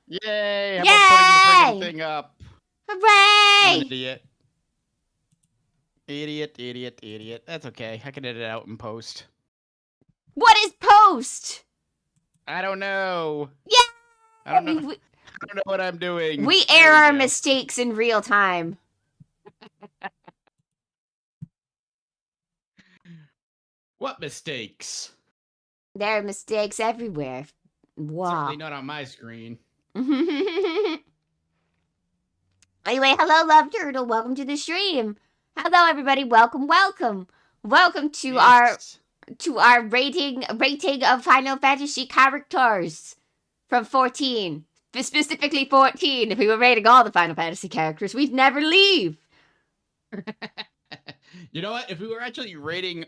Yay! How about putting the Yay! friggin' thing up? I'm an Hooray! idiot. Idiot. That's okay. I can edit it out in post. What is post? I don't know. Yeah! I don't know. I don't know what I'm doing. We There air our go. mistakes in real time. What mistakes? There are mistakes everywhere. Wow. Certainly not on my screen. Anyway, hello, Love Turtle. Welcome to the stream. Hello, everybody. Welcome. Welcome to Yes. our rating of Final Fantasy characters from 14. Specifically 14. If we were rating all the Final Fantasy characters, we'd never leave. You know what? If we were actually rating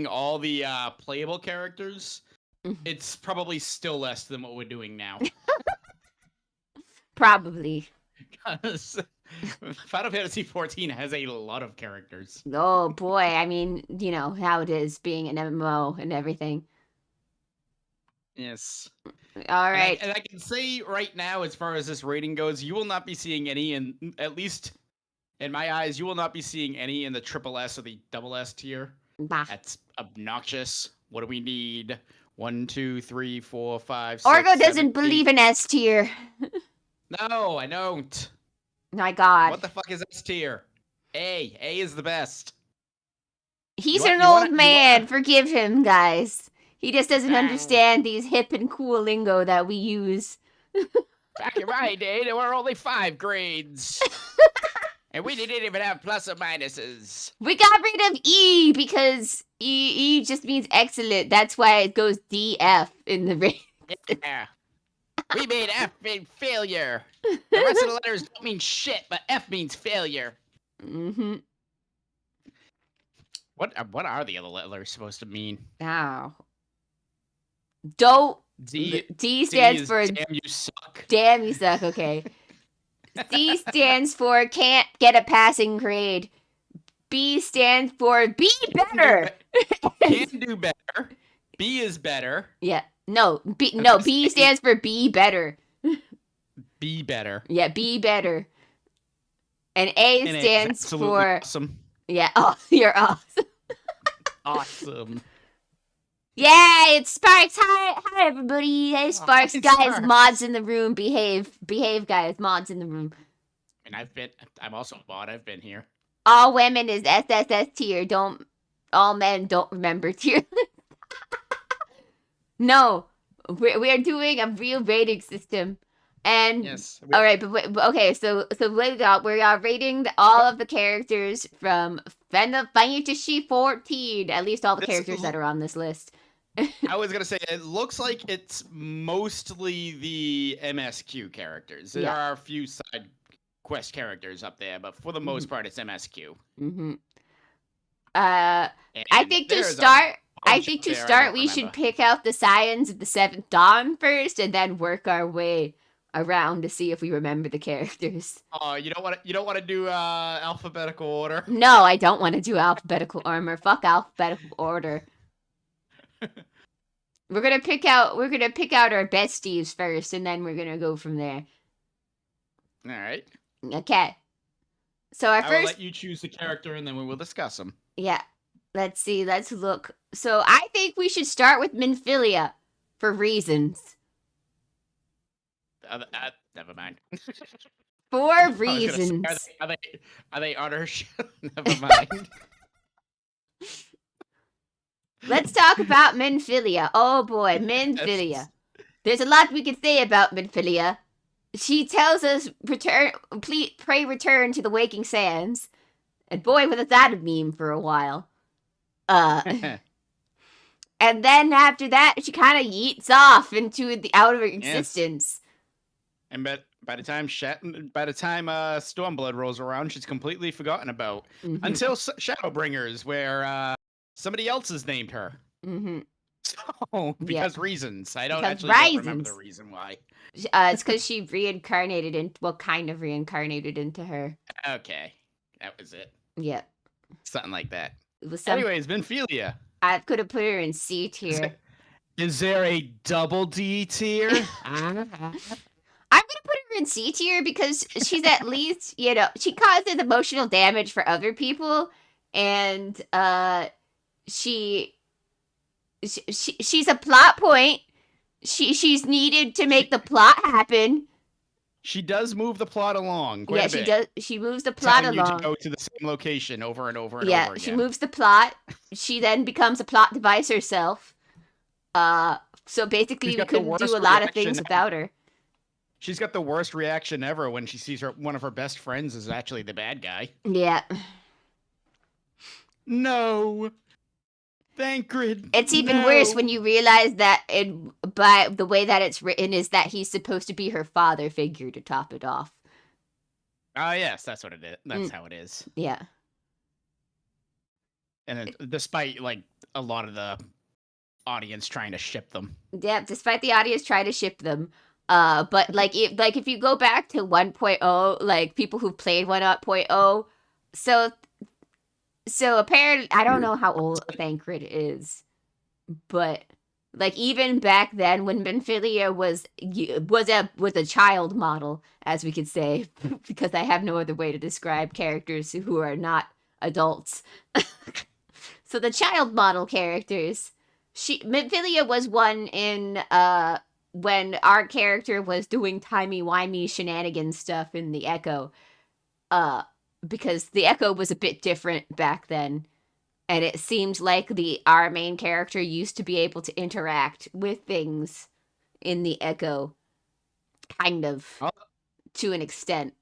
all the playable characters, it's probably still less than what we're doing now. Probably. Because Final Fantasy 14 has a lot of characters. Oh boy, I mean, you know how it is being an MMO and everything. Yes. All right. And I can say right now, as far as this rating goes, you will not be seeing any, at least in my eyes, you will not be seeing any in the triple S or the double S tier. Bah. That's obnoxious. What do we need? 1, 2, 3, 4, 5, 6, Orgo 7, doesn't 8. believe in S tier. No, I don't. My God. What the fuck is S tier? A is the best. He's an old man. Forgive him, guys. He just doesn't understand these hip and cool lingo that we use. Back in my day, there were only 5 grades. And we didn't even have plus or minuses. We got rid of E because E just means excellent. That's why it goes DF in the rating. Yeah. We made F mean failure. The rest of the letters don't mean shit, but F means failure. Mm-hmm. What are the other letters supposed to mean? Oh. Don't. D stands for damn you suck. Damn you suck, okay. C stands for can't get a passing grade. B stands for be better. Can do better. B is better. Yeah. No, B stands for be better. Be better. Yeah, be better. And A stands for awesome. Yeah, oh, you're awesome. Awesome. Yeah, it's Sparks. Hi everybody. Hey Sparks, guys, Sparks. Mods in the room. Behave, guys. Mods in the room. And I'm also a mod. I've been here. All women is SSS tier. All men don't remember tier. No, we're doing a real rating system. And yes. All right, but okay. So we are rating all of the characters from Final Fantasy 14. At least all the characters that are on this list. I was gonna say it looks like it's mostly the MSQ characters. There are a few side quest characters up there, but for the most part, it's MSQ. Mm-hmm. I think to start, we should pick out the Scions of the Seventh Dawn first, and then work our way around to see if we remember the characters. Oh, you don't want to do alphabetical order? No, I don't want to do alphabetical order. Fuck alphabetical order. We're gonna pick out our besties first, and then we're gonna go from there. All right. Okay. So I will let you choose the character, and then we will discuss them. Yeah. Let's see. Let's look. So I think we should start with Minfilia for reasons. Never mind. For reasons. Are they on her show? Never mind. Let's talk about Minfilia. Oh boy, Minfilia. There's a lot we can say about Minfilia. She tells us, pray return to the waking sands. And boy, was that a meme for a while. And then after that, she kind of yeets off into the outer existence. Yes. And by the time Stormblood rolls around, she's completely forgotten about. Mm-hmm. Until Shadowbringers, where somebody else has named her. Mm-hmm. So, reasons. I don't don't remember the reason why. It's because she kind of reincarnated into her. Okay. That was it. Yeah. Something like that. Anyways, Minfilia. I could have put her in C tier. Is there a double D tier? I her in C tier because she's at least, she causes emotional damage for other people, and she's a plot point. She's needed to make the plot happen. She does move the plot along. Yeah, she does. She moves the plot telling along. You to go to the same location over and over and over Yeah, again. she moves the plot. She then becomes a plot device herself. So basically, we couldn't do a lot of things without her. She's got the worst reaction ever when she sees one of her best friends is actually the bad guy. Yeah. No. Thancred. It's even worse when you realize that by the way that it's written is that he's supposed to be her father figure to top it off. Oh, yes, that's what it is. That's how it is. Yeah. And then, despite, like, a lot of the audience trying to ship them. Yeah, despite the audience trying to ship them. But, if you go back to 1.0, like, people who've played 1.0, so apparently, I don't know how old Thancred is, but like even back then when Minfilia was a child model, as we could say, because I have no other way to describe characters who are not adults. So the child model characters, Minfilia was one in when our character was doing timey-wimey shenanigans stuff in the Echo. Because the Echo was a bit different back then, and it seemed like our main character used to be able to interact with things in the Echo, kind of, to an extent.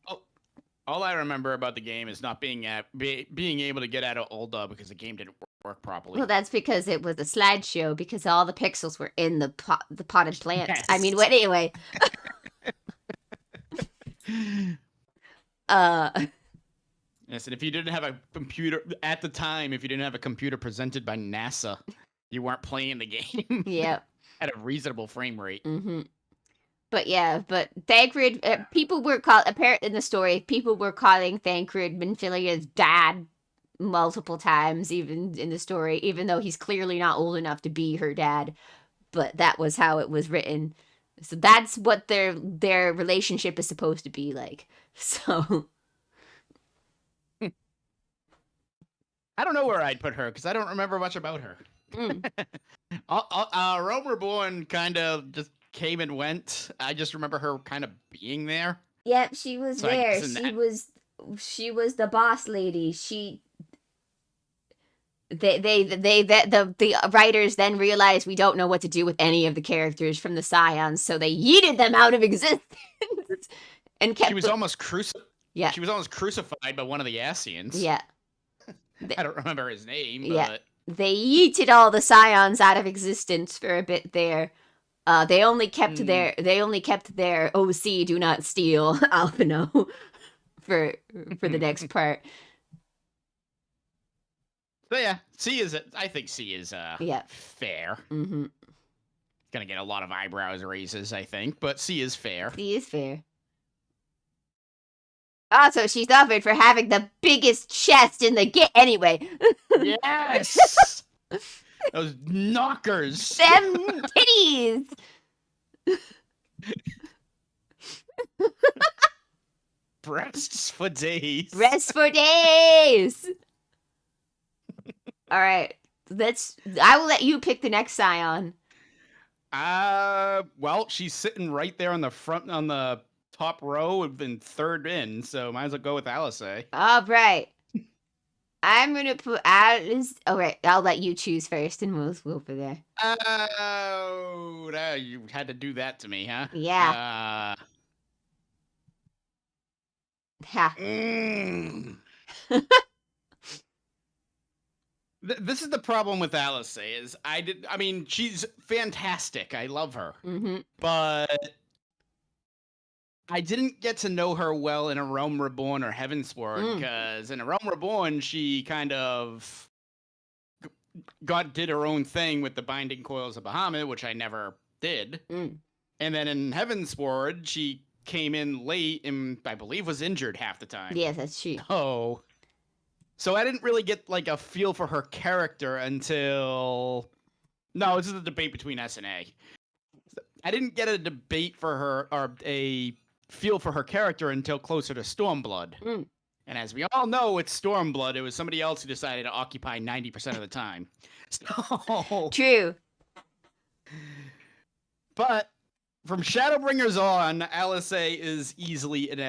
All I remember about the game is not being able to get out of Ulda because the game didn't work properly. Well, that's because it was a slideshow because all the pixels were in the potted plants. Yes. I mean, anyway. Yes, and if you didn't have a computer at the time, if you didn't have a computer presented by NASA, you weren't playing the game. Yeah. At a reasonable frame rate. Mm-hmm. But Thancred, people were apparently in the story, people were calling Thancred Minfilia's dad multiple times, even in the story, even though he's clearly not old enough to be her dad. But that was how it was written. So that's what their relationship is supposed to be like. So I don't know where I'd put her because I don't remember much about her. Rome Reborn kind of just came and went. I just remember her kind of being there. Yep, she was there. She was the boss lady. The writers then realized we don't know what to do with any of the characters from the Scions, so they yeeted them out of existence and kept. She was almost crucified. Yeah, she was almost crucified by one of the Ascians. Yeah. I don't remember his name, but... Yeah. They yeeted all the Scions out of existence for a bit there. They only kept their OC do not steal Alphino for the next part. So yeah, I think C is fair. Mm-hmm. Gonna get a lot of eyebrows raises, I think, but C is fair. C is fair. Also, she's offered for having the biggest chest in the game. Anyway. Yes! Those knockers! Them titties! Breasts for days. Breasts for days! Alright. I will let you pick the next Scion. Well, she's sitting right there on the front, on the top row and third in, so might as well go with Alice. All right. I'm gonna put Alice. All right, I'll let you choose first, and we'll go for there. Oh, you had to do that to me, huh? Yeah. Ha. This is the problem with Alice. I mean, she's fantastic. I love her, but I didn't get to know her well in A Realm Reborn or Heavensward, because in A Realm Reborn, she kind of did her own thing with the Binding Coils of Bahamut, which I never did. And then in Heavensward, she came in late and I believe was injured half the time. Yeah, that's true. Oh. So I didn't really get like a feel for her character until... No, this is a debate between S and A. I didn't get a debate for her, or a feel for her character until closer to Stormblood. And as we all know, with Stormblood, it was somebody else who decided to occupy 90% of the time. So True. But from Shadowbringers on, Alizé is easily an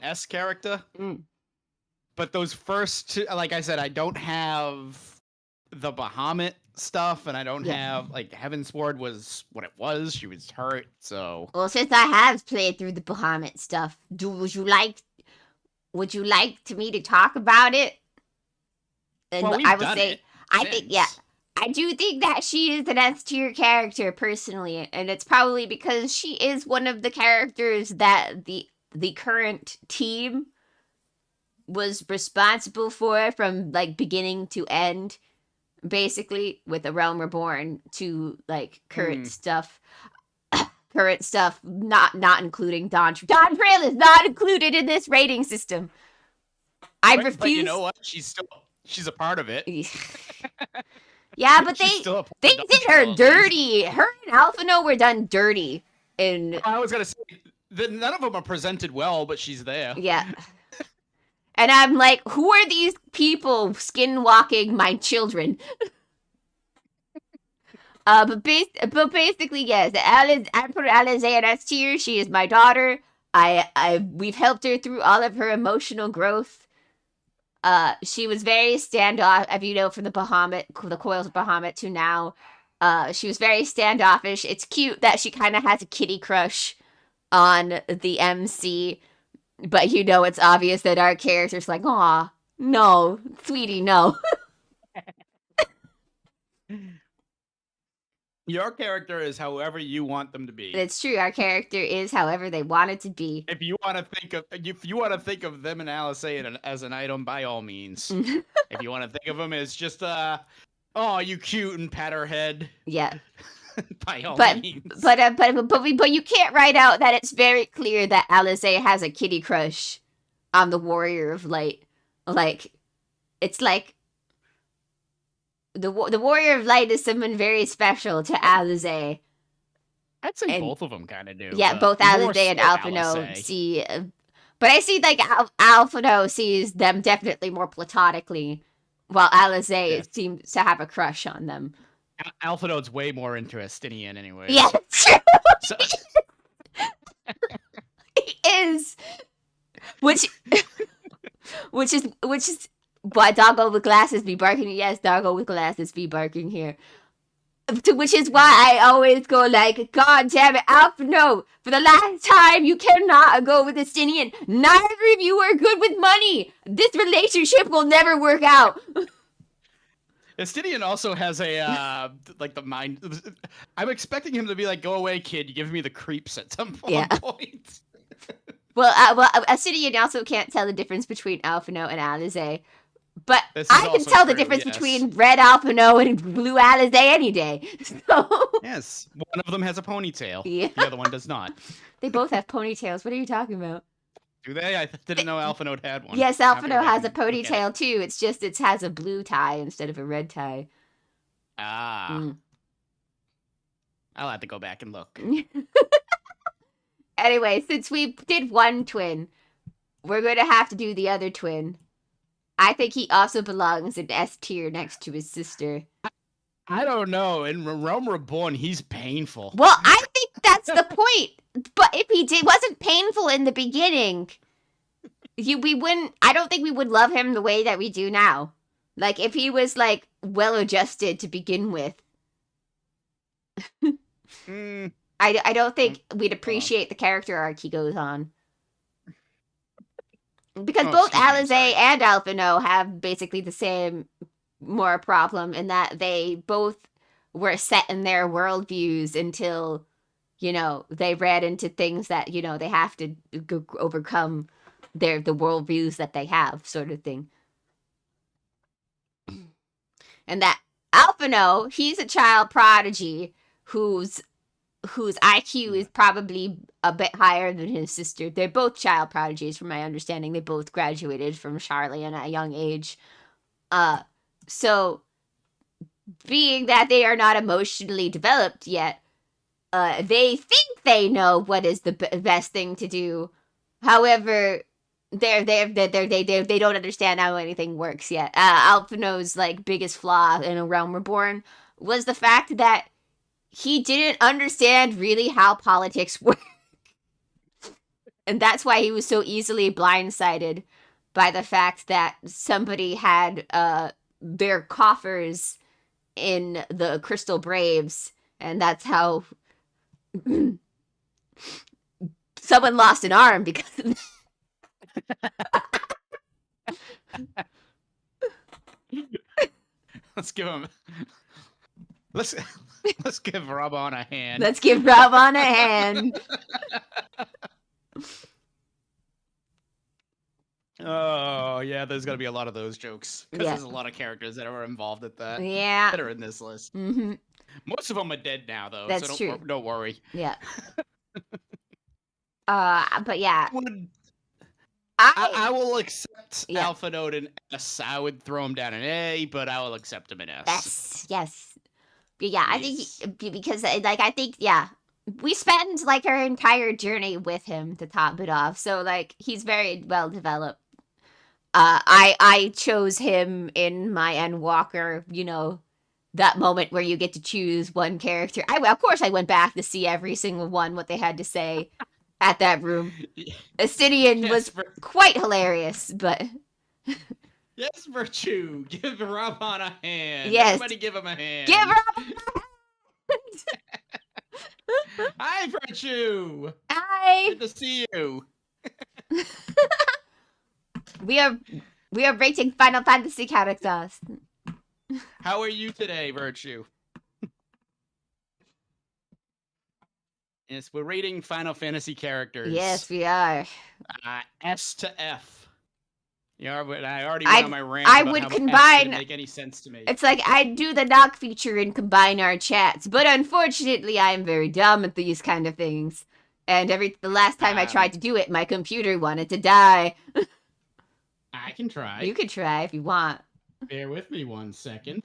S character. But those first two, like I said, I don't have the Bahamut stuff, and I don't have, like, Heavensward was what it was. She was hurt, so. Well, since I have played through the Bahamut stuff, would you like me to talk about it? And well, I would say, I do think that she is an S tier character personally, and it's probably because she is one of the characters that the current team was responsible for from like beginning to end, basically, with A Realm Reborn to like current stuff. Current stuff, not including Dawn Trail is not included in this rating system. I refuse. But you know what? She's a part of it. Yeah, but they did her dirty. Her and Alphino were done dirty. I was gonna say that none of them are presented well, but she's there. Yeah. And I'm like, who are these people skinwalking my children? But basically, yes. I put Alizé in S tier. She is my daughter. We've helped her through all of her emotional growth. She was very standoff, if you know, from the Coils of Bahamut to now. She was very standoffish. It's cute that she kind of has a kitty crush on the MC, but you know, it's obvious that our character's like, aw, no, sweetie, no. Your character is however you want them to be. It's true. Our character is however they want it to be. If you want to think of them and Alizé as an item, by all means. If you want to think of them as just oh, you cute and pat her head. Yeah. By all means. But you can't write out that it's very clear that Alizé has a kitty crush on the Warrior of Light. Like, it's like the Warrior of Light is someone very special to Alizé. I'd say both of them kind of do. Yeah, both Alizé and Alphino see, but I see like Alphino sees them definitely more platonically, while Alizé seems to have a crush on them. Alphino's way more Interestinian anyway. Yeah, so... he is, which is why Doggo with glasses be barking. Yes, Doggo with glasses be barking here. Which is why I always go like, God damn it, Alphino, for the last time, you cannot go with Estinian. Neither of you are good with money. This relationship will never work out. Estinian also has a, like, the mind... I'm expecting him to be like, go away, kid, you give me the creeps at some point. Well, Estinian also can't tell the difference between Alphino and Alizé. But I can tell the difference between red Alphino and blue Alizé any day. So... Yes, one of them has a ponytail. Yeah. The other one does not. They both have ponytails. What are you talking about? Do they? I didn't know Alphino had one. Yes, Alphino has a ponytail too. It's just it has a blue tie instead of a red tie. Ah. I'll have to go back and look. Anyway, since we did one twin, we're going to have to do the other twin. I think he also belongs in S tier next to his sister. I don't know. In Realm Reborn, he's painful. Well, I think that's the point. But if he wasn't painful in the beginning, we wouldn't. I don't think we would love him the way that we do now. Like if he was like well adjusted to begin with. I don't think we'd appreciate the character arc he goes on. Because both Alizé and Alphino have basically the same more problem in that they both were set in their worldviews until, you know, they read into things that, you know, they have to overcome the worldviews that they have, sort of thing. And that Alphino, he's a child prodigy whose IQ is probably a bit higher than his sister. They're both child prodigies, from my understanding. They both graduated from Charlian at a young age. So, being that they are not emotionally developed yet, they think they know what is the best thing to do. However, they don't understand how anything works yet. Alphino's like biggest flaw in A Realm Reborn was the fact that he didn't understand really how politics work. And that's why he was so easily blindsided by the fact that somebody had their coffers in the Crystal Braves, and that's how someone lost an arm because of Let's give him. Let's give Robon a hand. Let's give Robon a hand. Oh yeah, there's gonna be a lot of those jokes because Yeah. there's a lot of characters that are involved at that. Yeah. That are in this list. Mm-hmm. Most of them are dead now, though. That's so true. Don't worry. Yeah. But yeah, I will accept Yeah. Alpha Node in S. I would throw him down in A, but I will accept him in S. Yes. But yeah, I Yes. think because like I think we spend like our entire journey with him to top it off. So like he's very well developed. I chose him in my Endwalker, you know, that moment where you get to choose one character. Of course I went back to see every single one what they had to say at that room. Astidian was quite hilarious, but yes, Virtue, give Robon a hand. Yes. Everybody give him a hand. give Robon Hi, Virtue. Hi. Good to see you. We are rating Final Fantasy characters. How are you today, Virtue? Yes, we're rating Final Fantasy characters. Yes, we are. S to F. Yeah, but I already went on my rant I about would how F combine- didn't make any sense to me. It's like I'd do the knock feature and combine our chats, but unfortunately I am very dumb at these kind of things. And the last time I tried to do it, my computer wanted to die. I can try. You could try if you want. Bear with me 1 second.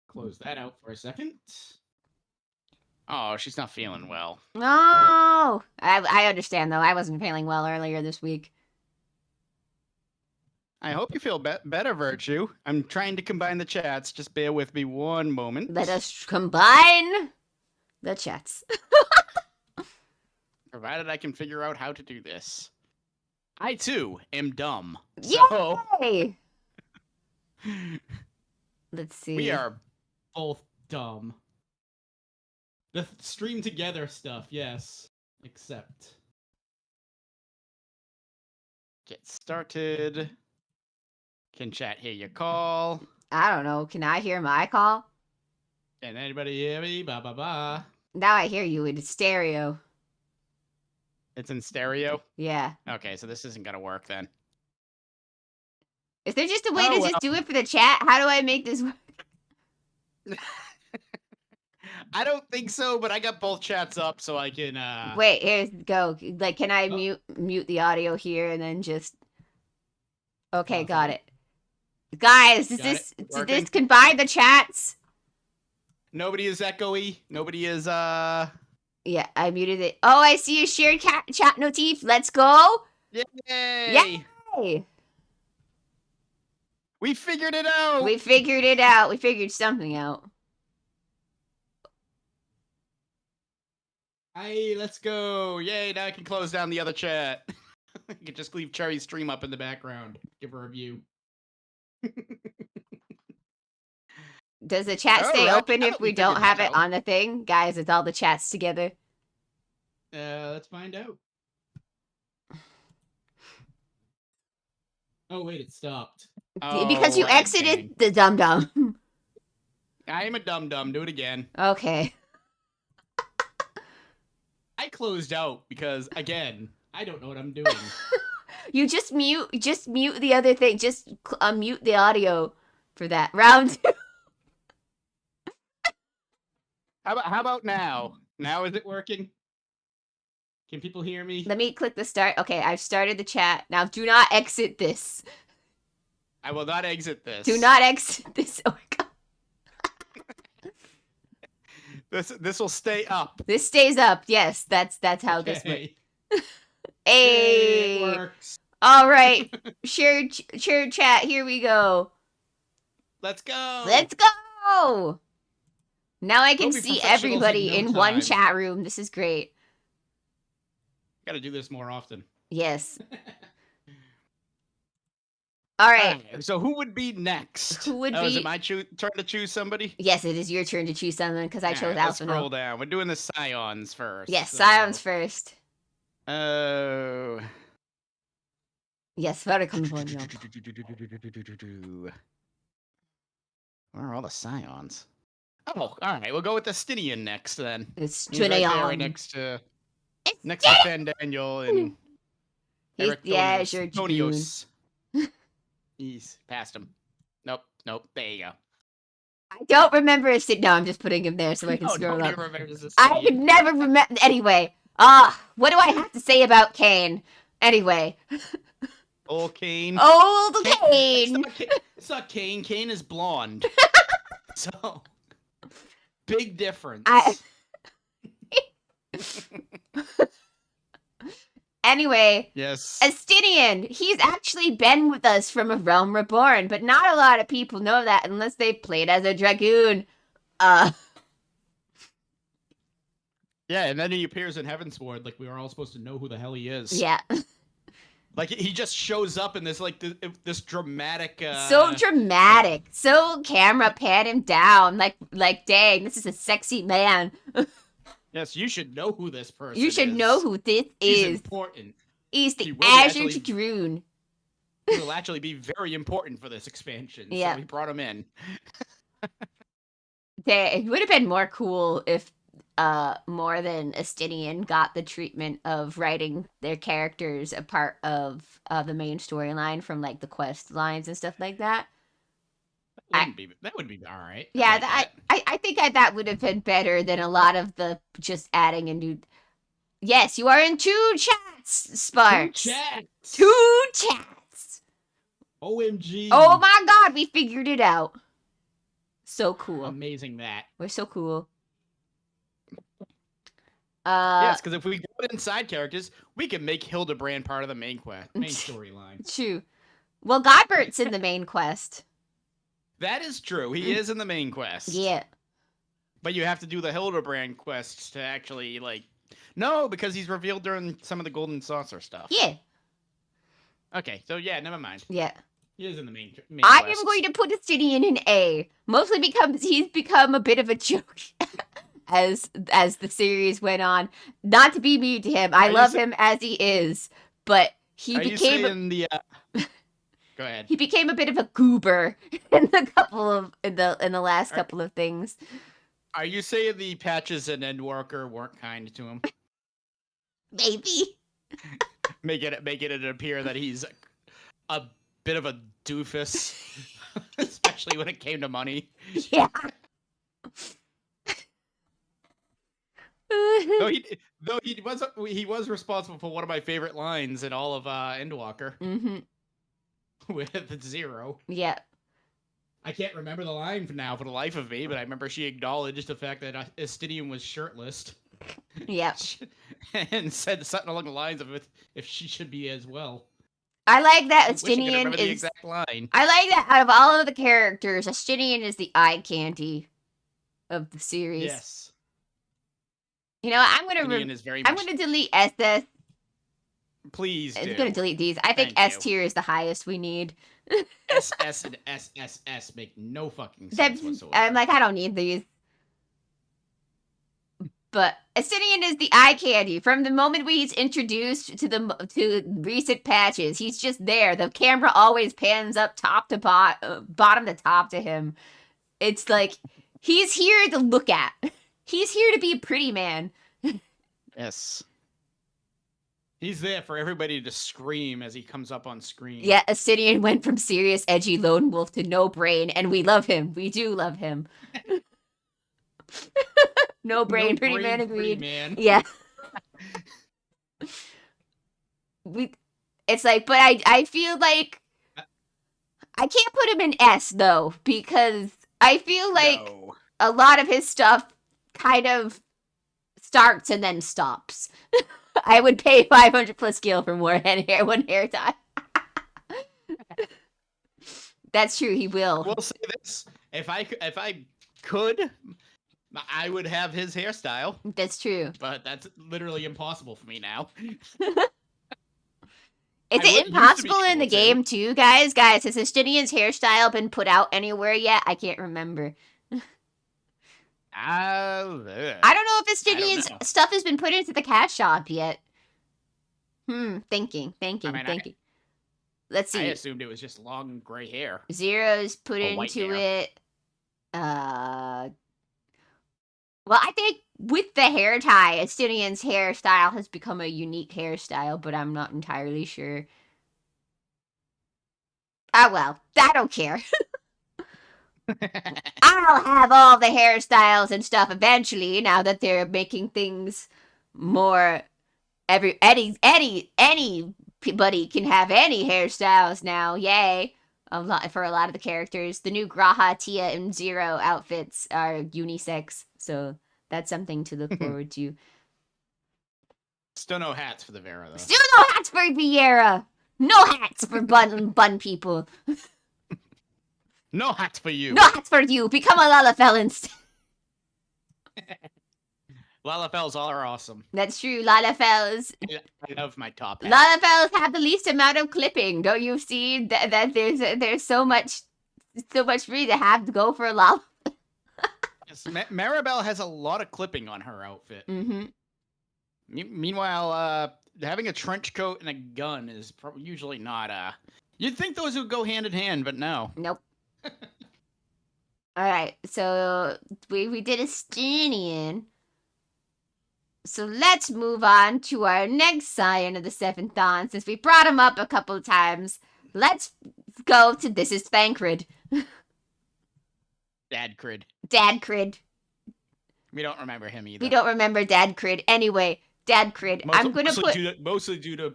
Close that out for a second. Oh, she's not feeling well. No, I understand though. I wasn't feeling well earlier this week. I hope you feel better, Virtue. I'm trying to combine the chats. Just bear with me 1 moment. Let us combine the chats. Provided I can figure out how to do this. I, too, am dumb. Yay! Let's see. We are both dumb. The stream together stuff, yes. Except. Get started. Can chat hear your call? I don't know. Can I hear my call? Can anybody hear me? Ba ba ba. Now I hear you in stereo. It's in stereo? Yeah. Okay, so this isn't gonna work then. Is there just a way to just do it for the chat? How do I make this work? I don't think so, but I got both chats up so I can Wait, here's go. Like, can I mute the audio here and then just Okay, got it. Guys, did this combine the chats? Nobody is echoey. Nobody is Yeah, I muted it. Oh, I see a shared chat notif. Let's go. Yay! Yay! We figured it out. We figured it out. We figured something out. Hey, let's go. Yay, now I can close down the other chat. I can just leave Cherry's stream up in the background. Give her a view. Does the chat stay open if we don't have it on the thing? Guys, it's all the chats together. Let's find out. Oh, wait, it stopped. Because you exited the dum-dum. I am a dum-dum. Do it again. Okay. I closed out because, again, I don't know what I'm doing. You just mute the other thing. Just unmute the audio for that. Round 2. How about now? Now is it working? Can people hear me? Let me click the start. Okay, I've started the chat. Now do not exit this. I will not exit this. Do not exit this. Oh my god. This will stay up. This stays up. Yes, that's how this works. Hey, it works. All right, share chat. Here we go. Let's go. Let's go. Now I can Don't be see professionals everybody in no in one time. chat room. This is great. Gotta do this more often. Yes. All right. So who would be next? Who would be? Is it my turn to choose somebody? Yes, it is your turn to choose someone because I chose Let's Alphino. scroll down. We're doing the Scions first. Yes, Scions first. Oh. Yes, very convenient. Where are all the Scions? Oh, all right. We'll go with the Stinian next then. It's He's right there, right next to Fan Daniel and Eric sure. Tonios. He's past him. Nope. There you go. I don't remember a No, I'm just putting him there so I can scroll up. I could never remember. Anyway, what do I have to say about Kane? Anyway. Old Kane. Old Kane. It's not Kane. Kane is blonde. So, big difference. Anyway, yes. Estinian, he's actually been with us from A Realm Reborn, but not a lot of people know that unless they've played as a dragoon. Yeah, and then he appears in Heavensward, like we were all supposed to know who the hell he is. Yeah. Like he just shows up in this this dramatic. So dramatic, so camera pan him down, like dang, this is a sexy man. Yes, you should know who this person is. You should know who this is. He's important. He's the Azure Dragoon. He will actually be very important for this expansion. Yeah. So we brought him in. It would have been more cool if more than Estinian got the treatment of writing their characters a part of the main storyline from like the quest lines and stuff like that. That would be all right. Yeah, I think that would have been better than a lot of the just adding a new. Yes, you are in 2 chats, Sparks. 2 chats. OMG. Oh my God, we figured it out. So cool. Amazing that. We're so cool. Yes, because if we go inside characters, we can make Hildebrand part of the main storyline. True. Well, Godbert's in the main quest. That is true. He is in the main quest. Yeah. But you have to do the Hildebrand quests to actually, like... No, because he's revealed during some of the Golden Saucer stuff. Yeah. Okay, so yeah, never mind. Yeah. He is in the main I quest. am going to put Estinian in A. Mostly because he's become a bit of a joke as the series went on. Not to be mean to him. I love him as he is. But he became... Go ahead. He became a bit of a goober in the last couple of things. Are you saying the Patches and Endwalker weren't kind to him? Maybe. Make it appear that he's a bit of a doofus, especially when it came to money. Yeah. Though he was responsible for one of my favorite lines in all of Endwalker. Mm-hmm. With 0. Yeah. I can't remember the line for the life of me, but I remember she acknowledged the fact that Estinian was shirtless. Yeah. And said something along the lines of if she should be as well. I like that Estinian is... the exact line. I like that out of all of the characters, Estinian is the eye candy of the series. Yes. You know, I'm gonna delete SS. Please do. I'm gonna delete these. I think S tier is the highest we need. SS and SSS make no fucking sense whatsoever. I'm like, I don't need these. But Estinian is the eye candy. From the moment he's introduced to recent patches, he's just there. The camera always pans up top to bottom to top to him. It's like he's here to look at. He's here to be a pretty man. Yes. He's there for everybody to scream as he comes up on screen. Yeah, Estinian went from serious, edgy lone wolf to no brain, and we love him. We do love him. No brain, pretty man agreed. Pretty man. Yeah. It's like, but I feel like I can't put him in S though, because I feel like a lot of his stuff kind of starts and then stops. I would pay 500 plus skill for more one hair tie. That's true. He will. I will say this: if I could, I would have his hairstyle. That's true. But that's literally impossible for me now. Is it impossible in the game too, guys? Guys, has Justinian's hairstyle been put out anywhere yet? I can't remember. I don't know if Justinian's stuff has been put into the cash shop yet. Thinking. Let's see. I assumed it was just long gray hair. Zero's put into it. Well, I think with the hair tie, Justinian's hairstyle has become a unique hairstyle, but I'm not entirely sure. Oh well, I don't care. I'll have all the hairstyles and stuff eventually, now that they're making things more... Anybody can have any hairstyles now, yay! For a lot of the characters. The new Graha, Tia, and Zero outfits are unisex, so that's something to look forward to. Still no hats for the Vera, though. Still no hats for Viera! No hats for bun people. No hats for you. No hats for you. Become a Lalafell instead. Lalafells all are awesome. That's true. Lalafells. I love my top hat. Lalafells have the least amount of clipping. Don't you see that there's so much free to have to go for a Lalafell? Yes, Maribel has a lot of clipping on her outfit. Meanwhile, having a trench coat and a gun is usually not... You'd think those would go hand in hand, but no. Nope. Alright, so we did a Justinian. So let's move on to our next Scion of the Seventh Dawn. Since we brought him up a couple of times, let's go to This is Thancred. Dadcrid. We don't remember him either. We don't remember Dadcrid. Anyway, Dadcrid. I'm going to put... Mostly due to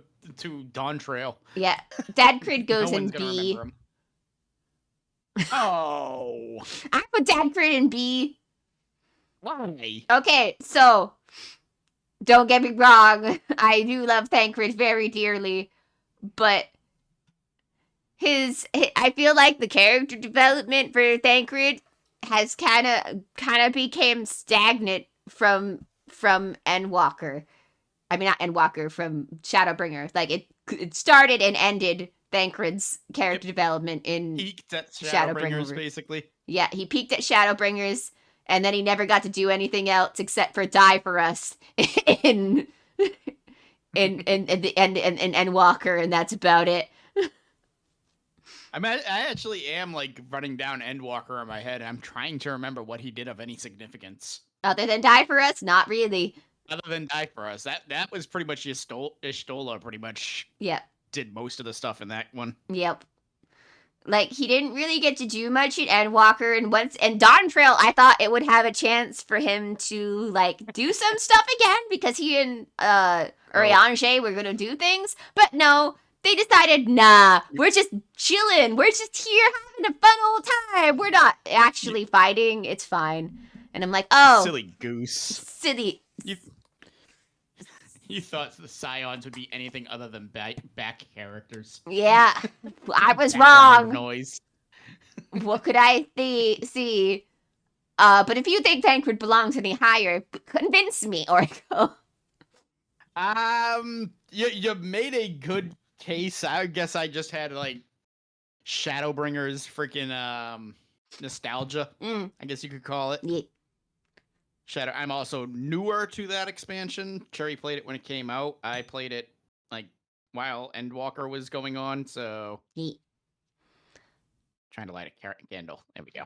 Dawn Trail. Yeah, Dadcrid goes in B. Oh. I put Dadcrid in B. Why? Okay, so... Don't get me wrong, I do love Thancred very dearly, but I feel like the character development for Thancred has kind of became stagnant from Endwalker. I mean, not Endwalker, from Shadowbringer. Like it started and ended Thancred's character development in peaked at Shadowbringers, basically. Yeah, he peaked at Shadowbringers. And then he never got to do anything else except for die for us in Endwalker, and that's about it. I actually am like running down Endwalker in my head. I'm trying to remember what he did of any significance. Other than die for us, not really. Other than die for us, that was pretty much Y'shtola. Pretty much. Yep. Did most of the stuff in that one. Yep. Like, he didn't really get to do much at Endwalker, and Dawn Trail, I thought it would have a chance for him to, like, do some stuff again, because he and, Urianger were gonna do things, but no, they decided, nah, we're just chilling, we're just here having a fun old time, we're not actually fighting, it's fine. And I'm like, oh. Silly goose. Silly. You thought the Scions would be anything other than back characters. Yeah, I was wrong. Noise. What could I see? But if you think Thancred belongs any higher, convince me, Oracle. You made a good case. I guess I just had like Shadowbringers freaking nostalgia. I guess you could call it. Yeah. I'm also newer to that expansion. Cherry played it when it came out. I played it like while Endwalker was going on, so trying to light a candle. There we go.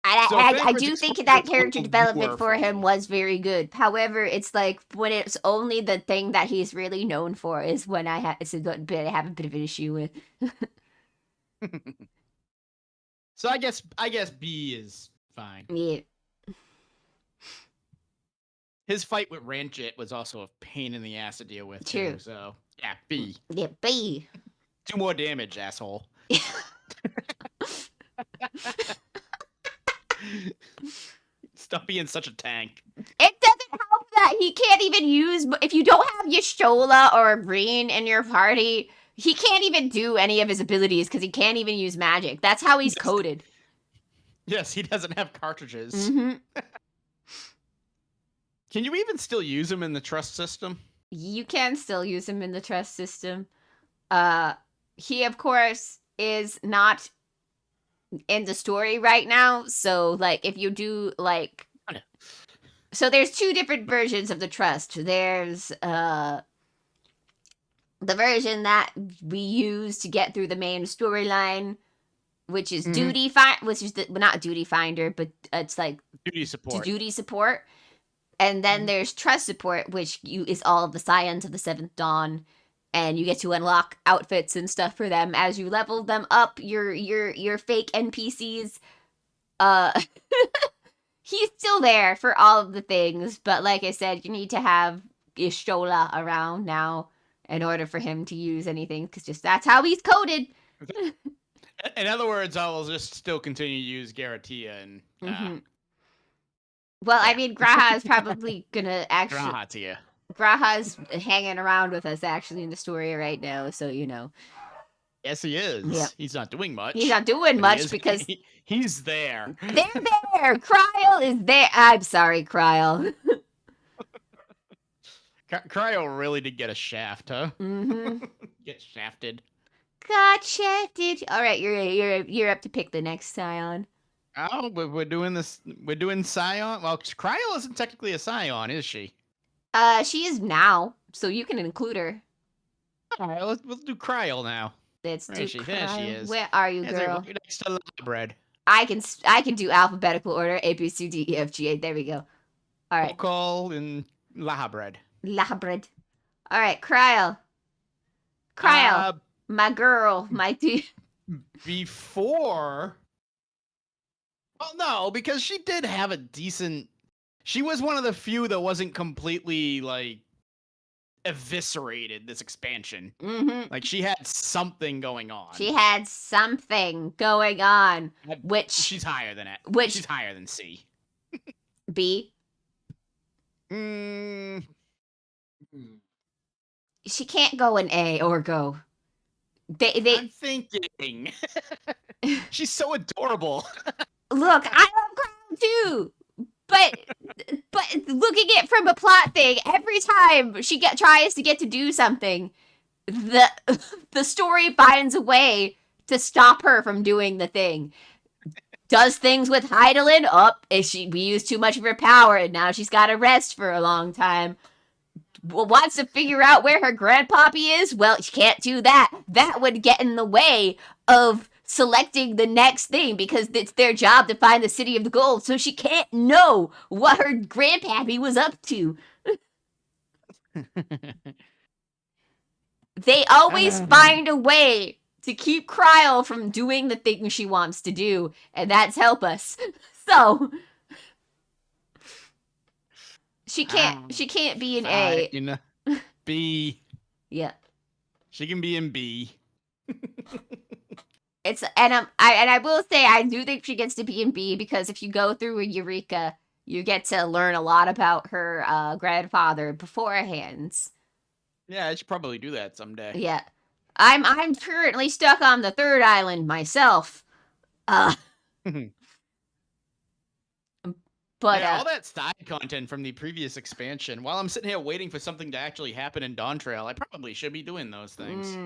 I do think that character development for him was very good. However, it's like when it's only the thing that he's really known for is when I have a bit of an issue with. So I guess B is fine. Yeah. His fight with Ranjit was also a pain in the ass to deal with. True. Too, so yeah, B. Yeah, B. 2 more damage, asshole. Stop being such a tank. It doesn't help that he can't even use... If you don't have Y'shtola or Breen in your party, he can't even do any of his abilities because he can't even use magic. That's how he's coded. Yes, he doesn't have cartridges. Mm-hmm. Can you even still use him in the trust system? You can still use him in the trust system. He, of course, is not in the story right now. So, like, if you do, like... So there's two different versions of the trust. There's, the version that we use to get through the main storyline, which is which is not duty finder, but it's like duty support. Duty support. And then there's trust support, which is all of the Scions of the Seventh Dawn, and you get to unlock outfits and stuff for them as you level them up. Your fake NPCs. He's still there for all of the things, but like I said, you need to have Y'shtola around now in order for him to use anything, because just that's how he's coded. In other words, I will just still continue to use Garatia and... Well, yeah. I mean, Graha is probably gonna actually... Grahatia. Graha's hanging around with us, actually, in the story right now, so, you know. Yes, he is. Yep. He's not doing much. He's not doing much because... He's there. They're there! Cryle is there! I'm sorry, Cryle. Cryo really did get a shaft, huh? Mm-hmm. Get shafted. Got shafted. All right, you're up to pick the next Scion. Oh, but we're doing this. We're doing Scion. Well, Cryo isn't technically a Scion, is she? She is now, so you can include her. All right, we'll do Cryo now. Let's do Cryo. There she is. Where are you, girl? Right next to Labred. I can do alphabetical order: A B C D E F G A. There we go. All right. Call in Labred. Labred. All right, Cryo. My girl, my dude. Before. Well, no, because she did have a decent... She was one of the few that wasn't completely, like, eviscerated this expansion. Mm-hmm. Like, she had something going on. She had something going on, which... She's higher than it. Which... She's higher than C. B? She can't go in A or go. I'm thinking. She's so adorable. Look, I love Crown too, but looking at it from a plot thing, every time she tries to get to do something, the story finds a way to stop her from doing the thing. Does things with Heidelin we used too much of her power, and now she's got to rest for a long time. Wants to figure out where her grandpappy is? Well, she can't do that. That would get in the way of selecting the next thing, because it's their job to find the City of the Gold, so she can't know what her grandpappy was up to. They always find a way to keep Cryle from doing the thing she wants to do, and that's help us. So she can't be in A. You know, B. Yeah. She can be in B. I will say I do think she gets to be in B, because if you go through a Eureka, you get to learn a lot about her grandfather beforehand. Yeah, I should probably do that someday. Yeah. I'm currently stuck on the third island myself. But yeah, all that side content from the previous expansion, while I'm sitting here waiting for something to actually happen in Dawntrail, I probably should be doing those things.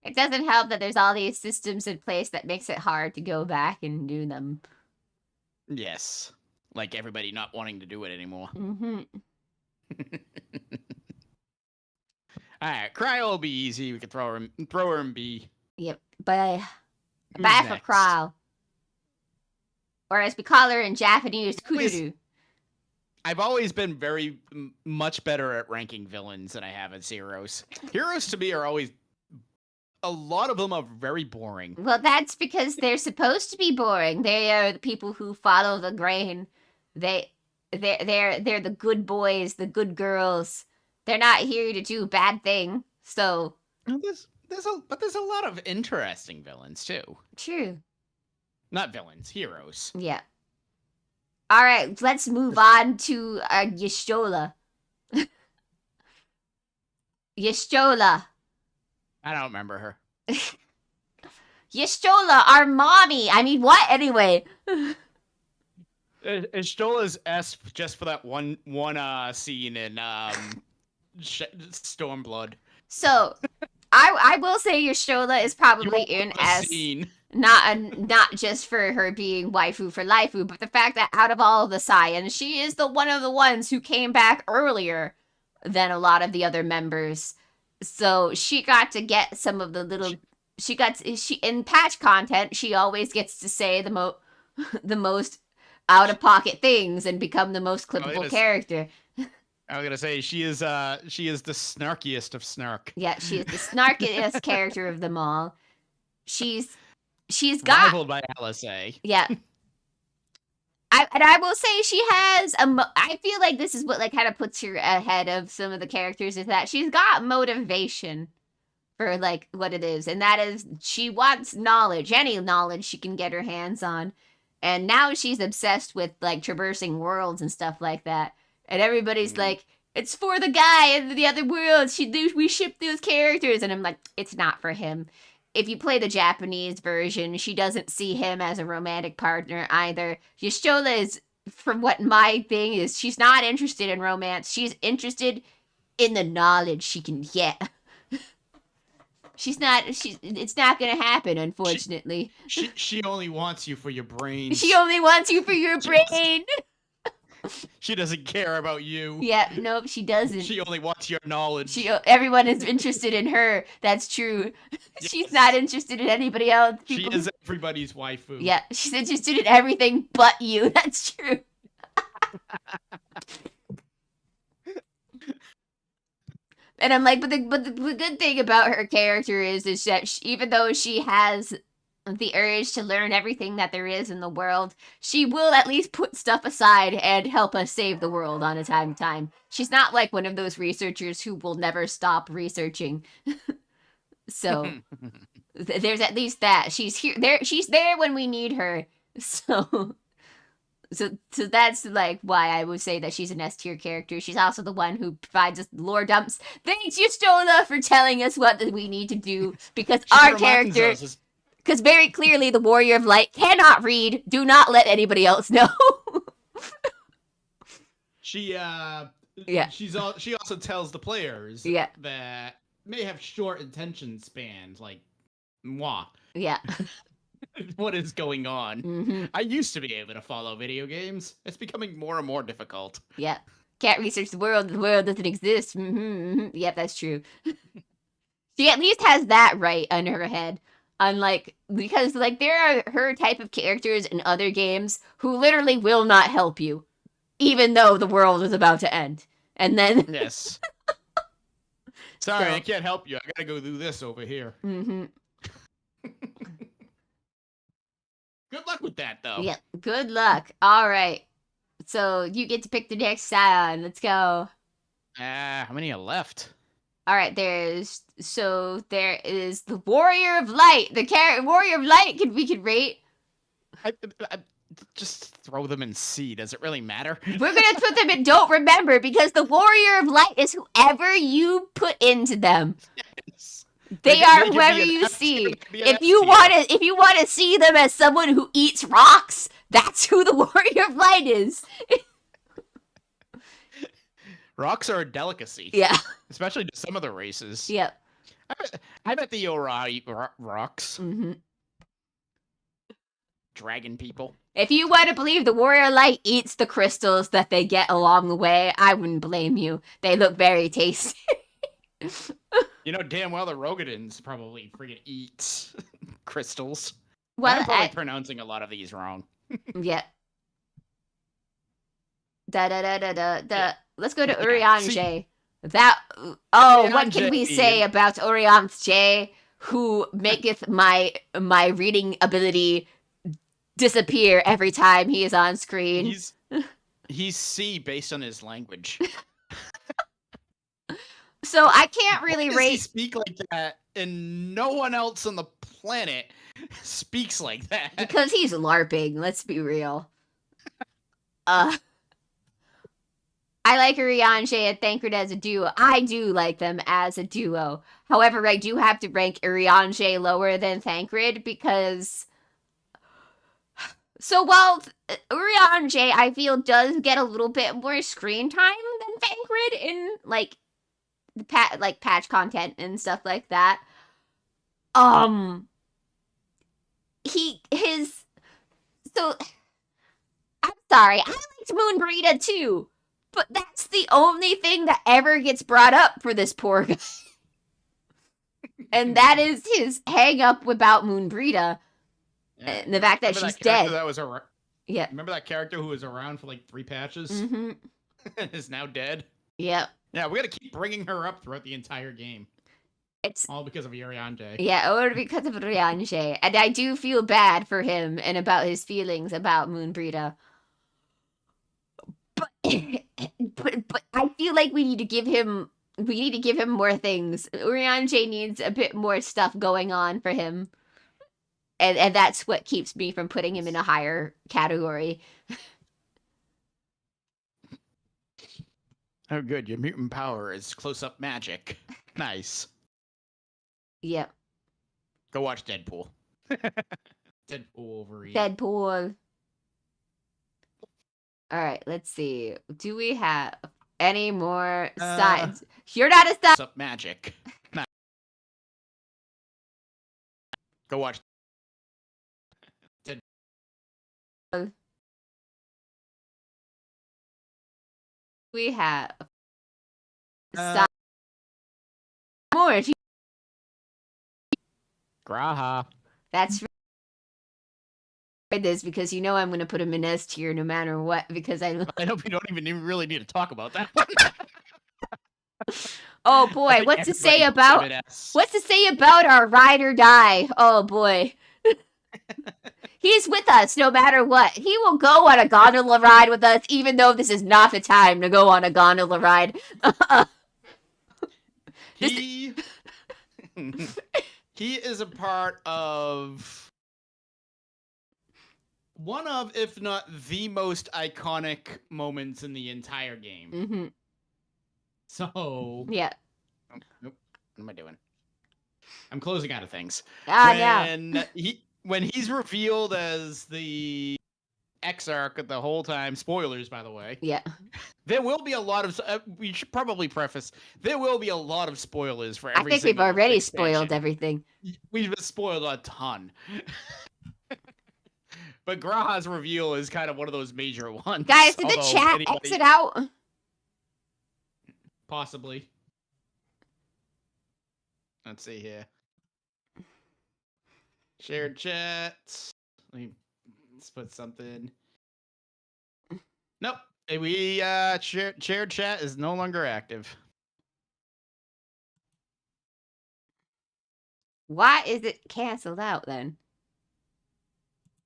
It doesn't help that there's all these systems in place that makes it hard to go back and do them. Yes. Like everybody not wanting to do it anymore. Mm-hmm. Alright, Cryo will be easy. We can throw her in B. Yep. Bye for Cryo. Or as we call her in Japanese, Kururu. I've always been very much better at ranking villains than I have as heroes. Heroes to me are always... A lot of them are very boring. Well, that's because they're supposed to be boring. They are the people who follow the grain. They're the good boys, the good girls. They're not here to do bad thing. So there's a lot of interesting villains too. True. Not villains, heroes. Yeah. All right, let's move on to Yashola. Yashola. I don't remember her. Yashola, our mommy. I mean, what anyway? Estola's S just for that one scene in Stormblood. So, I will say Yashola is probably You in a S. scene. Not just for her being waifu for laifu, but the fact that out of all of the Saiyans, she is the one of the ones who came back earlier than a lot of the other members. So she got to get some of the little. She in patch content. She always gets to say the most out of pocket things and become the most clippable character. I was gonna say she is the snarkiest of snark. Yeah, she is the snarkiest character of them all. She's got rivaled by LSA. Yeah. I will say she has I feel like this is what like kind of puts her ahead of some of the characters, is that she's got motivation for like what it is, and that is she wants knowledge, any knowledge she can get her hands on, and now she's obsessed with like traversing worlds and stuff like that, and everybody's like, it's for the guy in the other world. We ship those characters, and I'm like, it's not for him. If you play the Japanese version, she doesn't see him as a romantic partner either. Yashola is, from what my thing is, she's not interested in romance. She's interested in the knowledge she can get. It's not gonna happen, unfortunately. She only wants you for your brain. She only wants you for your brain. She doesn't care about you. Yeah, nope, she doesn't. She only wants your knowledge. Everyone is interested in her. That's true. Yes. She's not interested in anybody else. She is everybody's waifu. Yeah, she's interested in everything but you. That's true. And I'm like, but the good thing about her character is that even though she has the urge to learn everything that there is in the world, she will at least put stuff aside and help us save the world on a time to time. She's not like one of those researchers who will never stop researching. So there's at least that. She's there when we need her. So that's like why I would say that she's an S tier character. She's also the one who provides us lore dumps. Thanks, Yashola, for telling us what we need to do, because our character, because very clearly the Warrior of Light cannot read. Do not let anybody else know. She also tells the players that may have short attention spans, like moi. Yeah. What is going on? Mm-hmm. I used to be able to follow video games. It's becoming more and more difficult. Yeah. Can't research the world. The world doesn't exist. Mm-hmm, mm-hmm. Yep, that's true. She at least has that right on her head. Unlike, because like there are her type of characters in other games who literally will not help you, even though the world is about to end. And then yes. Sorry, I can't help you. I gotta go do this over here. Mm-hmm. Good luck with that, though. Yeah, good luck. All right. So you get to pick the next scion. Let's go. How many are left? All right, there is the Warrior of Light. The Warrior of Light we could rate. I just throw them in C. Does it really matter? We're gonna put them in Don't Remember, because the Warrior of Light is whoever you put into them. Yes. They are whoever you see. If you want to see them as someone who eats rocks, that's who the Warrior of Light is. Rocks are a delicacy. Yeah. Especially to some of the races. Yep. I bet the Ora eat rocks. Mm-hmm. Dragon people. If you want to believe the Warrior of Light eats the crystals that they get along the way, I wouldn't blame you. They look very tasty. You know damn well the Rogadins probably friggin' eat crystals. Well, I'm probably pronouncing a lot of these wrong. Yeah. Let's go to Urianger. What can we say about Urianger, who maketh my reading ability disappear every time he is on screen? He's C based on his language. So I can't really rate. He speak like that, and no one else on the planet speaks like that. Because he's LARPing. Let's be real. I like Urianger and Thancred as a duo. I do like them as a duo. However, I do have to rank Urianger lower than Thancred because... So while Urianger, I feel, does get a little bit more screen time than Thancred in, like, the patch content and stuff like that. So, I'm sorry, I liked Moonbreeda too, but that's the only thing that ever gets brought up for this poor guy. And that is his hang up about Moonbreeda. Yeah. And the fact that she's dead. That was yeah. Remember that character who was around for like 3 patches? Mm-hmm. Is now dead? Yep. Yeah, we gotta keep bringing her up throughout the entire game. It's all because of Urianger. Yeah, all because of Urianger. And I do feel bad for him and about his feelings about Moonbreeda. But I feel like we need to give him more things. Urianger needs a bit more stuff going on for him. And that's what keeps me from putting him in a higher category. Oh, good. Your mutant power is close-up magic. Nice. Yep. Go watch Deadpool. Deadpool Wolverine. Deadpool. Alright, let's see. Do we have any more signs? You're not a sign. Close-up magic. Nice. Go watch Deadpool. We have more. Graha. That's this because you know I'm going to put him in S tier no matter what because I hope you don't even really need to talk about that one. Oh boy, what's to say about our ride or die? Oh boy. He's with us no matter what. He will go on a gondola ride with us, even though this is not the time to go on a gondola ride. He is a part of one of, if not the most iconic moments in the entire game. Mm-hmm. So... Yeah. Oh, nope. What am I doing? I'm closing out of things. When he's revealed as the Exarch the whole time, spoilers, by the way. Yeah. There will be a lot of, we should probably preface, there will be a lot of spoilers for every I think we've already spoiled everything. We've spoiled a ton. But Graha's reveal is kind of one of those major ones. Guys, did the chat exit out? Possibly. Let's see here. Shared chat. Let's put something. Nope. We shared chat is no longer active. Why is it canceled out then?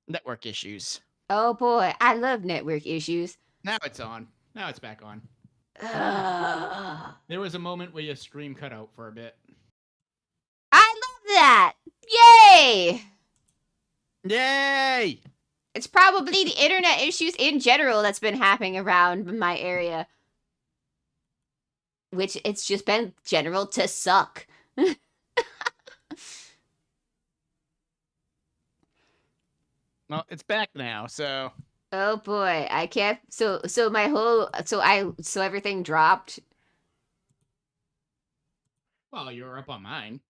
Network issues. Oh boy, I love network issues. Now it's on. Now it's back on. There was a moment where your stream cut out for a bit. I love that! Yay! Yay! It's probably the internet issues in general that's been happening around my area. Which it's just been general to suck. Well, it's back now, so. Oh boy, I can't. So everything dropped. Well, you're up on mine.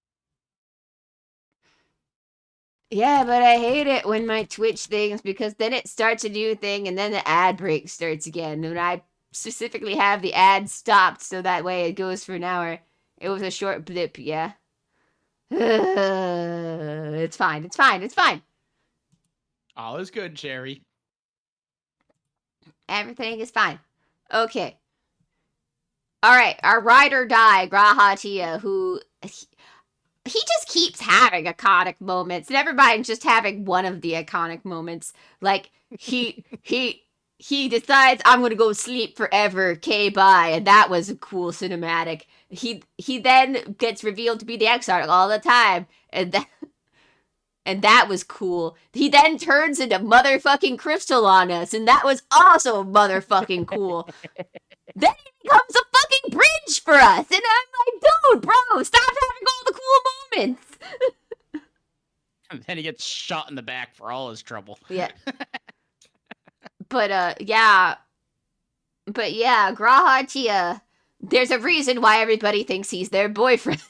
Yeah, but I hate it when my Twitch things because then it starts a new thing and then the ad break starts again. And I specifically have the ad stopped so that way it goes for an hour. It was a short blip, yeah. It's fine. It's fine. It's fine. All is good, Cherry. Everything is fine. Okay. Alright, our ride or die, Graha Tia, who... He just keeps having iconic moments. Never mind just having one of the iconic moments. Like, he decides, I'm gonna go sleep forever, okay, bye. And that was a cool cinematic. He then gets revealed to be the Exarch all the time. And and that was cool. He then turns into motherfucking Crystal on us, and that was also motherfucking cool. Then he becomes a fucking bridge for us, and I'm like, dude, bro, stop having all the cool moments. And then he gets shot in the back for all his trouble. Yeah. But yeah, Graha Tia, there's a reason why everybody thinks he's their boyfriend.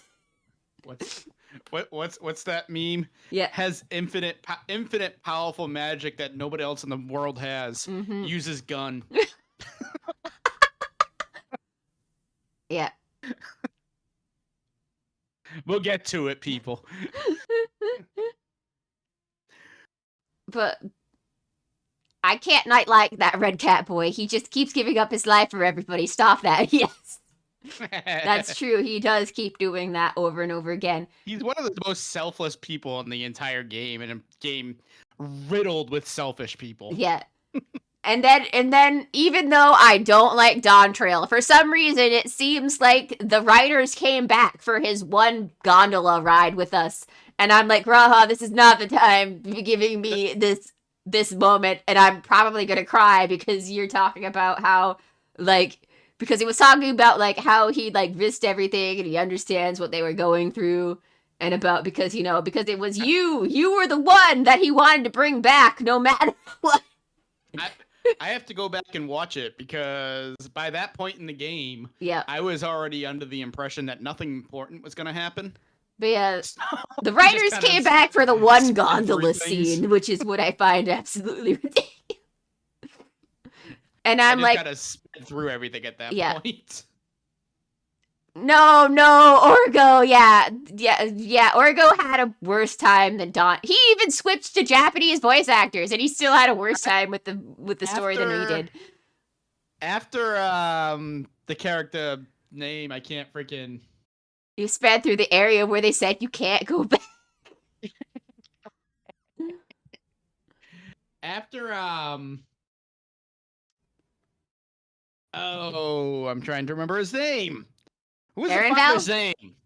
What's that meme? Yeah. Has infinite powerful magic that nobody else in the world has. Uses gun. Yeah. We'll get to it, people. But I can't not like that red cat boy. He just keeps giving up his life for everybody. Stop that. Yes. That's true. He does keep doing that over and over again. He's one of the most selfless people in the entire game, and a game riddled with selfish people. Yeah. And then even though I don't like Dawn Trail, for some reason it seems like the writers came back for his one gondola ride with us. And I'm like, Graha, this is not the time to be giving me this moment, and I'm probably gonna cry because you're talking about how, like, because he was talking about, like, how he, like, risked everything and he understands what they were going through, and about, because, you know, because it was you were the one that he wanted to bring back no matter what. I have to go back and watch it, because by that point in the game, I was already under the impression that nothing important was going to happen. But yeah, the writers came back for the one gondola scene, which is what I find absolutely ridiculous. And I'm like, kind of sped through everything at that point. No, Orgo, yeah, Orgo had a worse time than Dawn. He even switched to Japanese voice actors, and he still had a worse time with the story than we did. After the character name, I can't freaking. You sped through the area where they said you can't go back. After oh, I'm trying to remember his name. Who was the father's name?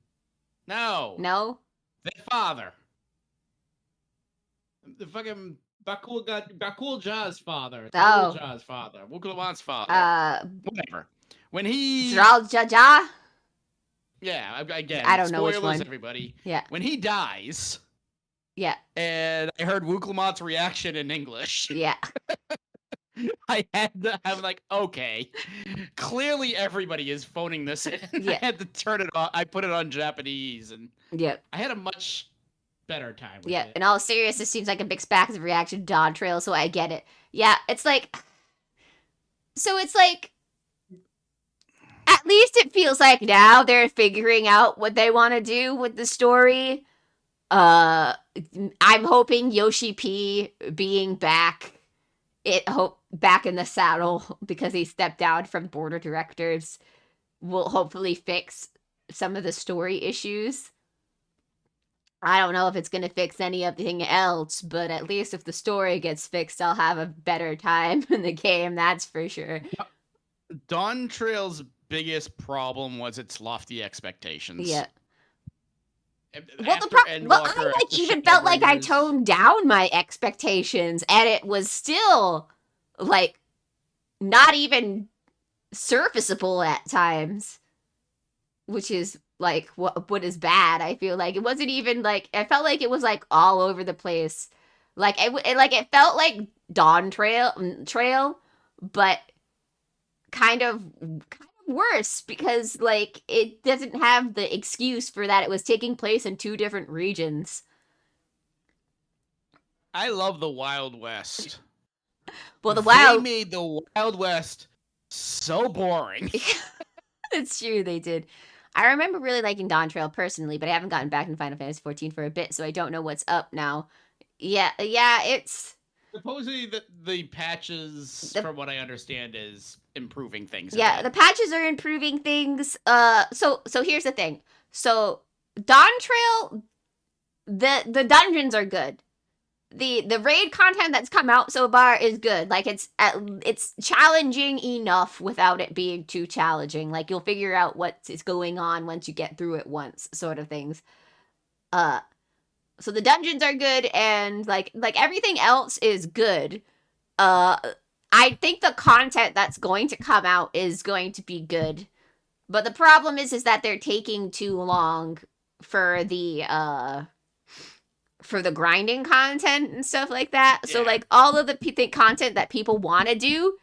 No. The father. The fucking Bakul Ja's father. Ja's father. Wukulawan's father. Whatever. When he... Zral Jaja? Yeah, again. I don't know which one. Spoilers, everybody. Yeah. When he dies... Yeah. And I heard Wukulawan's reaction in English. Yeah. I was like, okay, clearly everybody is phoning this in. Yeah. I had to turn it on. I put it on Japanese, and I had a much better time with it. Yeah, in all seriousness, this seems like a mixed bag of reaction to Dawn Trail, so I get it. Yeah, it's like, so it's like, at least it feels like now they're figuring out what they want to do with the story. I'm hoping Yoshi P being back in the saddle because he stepped down from board of directors will hopefully fix some of the story issues. I don't know if it's going to fix anything else, but at least if the story gets fixed, I'll have a better time in the game, that's for sure. Dawn Trail's biggest problem was its lofty expectations. Yeah. I even felt like I toned down my expectations, and it was still, like, not even surfaceable at times, which is, like, what is bad. I feel like it wasn't even, like, I felt like it was, like, all over the place. Like, it felt like Dawn Trail, but kind of worse, because, like, it doesn't have the excuse for that it was taking place in two different regions. I love the Wild West. Well, they made the Wild West so boring. It's true, they did. I remember really liking Dawn Trail personally, but I haven't gotten back in Final Fantasy XIV for a bit, so I don't know what's up now. Yeah, it's... Supposedly the patches, from what I understand, is improving things. Yeah, the patches are improving things. So here's the thing. So Dawn Trail, the dungeons are good. The raid content that's come out so far is good. Like, it's challenging enough without it being too challenging. Like, you'll figure out what is going on once you get through it once, sort of things. So the dungeons are good, and like everything else is good. I think the content that's going to come out is going to be good. But the problem is that they're taking too long for the grinding content and stuff like that. Yeah. So like all of the content that people want to do,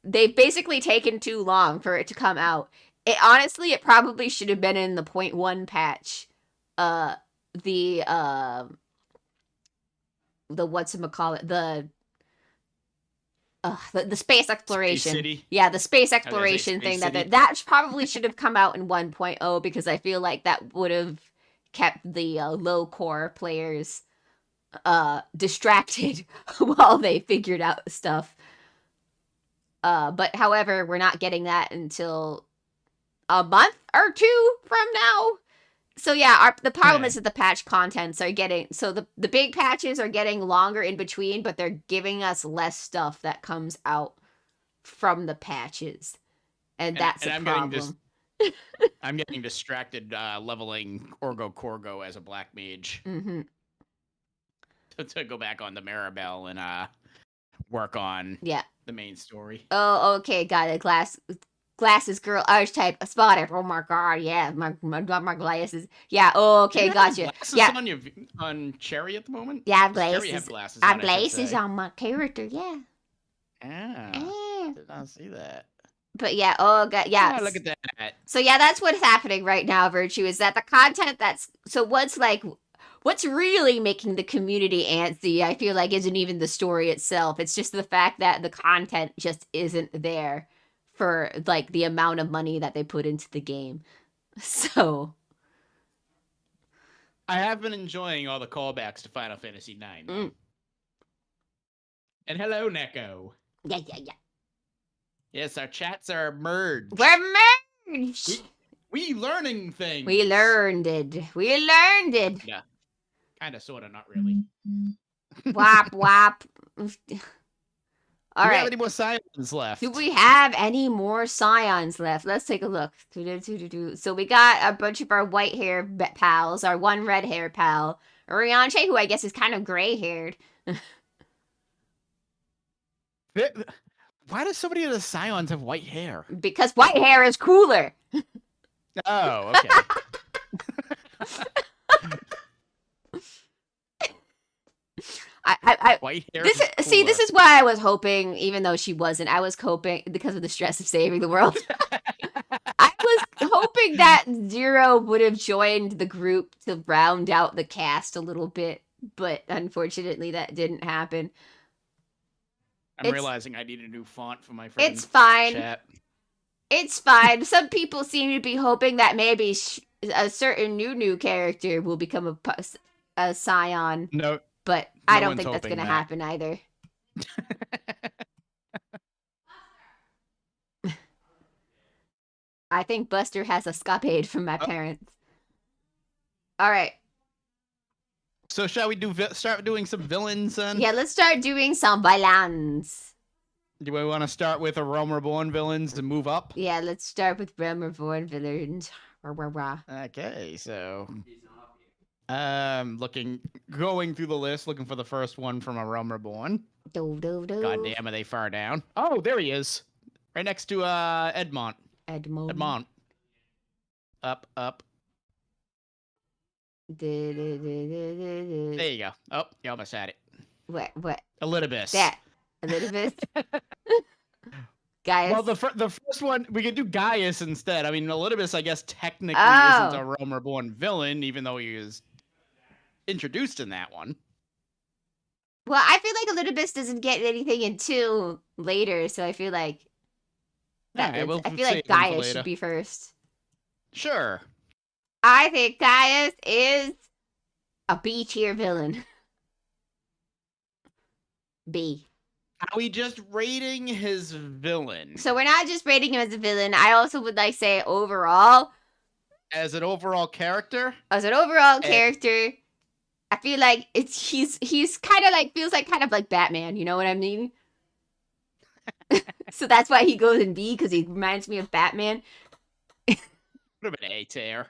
they've basically taken too long for it to come out. It probably should have been in the 0.1 patch. The whatchamacallit, the space exploration. Space City. Yeah, the space exploration thing that probably should have come out in 1.0, because I feel like that would have kept the low core players distracted while they figured out stuff. But however, we're not getting that until a month or two from now. So yeah, the problem is that the patch contents are getting, so the big patches are getting longer in between, but they're giving us less stuff that comes out from the patches, and that's a problem. I'm getting distracted leveling Orgo Corgo as a black mage. Mm-hmm. To go back on the Maribel and work on the main story. Oh, okay, got it. Glasses girl archetype spotted. Oh my god, yeah, my glasses. Yeah, oh, okay, gotcha. Glasses on Cherry at the moment? Yeah, I have glasses. Cherry have glasses. I have glasses on my character. Yeah. Did not see that. But yeah, oh god, yeah. Oh, look at that. So yeah, that's what's happening right now. Virtue is that the content what's really making the community antsy, I feel like, isn't even the story itself. It's just the fact that the content just isn't there for like the amount of money that they put into the game. So I have been enjoying all the callbacks to Final Fantasy IX. And hello, Neko. Yeah. Yes, our chats are merged. We're merged. We learning things. We learned it. Yeah. Kind of, sort of, not really. Wop. All right. Do we have any more Scions left? Do we have any more Scions left? Let's take a look. So we got a bunch of our white hair pals, our one red hair pal, Orianche, who I guess is kind of gray haired. Why does so many of the Scions have white hair? Because white hair is cooler. Oh, okay. White hair. This is why I was hoping, even though she wasn't, I was hoping because of the stress of saving the world. I was hoping that Zero would have joined the group to round out the cast a little bit, but unfortunately that didn't happen. I'm realizing I need a new font for my friend. It's fine. Chat. It's fine. Some people seem to be hoping that maybe a certain new character will become a Scion. No. But I don't think that's going to happen either. I think Buster has a scapade from my parents. All right. So shall we start doing some villains then? Yeah, let's start doing some villains. Do we want to start with a Realm Reborn villains to move up? Yeah, let's start with Realm Reborn villains. Okay, so going through the list, looking for the first one from a Realm Reborn. God damn, are they far down? Oh, there he is. Right next to Edmont. Edmont. Up. There you go. Oh, you almost had it. What? Elidibus. That. Elidibus? Gaius. Well, the first one, we could do Gaius instead. I mean, Elidibus, I guess, technically isn't a Realm Reborn villain, even though he was introduced in that one. Well, I feel like Elidibus doesn't get anything until later, so I feel like Gaius should be first. Sure. I think Gaius is a B tier villain. B. Are we just rating his villain? So we're not just rating him as a villain. I also would like say overall. As an overall character? As an overall character, I feel like he's kind of like, feels like kind of like Batman, you know what I mean? So that's why he goes in B, because he reminds me of Batman. Put him an A tier.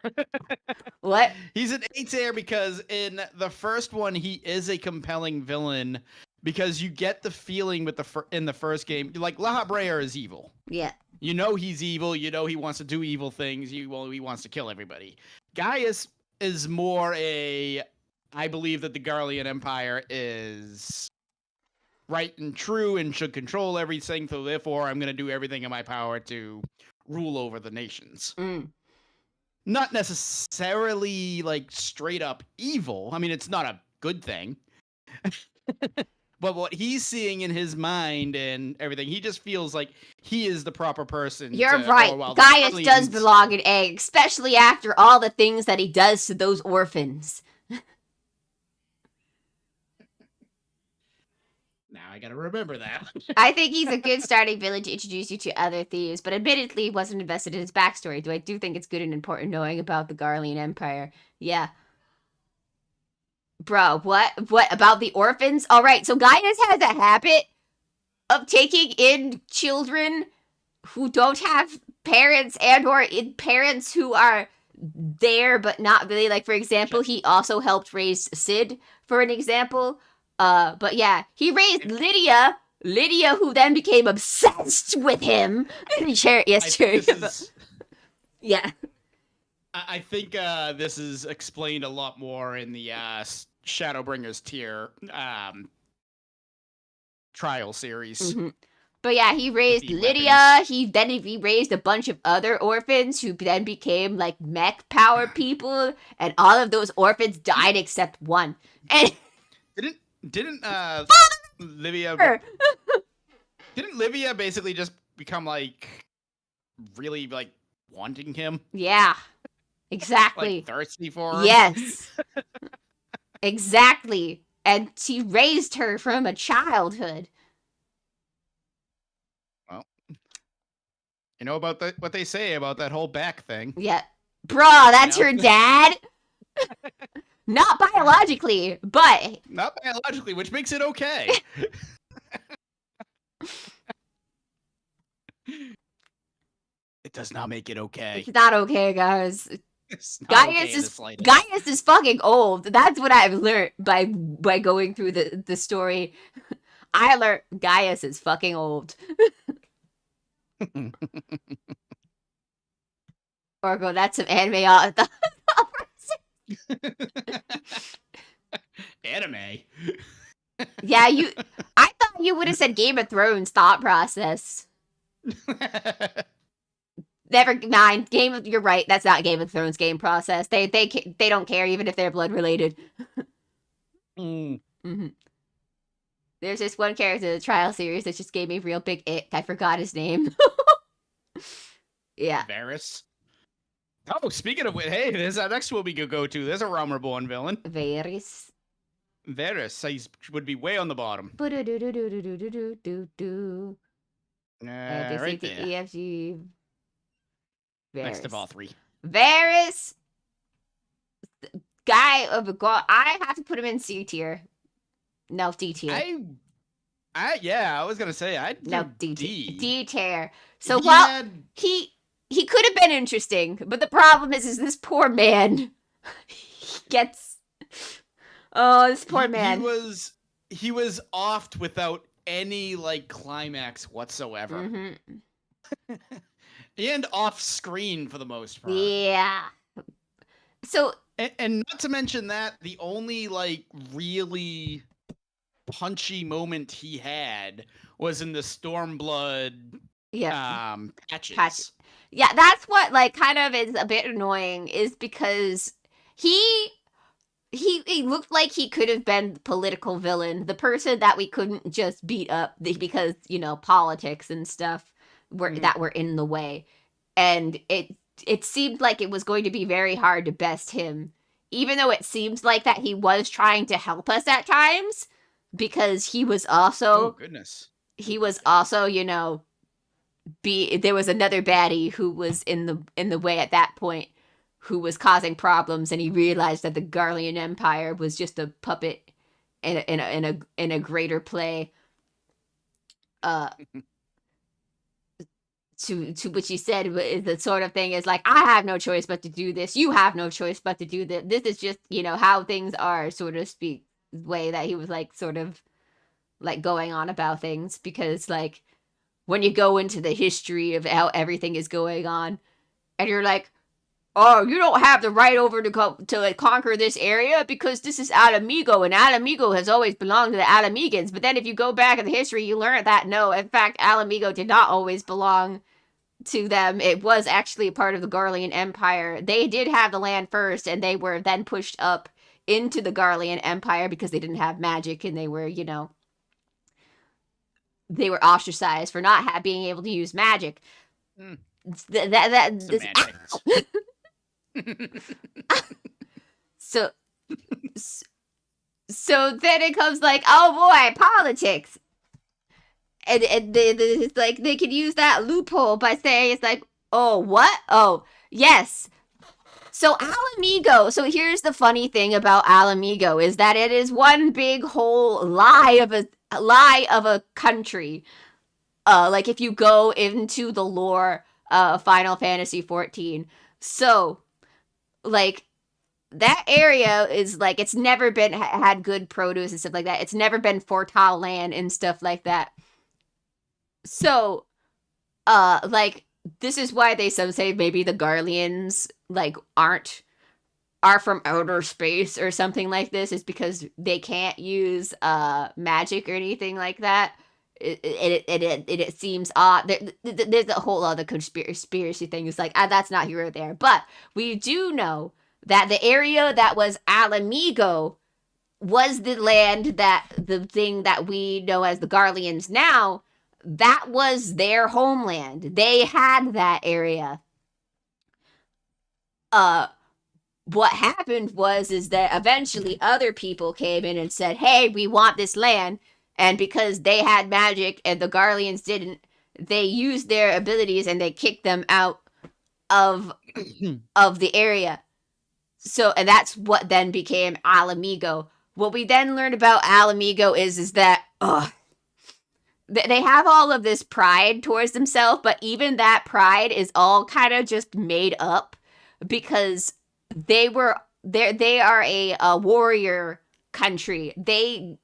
What? He's an A tier because in the first one, he is a compelling villain because you get the feeling with in the first game, like La Habrea is evil. Yeah. You know he's evil. You know he wants to do evil things. He wants to kill everybody. Gaius is more I believe that the Garlean Empire is right and true and should control everything, so therefore I'm going to do everything in my power to rule over the nations. Not necessarily like straight up evil. I mean, it's not a good thing. But what he's seeing in his mind and everything, he just feels like he is the proper person. You're right. Gaius does belong in A, especially after all the things that he does to those orphans. Now I gotta remember that. I think he's a good starting villain to introduce you to other thieves, but admittedly wasn't invested in his backstory. Though I do think it's good and important knowing about the Garlean Empire. Yeah. Bro, what about the orphans? Alright, so Gaius has a habit of taking in children who don't have parents and or parents who are there but not really. Like, for example, he also helped raise Sid, for an example. But yeah, he raised Lydia, who then became obsessed with him. Yeah. I think this is explained a lot more in the Shadowbringers tier trial series. Mm-hmm. But yeah, he raised Lydia. He raised a bunch of other orphans who then became like mech power people, and all of those orphans died except one. And didn't Livia didn't Livia basically just become like really like wanting him? Yeah. Exactly. Like thirsty for him? Yes. Exactly. And she raised her from a childhood. Well, you know about what they say about that whole back thing. Yeah. Bruh, that's her dad? Not biologically, but... Not biologically, which makes it okay. It does not make it okay. It's not okay, guys. Gaius is fucking old. That's what I've learned by going through the story. I learned Gaius is fucking old. Orgo, that's some anime art. Anime. Yeah, I thought you would have said Game of Thrones thought process. Never mind. You're right. That's not Game of Thrones game process. They don't care even if they're blood related. Mm-hmm. There's this one character in the trial series that just gave me real big ick. I forgot his name. Yeah. Varys. Oh, speaking of which, hey, there's our next one we could go to. There's a Realm Reborn villain. Varys. He would be way on the bottom. Right there. EFG. Varys. Next of all three. Varys. Guy of God. I have to put him in C tier. No, D tier. I was gonna say D tier. So he could have been interesting, but the problem is this poor man gets. Oh, this poor man. He was offed without any like climax whatsoever. Mm-hmm. And off screen for the most part. Yeah. So and not to mention that the only like really punchy moment he had was in the Stormblood patches. Yeah, that's what like kind of is a bit annoying is because he looked like he could have been the political villain, the person that we couldn't just beat up because, you know, politics and stuff that were in the way. And it seemed like it was going to be very hard to best him, even though it seems like that he was trying to help us at times, because he was also he was also, you know, there was another baddie who was in the way at that point, who was causing problems, and he realized that the Garlean Empire was just a puppet in a greater play. to which he said is the sort of thing is like, I have no choice but to do this. You have no choice but to do this. This is just, how things are, sort of speak way that he was like sort of like going on about things, because like when you go into the history of how everything is going on and you're like, oh, you don't have the right over to like, conquer this area because this is Alamigo, and Alamigo has always belonged to the Alamegans. But then if you go back in the history, you learn that no, in fact, Alamigo did not always belong to them. It was actually a part of the Garlean Empire. They did have the land first, and they were then pushed up into the Garlean Empire because they didn't have magic, and they were, they were ostracized for not being able to use magic. So then it comes like, oh boy, politics. And it's like they could use that loophole by saying it's like, oh, what? Oh, yes. So Alamigo. So here's the funny thing about Alamigo is that it is one big whole lie of a country. Like if you go into the lore of Final Fantasy 14. So like that area is like, it's never been had good produce and stuff like that. It's never been fertile land and stuff like that. So like this is why they some say maybe the Garleans like are from outer space or something like this, is because they can't use magic or anything like that. It seems odd. There's a whole other conspiracy thing. It's like, that's not here or there. But we do know that the area that was Alamigo was the land that the thing that we know as the Garleans now, that was their homeland. They had that area. What happened is that eventually other people came in and said, hey, we want this land. And because they had magic and the Garleans didn't, they used their abilities and they kicked them out of the area. So, and that's what then became Alamigo. What we then learned about Alamigo is that they have all of this pride towards themselves, but even that pride is all kind of just made up because they are a warrior country. They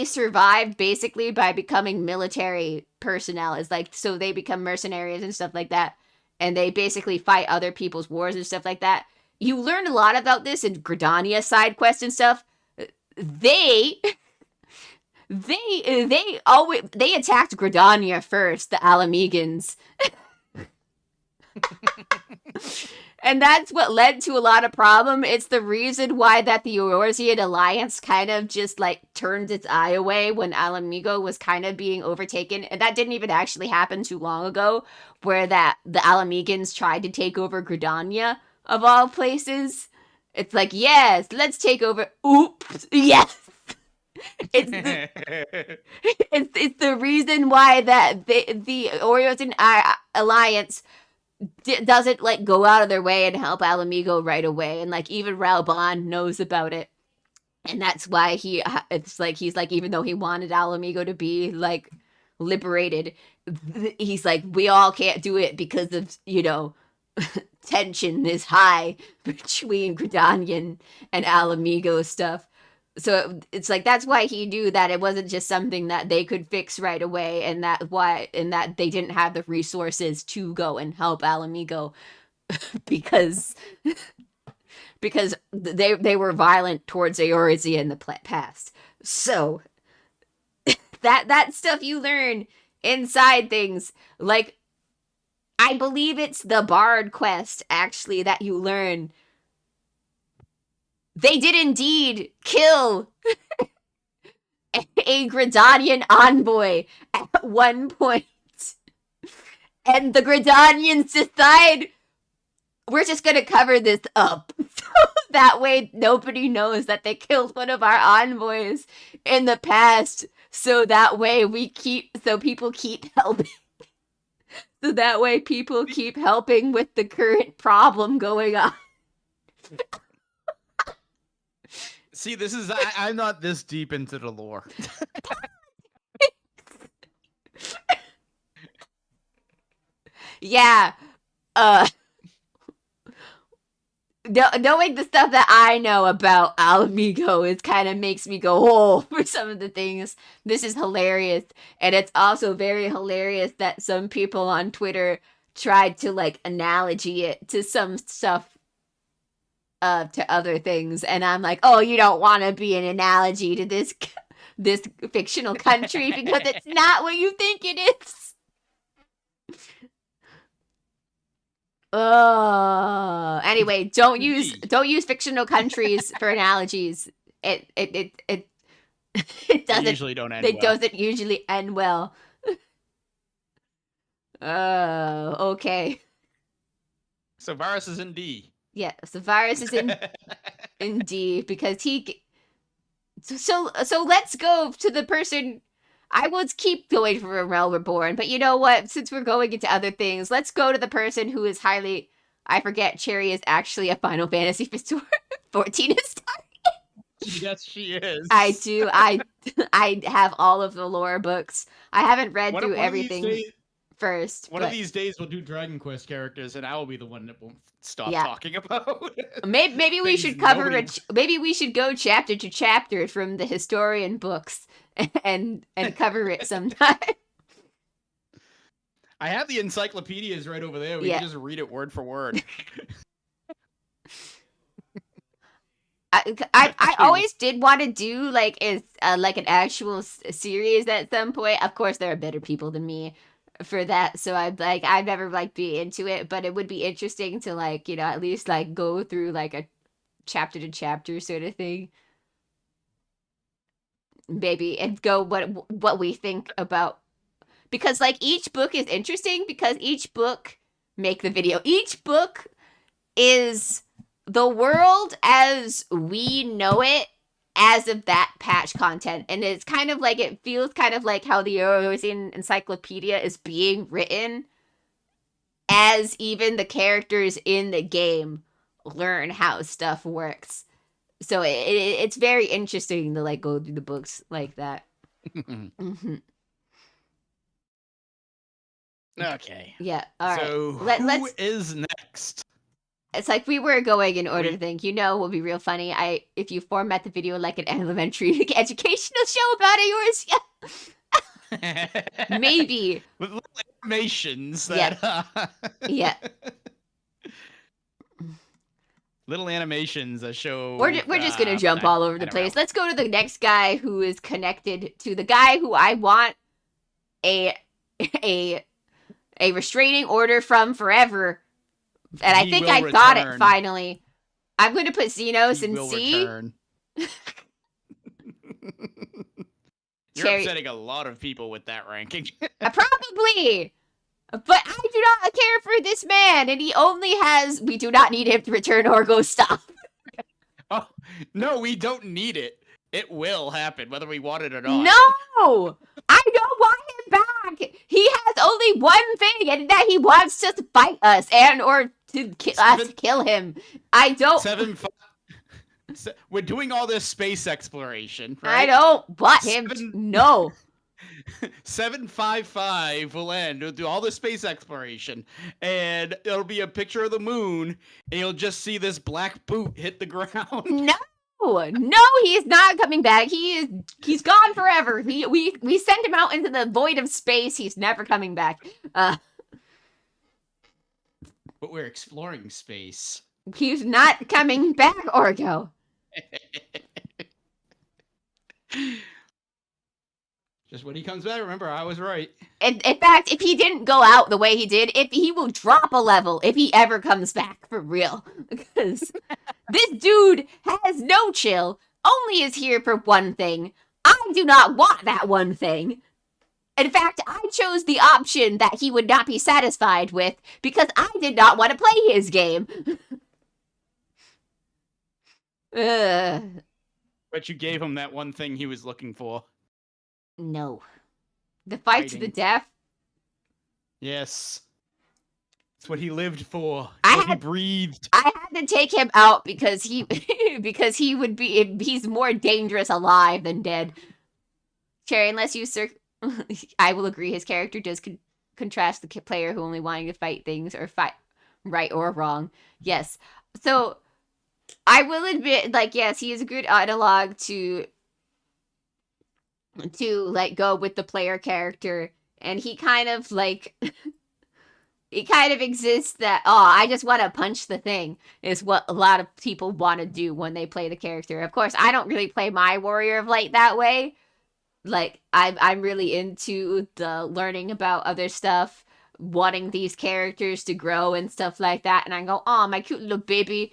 survived basically by becoming military personnel. It's like, so they become mercenaries and stuff like that, and they basically fight other people's wars and stuff like that. You learn a lot about this in Gridania side quests and stuff. They attacked Gridania first, the Alamegans. And that's what led to a lot of problem. It's the reason why that the Eorzean Alliance kind of just like turned its eye away when Alamigo was kind of being overtaken. And that didn't even actually happen too long ago, where that the Alamegans tried to take over Gridania, of all places. It's like, yes, let's take over. Oops, yes. It's the reason why that the Eorzean Alliance doesn't like go out of their way and help Alamigo right away, and like even Raubon knows about it, and that's why it's like he's like, even though he wanted Alamigo to be like liberated, he's like, we all can't do it because of tension is high between Gridanian and Alamigo stuff. So it's like, that's why he knew that it wasn't just something that they could fix right away, and that they didn't have the resources to go and help Alamigo because they were violent towards Eorzea in the past. So that stuff you learn inside things, like I believe it's the Bard quest actually that you learn. They did indeed kill a Gridanian envoy at one point. And the Gridanians decide, we're just going to cover this up. So that way nobody knows that they killed one of our envoys in the past. So that way people keep helping. So that way people keep helping with the current problem going on. See, this is I'm not this deep into the lore. Yeah. Knowing the stuff that I know about Alamigo, it kind of makes me go, oh, for some of the things. This is hilarious. And it's also very hilarious that some people on Twitter tried to, like, analogy it to some stuff, to other things. And I'm like, oh, you don't want to be an analogy to this fictional country because it's not what you think it is. Anyway, don't use fictional countries for analogies. It doesn't usually don't end It well. doesn't usually end well. Okay. So Varus is in D. Yeah, so Varus is in D because he. So let's go to the person. I would keep going for a Realm Reborn, but you know what? Since we're going into other things, let's go to the person who is highly. I forget Cherry is actually a Final Fantasy 14 historian. Yes, she is. I do. I have all of the lore books. I haven't read through everything first. One of these days we'll do Dragon Quest characters, and I will be the one that won't stop talking about. Maybe we should cover it. Maybe we should go chapter to chapter from the historian books and cover it sometime. I have the encyclopedias right over there. We can just read it word for word. I always did want to do like an actual series at some point. Of course, there are better people than me for that, so I'd never be into it, but it would be interesting to at least go through a chapter to chapter sort of thing, maybe, and go what we think about, because each book is interesting because each book each book is the world as we know it as of that patch content. And it's kind of it feels kind of like how the Eorzean Encyclopedia is being written as even the characters in the game learn how stuff works. So it's very interesting to go through the books like that. Mm-hmm. Okay. Yeah. All right. So who is next? It's we were going in order to think. What would be real funny? If you format the video like an elementary educational show about yours, yeah. Maybe. With little animations that yeah. Little animations that show. We're just gonna jump all over the place. Let's go to the next guy who is connected to the guy who I want a restraining order from forever. And I think I got it finally. I'm going to put Xenos in C. You're upsetting a lot of people with that ranking. Probably. But I do not care for this man. And he only has... We do not need him to return or go stop. Oh, no, we don't need it. It will happen, whether we want it or not. No! I don't want him back! He has only one thing, and that he wants to fight us or to kill him. I don't... We're doing all this space exploration, right? I don't want him. No. 755 will end. We'll do all the space exploration, and it'll be a picture of the moon, and you'll just see this black boot hit the ground. No, he's not coming back. He's gone forever. We sent him out into the void of space. He's never coming back. But we're exploring space. He's not coming back, Orgo. Just when he comes back, remember, I was right. In fact, if he didn't go out the way he did, if he will drop a level if he ever comes back, for real. Because this dude has no chill, only is here for one thing. I do not want that one thing. In fact, I chose the option that he would not be satisfied with because I did not want to play his game. But you gave him that one thing he was looking for. No. The fight to the death? Yes. It's what he lived for. He breathed. I had to take him out because he would be... He's more dangerous alive than dead. Cherry, unless you... I will agree his character does contrast the player who only wanting to fight things or fight right or wrong. Yes. So I will admit, like, yes, he is a good analog to like go with the player character, and he kind of like it kind of exists that, oh, I just want to punch the thing is what a lot of people want to do when they play the character. Of course, I don't really play my Warrior of Light that way. Like, I'm really into the learning about other stuff, wanting these characters to grow and stuff like that. And I go, oh, my cute little baby.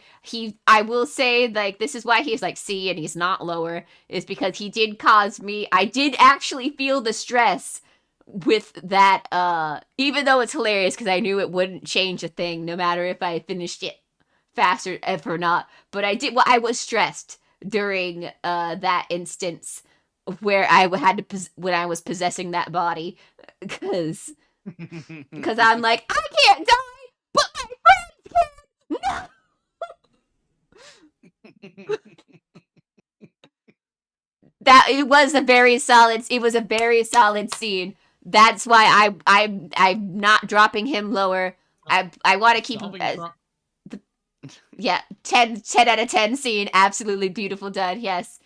I will say, like, this is why he's like C and he's not lower, is because he did cause me, I did actually feel the stress with that, even though it's hilarious because I knew it wouldn't change a thing no matter if I finished it faster or not. But I was stressed during that instance where I had to when I was possessing that body, because I'm like, I can't die, but my friends can. No. That it was a very solid scene. That's why I'm not dropping him lower. I want to keep him as yeah, 10 out of 10 scene, absolutely beautiful done. Yes.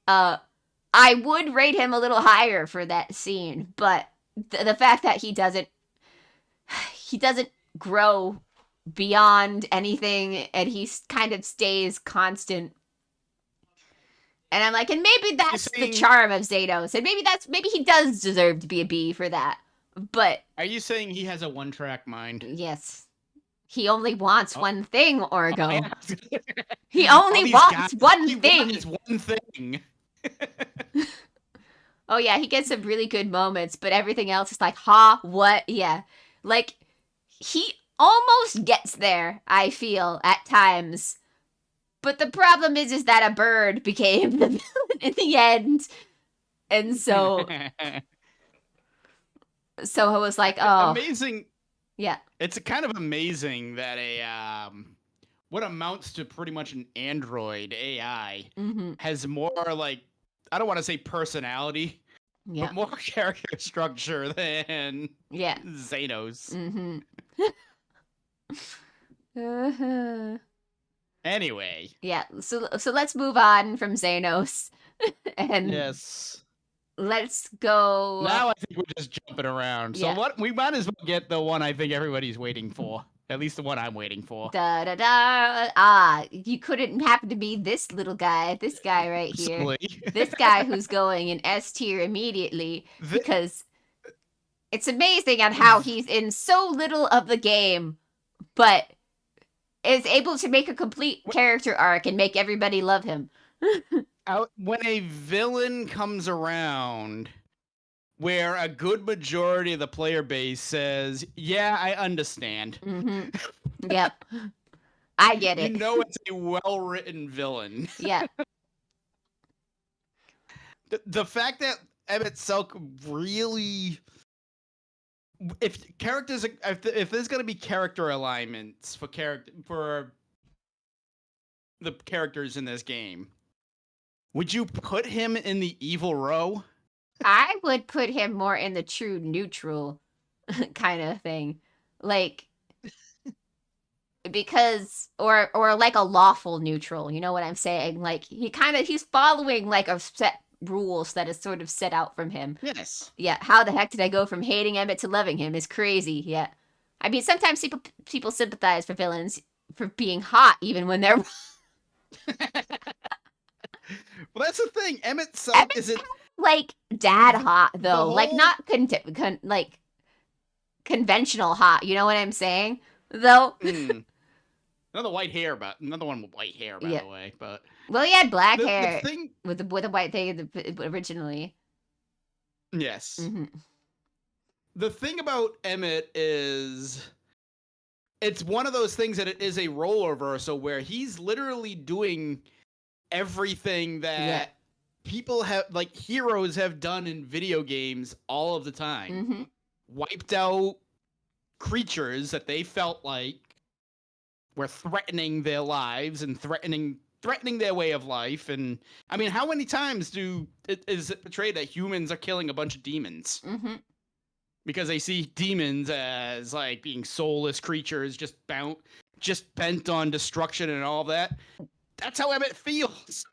I would rate him a little higher for that scene, but the fact that he doesn't grow beyond anything, and he kind of stays constant. And I'm like, and maybe that's the charm of Xenos, and maybe he does deserve to be a B for that. But are you saying he has a one-track mind? Yes. He only wants one thing, Orgo. He only wants one thing. He wants one thing. Oh yeah, he gets some really good moments, but everything else is like, ha, what? Yeah. Like, he almost gets there, I feel, at times. But the problem is that a bird became the villain in the end. And so I was like, oh. Amazing. Yeah. It's kind of amazing that what amounts to pretty much an android AI has more, like, I don't want to say personality, but more character structure than Xenos. Anyway. Yeah, so let's move on from Xenos. And yes. Let's go. Now I think we're just jumping around. So what we might as well get the one I think everybody's waiting for. At least the one I'm waiting for. Da da da. Ah, you couldn't happen to be this little guy. This guy right here. This guy who's going in S tier immediately, because it's amazing on how he's in so little of the game, but is able to make a complete character arc and make everybody love him. When a villain comes around where a good majority of the player base says, yeah, I understand. Yep. I get it. You know it's a well-written villain. Yeah. The fact that Emmett Selk really... If there's going to be character alignments for the characters in this game, would you put him in the evil row? I would put him more in the true neutral kind of thing. Like, because, or like a lawful neutral, you know what I'm saying? Like, he's following like a set rules that is sort of set out from him. Yes. Yeah, how the heck did I go from hating Emmett to loving him is crazy, yeah. I mean, sometimes people sympathize for villains for being hot even when they're... Well, that's the thing. Emmett Selk isn't... like, dad hot, though. Like, not like conventional hot, you know what I'm saying? Though... Another one with white hair, by the way, but... Well, he had black hair with a white thing originally. Yes. The thing about Emmett is... It's one of those things that it is a role reversal where he's literally doing everything that people have, like, heroes have done in video games all of the time. Wiped out creatures that they felt like were threatening their lives and threatening their way of life. And I mean, how many times is it portrayed that humans are killing a bunch of demons? because they see demons as like being soulless creatures, just bent on destruction and all that. That's how Emmett feels.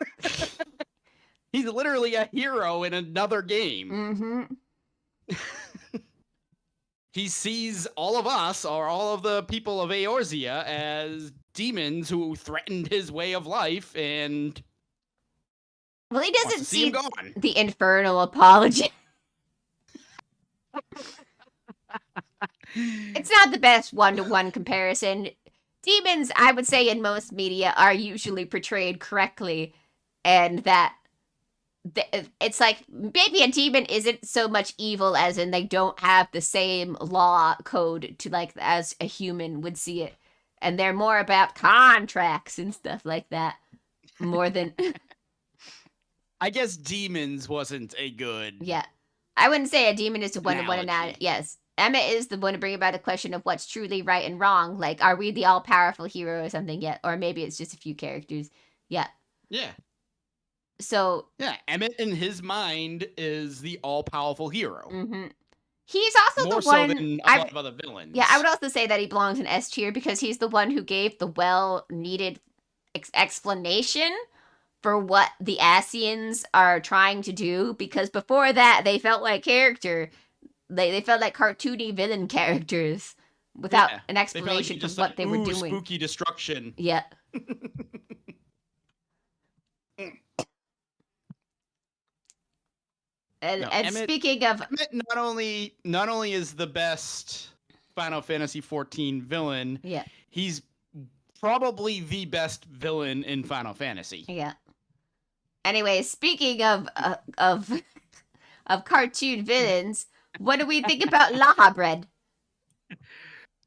He's literally a hero in another game. He sees all of us, or all of the people of Eorzea, as demons who threatened his way of life, and well, he doesn't see him see gone. the infernal apology. It's not the best one-to-one comparison. Demons, I would say, in most media are usually portrayed correctly, and that it's like maybe a demon isn't so much evil as in they don't have the same law code to like as a human would see it, and they're more about contracts and stuff like that more than I guess demons wasn't a good. Yeah, I wouldn't say a demon is a one-to-one analogy. Yes, Emma is the one to bring about a question of what's truly right and wrong. Like, are we the all-powerful hero or something yet? Or maybe it's just a few characters. Yeah. So yeah, Emmett in his mind is the all-powerful hero. He's also more the one. So than a lot of other villains. Yeah, I would also say that he belongs in S tier because he's the one who gave the well-needed explanation for what the Asians are trying to do. Because before that, they felt like character. They felt like cartoony villain characters without an explanation for what they were doing. Spooky destruction. Yeah. And Emmett, speaking of, Emmett not only is the best Final Fantasy XIV villain, he's probably the best villain in Final Fantasy. Yeah. Anyway, speaking of cartoon villains, what do we think about Laha Bread?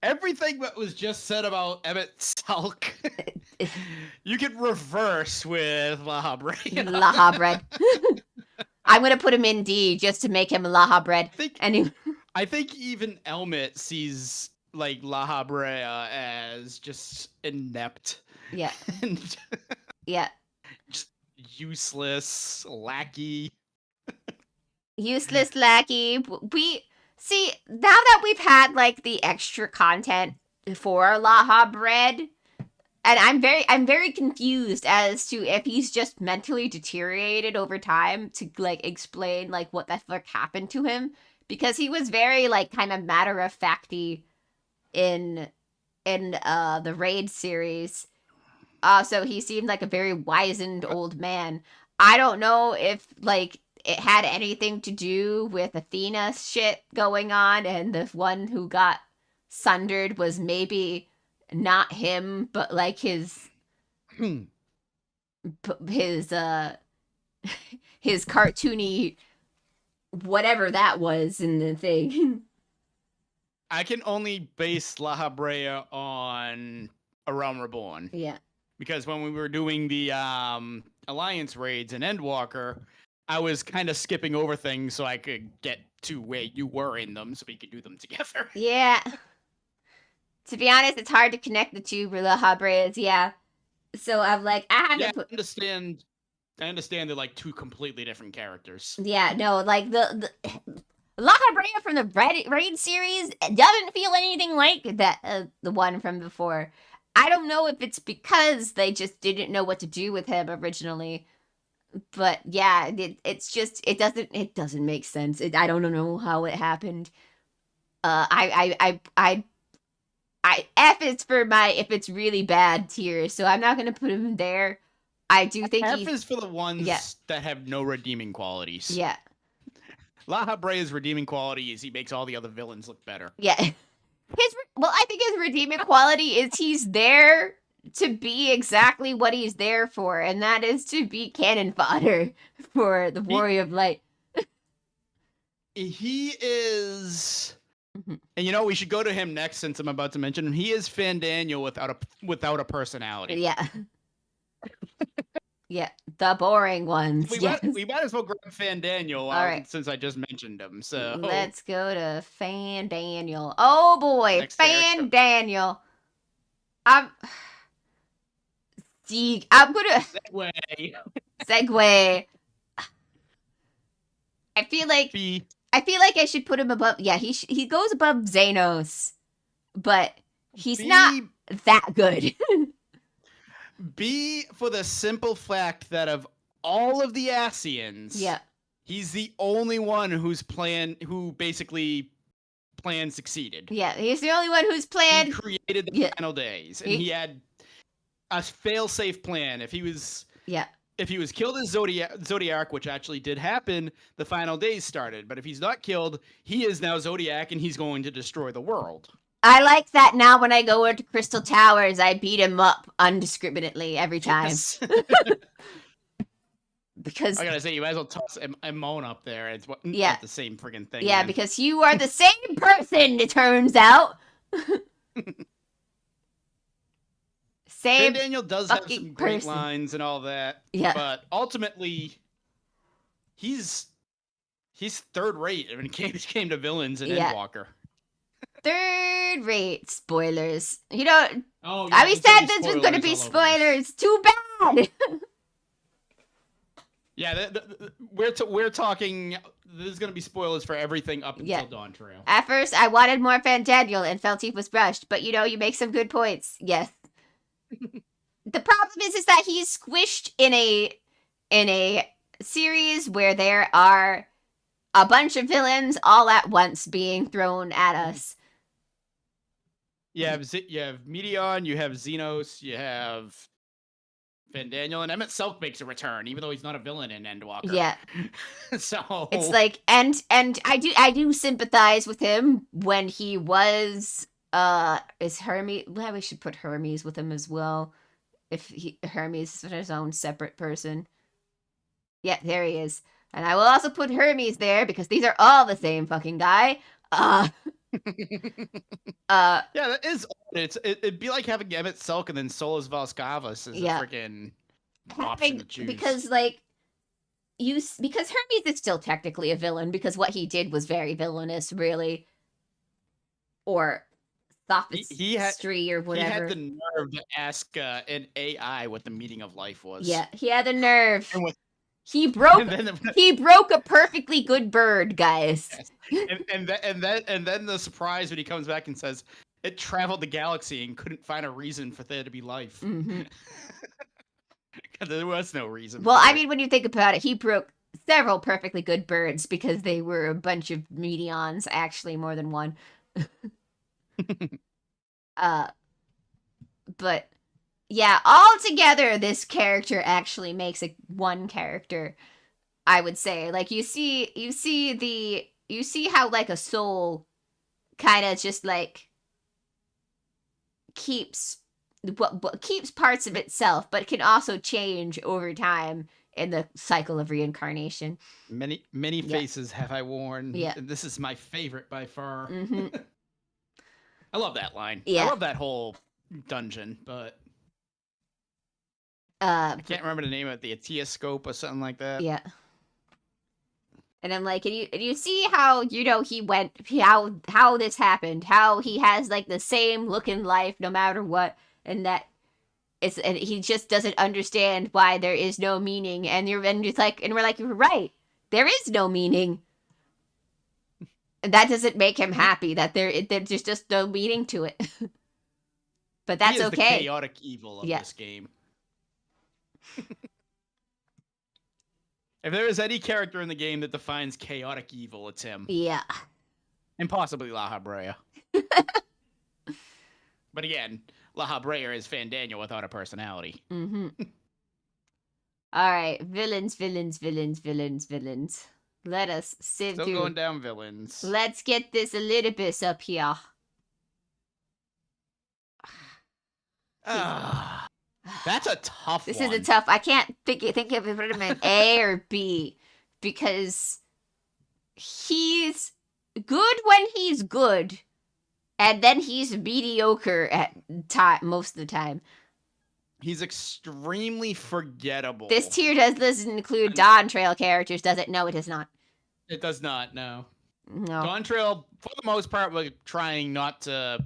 Everything that was just said about Emmett Sulk, you could reverse with Laha Bread. Laha Bread. I'm gonna put him in D just to make him Laha Bread. I think even Elmet sees like Laha Bread as just inept. Yeah. Yeah. Just useless lackey. Useless lackey. We see now that we've had like the extra content for Laha Bread, and I'm very confused as to if he's just mentally deteriorated over time to like explain like what the fuck happened to him, because he was very like kind of matter of facty in the Raid series. So he seemed like a very wizened old man. I don't know if like it had anything to do with Athena shit going on, and the one who got sundered was maybe not him, but like his cartoony whatever that was in the thing. I can only base La Brea on A Realm Reborn. Yeah. Because when we were doing the Alliance raids in Endwalker, I was kind of skipping over things so I could get to where you were in them so we could do them together. Yeah. To be honest, it's hard to connect the two La Breas, yeah. So I'm like, I have to put... I understand they're like two completely different characters. Yeah, no, like the La Brea from the Raid series doesn't feel anything like that the one from before. I don't know if it's because they just didn't know what to do with him originally, but yeah, it's just it doesn't make sense. I don't know how it happened. F is for my if it's really bad tier, so I'm not gonna put him there. I do think F is for the ones that have no redeeming qualities. Yeah. La Brea's redeeming quality is he makes all the other villains look better. Yeah. I think his redeeming quality is he's there to be exactly what he's there for, and that is to be cannon fodder for the Warrior of Light. He is, and you know, we should go to him next since I'm about to mention him. He is Fandaniel without a personality. Yeah. Yeah, the boring ones. We might as well grab Fandaniel since I just mentioned him. So let's go to Fandaniel. Oh boy, Fandaniel. I'm gonna segue. I feel like I feel like I should put him above. Yeah, he goes above Xenos, but he's not that good. B, for the simple fact that of all of the Asians, Yeah. he's the only one who basically plan succeeded. Yeah, he's the only one who's planned. He created the final days, and he had a fail-safe plan. If he was killed as Zodiac, which actually did happen, the final days started. But if he's not killed, he is now Zodiac, and he's going to destroy the world. I like that now when I go into Crystal Towers, I beat him up indiscriminately every time. Yes. Because I gotta say, you might as well toss Amon up there. It's not the same friggin' thing. Yeah, man. Because you are the same person, it turns out. Same Daniel does have some great lines and all that. Yeah. But ultimately, he's third rate when it came to villains in Endwalker. Third rate spoilers. You know, I said this was going to be spoilers. Too bad. Yeah, we're talking. There's going to be spoilers for everything up until Dawn Trail. At first, I wanted more Daniel and felt he was rushed, but you make some good points. Yes. The problem is that he's squished in a series where there are a bunch of villains all at once being thrown at us. You have Meteon, you have Xenos, you have Daniel, and Emmett Selk makes a return, even though he's not a villain in Endwalker. Yeah. So it's like, and I do sympathize with him when he was is Hermes. Well, we should put Hermes with him as well. If Hermes is his own separate person. Yeah, there he is. And I will also put Hermes there because these are all the same fucking guy. Yeah, that is. It'd be like having Emmett Selk and then Solus Valskavas as a freaking option to choose. Because because Hermes is still technically a villain because what he did was very villainous, really. Or sophistry or whatever. He had the nerve to ask an AI what the meaning of life was. Yeah, he had the nerve. He broke a perfectly good bird, guys. Yes. And then the surprise when he comes back and says it traveled the galaxy and couldn't find a reason for there to be life. Mm-hmm. There was no reason. Well, I mean, when you think about it, he broke several perfectly good birds because they were a bunch of Meteons, actually more than one. But yeah, altogether, this character actually makes one character. I would say, like you see how like a soul kind of just like keeps parts of itself, but can also change over time in the cycle of reincarnation. Many faces have I worn. Yeah, this is my favorite by far. Mm-hmm. I love that line. Yeah. I love that whole dungeon, but I can't remember the name of it, the Etioscope or something like that. Yeah. And I'm like, and you see how, he went, how this happened, how he has like the same looking life no matter what, and that and he just doesn't understand why there is no meaning, and we're like, you're right, there is no meaning. And that doesn't make him happy that there's just no meaning to it. But that's okay. The chaotic evil of this game. If there is any character in the game that defines chaotic evil, it's him. Yeah. And possibly La Habrea. But again, La Habrea is Fandaniel without a personality. Mm-hmm. All right, villains. Let us sift through. Still going down villains. Let's get this a little bit up here. That's a tough one. This is a tough. I can't think if we put him in A or B because he's good when he's good, and then he's mediocre at most of the time. He's extremely forgettable. This tier doesn't include Dawn Trail characters, does it? No, it does not. It does not. No. No. Dawn Trail, for the most part, we're trying not to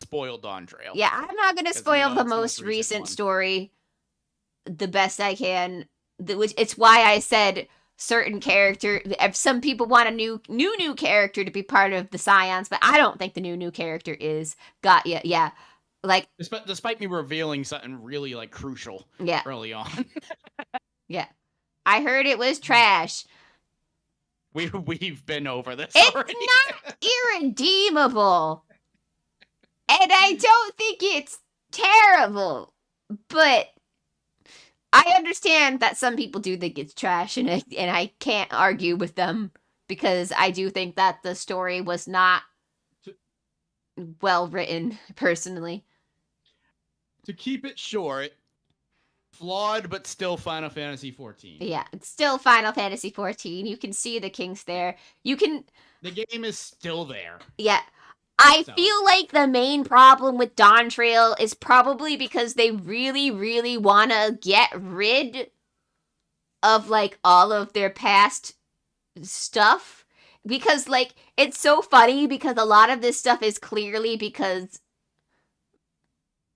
spoil Dawn Trail. Yeah, I'm not going to spoil the most recent story the best I can. It's why I said certain character. If some people want a new character to be part of the Scions, but I don't think the new character is got yet. Yeah, like despite me revealing something really like crucial. Yeah. Early on. Yeah, I heard it was trash. We've been over this It's already. not irredeemable, and I don't think it's terrible, but I understand that some people do think it's trash, and I can't argue with them because I do think that the story was not well written, personally. To keep it short, flawed but still Final Fantasy 14. Yeah, it's still Final Fantasy 14. You can see the kinks there. You can. The game is still there. Yeah. I feel like the main problem with Dawn Trail is probably because they really, really want to get rid of, like, all of their past stuff. Because, like, it's so funny because a lot of this stuff is clearly because...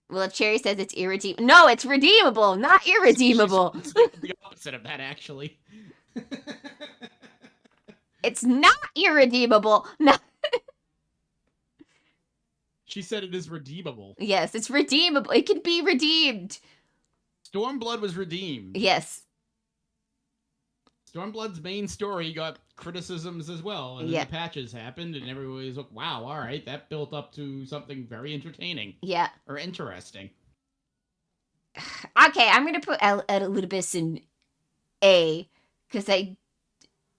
Well, if Cherry says it's irredeemable... No, it's redeemable, not irredeemable. It's the opposite of that, actually. It's not irredeemable. No. She said it is redeemable. Yes, it's redeemable. It can be redeemed. Stormblood was redeemed. Yes. Stormblood's main story got criticisms as well, and then the patches happened, and everybody's like, wow, all right, that built up to something very entertaining. Yeah. Or interesting. Okay, I'm going to put Elidibus in A, because I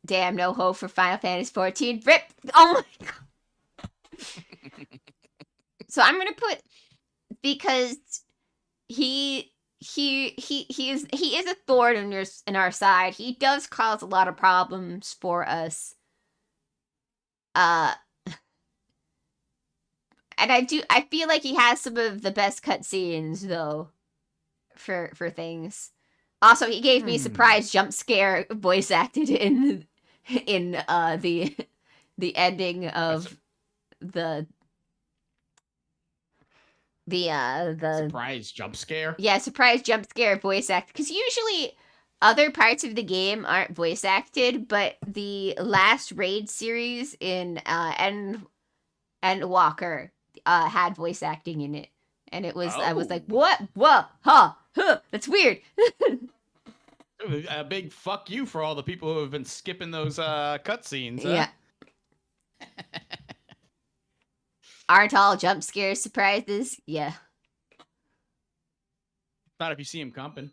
damn no hope for Final Fantasy 14. Rip! Oh my god! So I'm going to put, because he is a thorn in our side. He does cause a lot of problems for us. And I feel like he has some of the best cutscenes though for things. Also, he gave me a surprise jump scare voice acted in the ending of the surprise jump scare. Yeah, surprise jump scare voice act. Because usually other parts of the game aren't voice acted, but the last raid series in Walker had voice acting in it, and it was I was like, what, huh, that's weird. A big fuck you for all the people who have been skipping those cutscenes. Huh? Yeah. Aren't all jump scares surprises? Yeah. Not if you see him coming.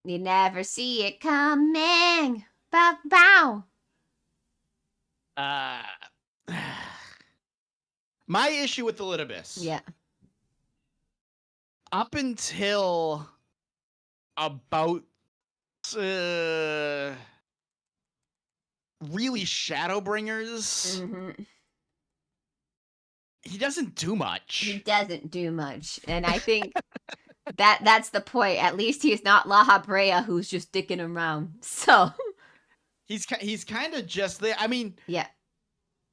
You never see it coming. Bow, bow. My issue with the Elidibus. Yeah. Up until about really Shadowbringers. Mm-hmm. He doesn't do much. He doesn't do much. And I think that's the point. At least he's not La Habrea who's just dicking around. So he's kind of just there. I mean, yeah.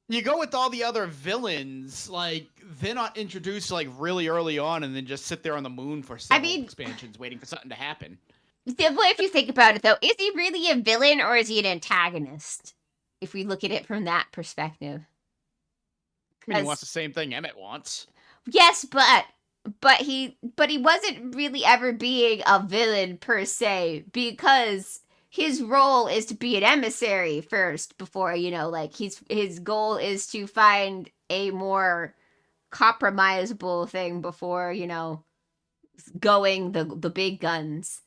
You go with all the other villains, like they're not introduced like really early on and then just sit there on the moon for several expansions waiting for something to happen. Well, if you think about it though, is he really a villain or is he an antagonist? If we look at it from that perspective. I mean, he wants the same thing Emmett wants. Yes, but he wasn't really ever being a villain per se, because his role is to be an emissary first before, like his goal is to find a more compromisable thing before, going the big guns.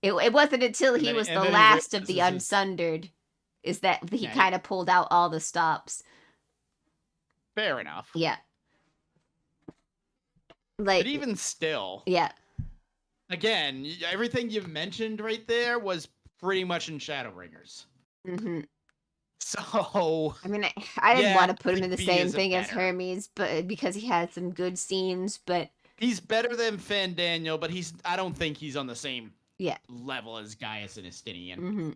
It wasn't until he was the last of the Unsundered is that he kind of pulled out all the stops. Fair enough. Yeah. But even still. Yeah. Again, everything you've mentioned right there was pretty much in Shadowbringers. Mm-hmm. So. I mean, I didn't want to put him in the same thing as Hermes, but because he had some good scenes, but. He's better than Fandaniel, but I don't think he's on the same level as Gaius and Estinian. Mm-hmm.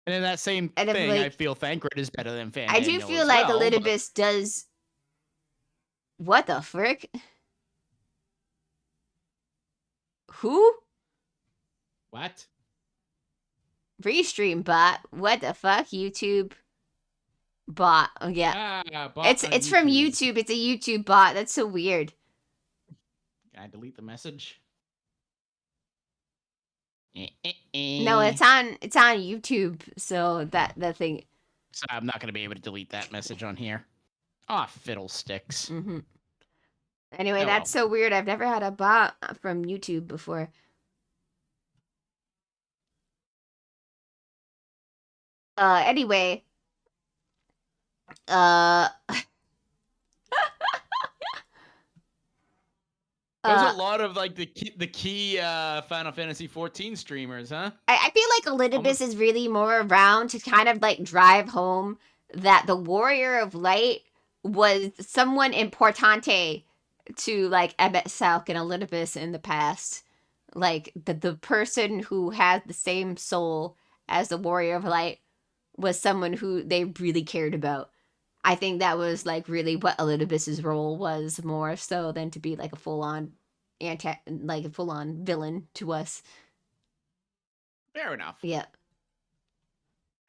And in that same thing, I feel Thancred is better than Fandaniel. I do feel like Elidibus does. What the frick? Who? What? Restream bot. What the fuck? YouTube bot. Oh, yeah. Bot It's from YouTube. It's a YouTube bot. That's so weird. Can I delete the message? No, it's on YouTube. So that thing. So I'm not gonna be able to delete that message on here. Ah, fiddlesticks. Anyway, Oh, that's so weird. I've never had a bot from YouTube before. Anyway. There's a lot of like the key Final Fantasy 14 streamers, huh? I feel like Elidibus is really more around to kind of like drive home that the Warrior of Light was someone importante to like Emmett Salk and Elidibus in the past. Like the person who has the same soul as the Warrior of Light was someone who they really cared about. I think that was like really what Elidibus's role was, more so than to be like a full on villain to us. Fair enough. Yeah.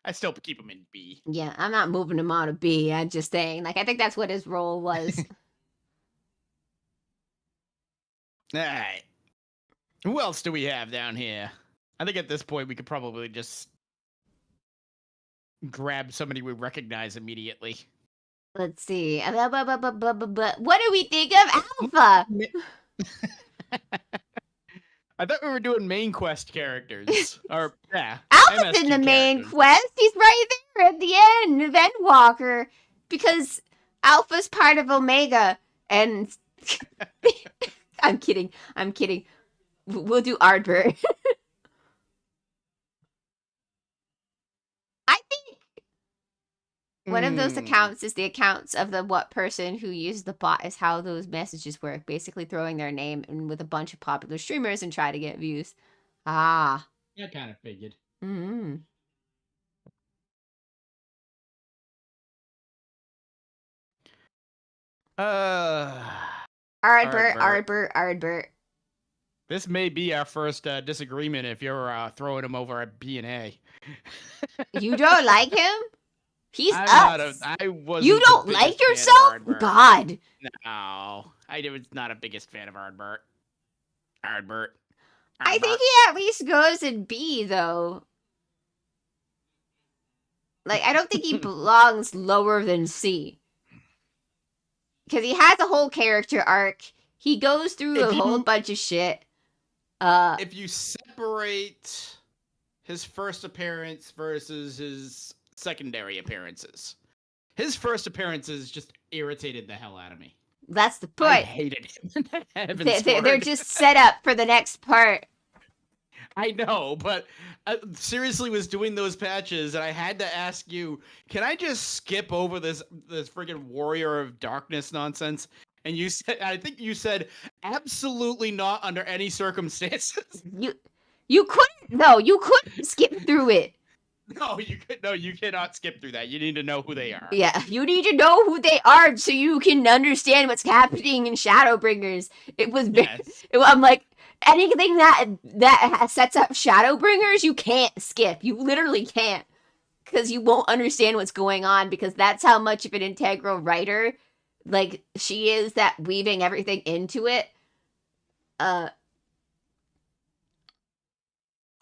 I still keep him in B. Yeah, I'm not moving him on to B. I'm just saying, like, I think that's what his role was. All right. Who else do we have down here? I think at this point we could probably just grab somebody we recognize immediately. Let's see. What do we think of Alpha? I thought we were doing main quest characters. Or, yeah. Alpha's in the main quest. He's right there at the end of Endwalker. Because Alpha's part of Omega. And... I'm kidding. We'll do Ardbert. I think one of those accounts is the accounts of the person who used the bot is how those messages work. Basically throwing their name in with a bunch of popular streamers and try to get views. Ah. I kind of figured. Ardbert. This may be our first disagreement if you're throwing him over at B and A. You don't like him? He's us. You don't like yourself? God. No, I was not a biggest fan of Ardbert. I think he at least goes in B, though. Like, I don't think he belongs lower than C. Because he has a whole character arc. He goes through a whole bunch of shit. If you separate his first appearance versus his secondary appearances, his first appearances just irritated the hell out of me. That's the point. I hated him. They're just set up for the next part. I know, but I seriously was doing those patches, and I had to ask you, can I just skip over this friggin' Warrior of Darkness nonsense? And you said, I think you said, absolutely not under any circumstances. You couldn't skip through it. No, you cannot skip through that. You need to know who they are. Yeah, you need to know who they are so you can understand what's happening in Shadowbringers. It was I'm like, anything that sets up Shadowbringers, you can't skip. You literally can't. Because you won't understand what's going on, because that's how much of an integral writer like she is, that weaving everything into it.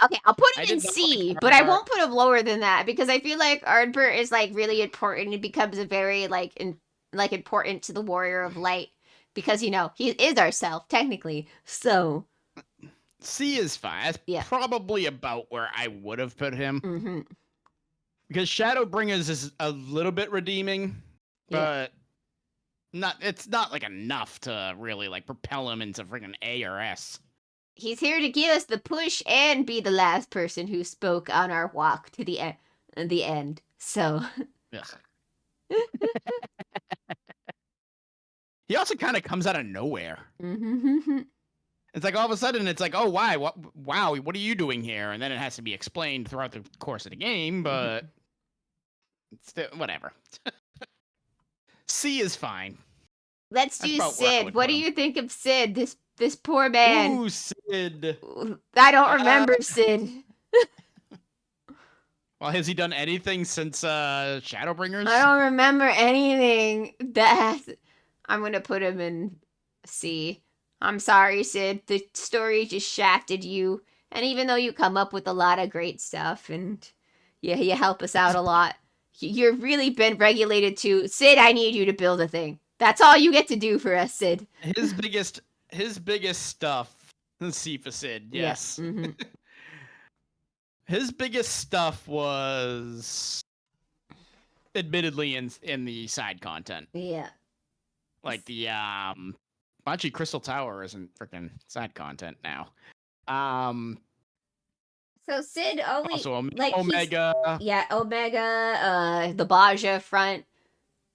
Okay, I'll put it in C, but I won't put him lower than that, because I feel like Ardbert is like really important. It becomes a very important to the Warrior of Light, because he is ourself technically. So C is fine. That's probably about where I would have put him. Because Shadowbringers is a little bit redeeming, but it's not like enough to really like propel him into freaking A or S. He's here to give us the push and be the last person who spoke on our walk to the end. So he also kind of comes out of nowhere. It's like all of a sudden it's like, oh, why? Wow, what are you doing here? And then it has to be explained throughout the course of the game, but still, whatever. C is fine. Let's do Sid. What do you think of Sid? This poor man. Ooh, Sid. I don't remember Sid. Well, has he done anything since Shadowbringers? I don't remember anything. I'm gonna put him in C. I'm sorry, Sid. The story just shafted you. And even though you come up with a lot of great stuff and you help us out a lot, you've really been regulated to, Sid, I need you to build a thing. That's all you get to do for us, Sid. His biggest stuff. C for Sid, yes. Yeah. Mm-hmm. His biggest stuff was admittedly in the side content. Yeah. Like the actually Crystal Tower isn't freaking side content now. So Sid only Also like Omega. Yeah, Omega, the Baja front.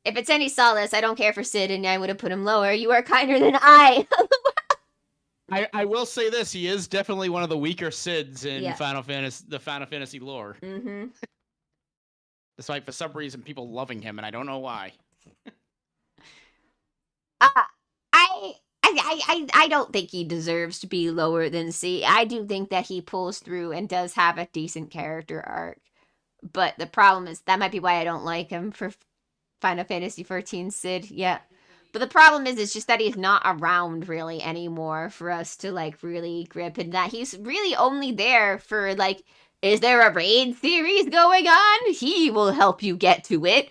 If it's any solace, I don't care for Sid, and I would have put him lower. You are kinder than I. I will say this: he is definitely one of the weaker Sids in Yeah. the Final Fantasy lore. Mm-hmm. Despite for some reason people loving him, and I don't know why. I don't think he deserves to be lower than C. I do think that he pulls through and does have a decent character arc. But the problem is, that might be why I don't like him for Final Fantasy 14 Sid. Yeah. But the problem is, it's just that he's not around really anymore for us to like really grip, and that he's really only there for like, is there a raid series going on? He will help you get to it.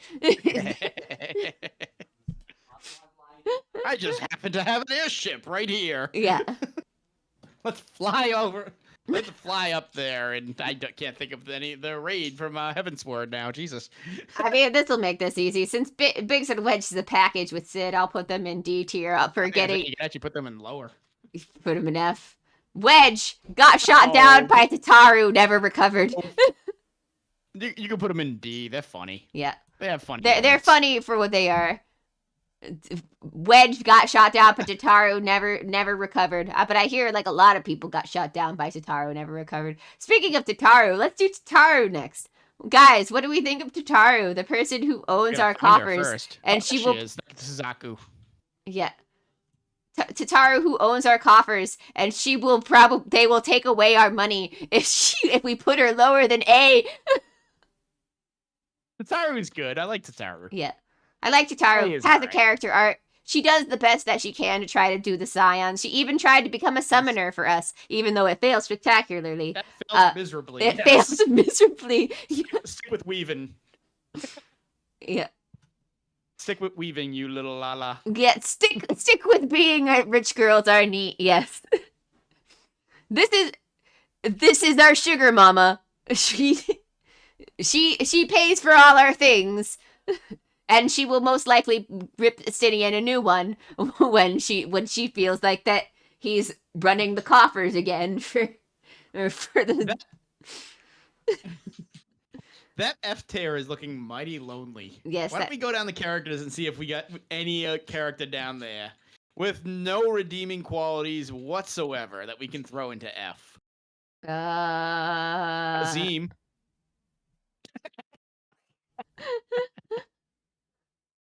I just happen to have an airship right here. Yeah. Let's fly over. Let's fly up there, and I can't think of the raid from Heavensward now. Jesus. I mean, this will make this easy. Since Biggs and Wedge is a package with Sid, I'll put them in D tier up for getting. You can actually put them in lower. Put them in F. Wedge got shot down by Tataru, never recovered. You can put them in D. They're funny. Yeah. They have funny. They're funny for what they are. Wedge got shot down, but Tataru never recovered. But I hear like a lot of people got shot down by Tataru, never recovered. Speaking of Tataru, let's do Tataru next. Guys, what do we think of Tataru, the person who owns our coffers? And she will. Suzaku. Yeah. Tataru, who owns our coffers, and she will they will take away our money if we put her lower than A. Tataru is good. I like Tataru. Yeah. I like Tataru. Has a character arc. She does the best that she can to try to do the scions. She even tried to become a summoner for us, even though it failed spectacularly. That failed miserably. It failed miserably. Stick with weaving. Yeah. Stick with weaving, you little lala. Yeah, stick with being rich girls are neat. Yes. This is our sugar mama. She pays for all our things. And she will most likely rip Stinian a new one when she feels like that he's running the coffers again for the. That F tier is looking mighty lonely. Yes. Why don't we go down the characters and see if we got any character down there with no redeeming qualities whatsoever that we can throw into F? Azim.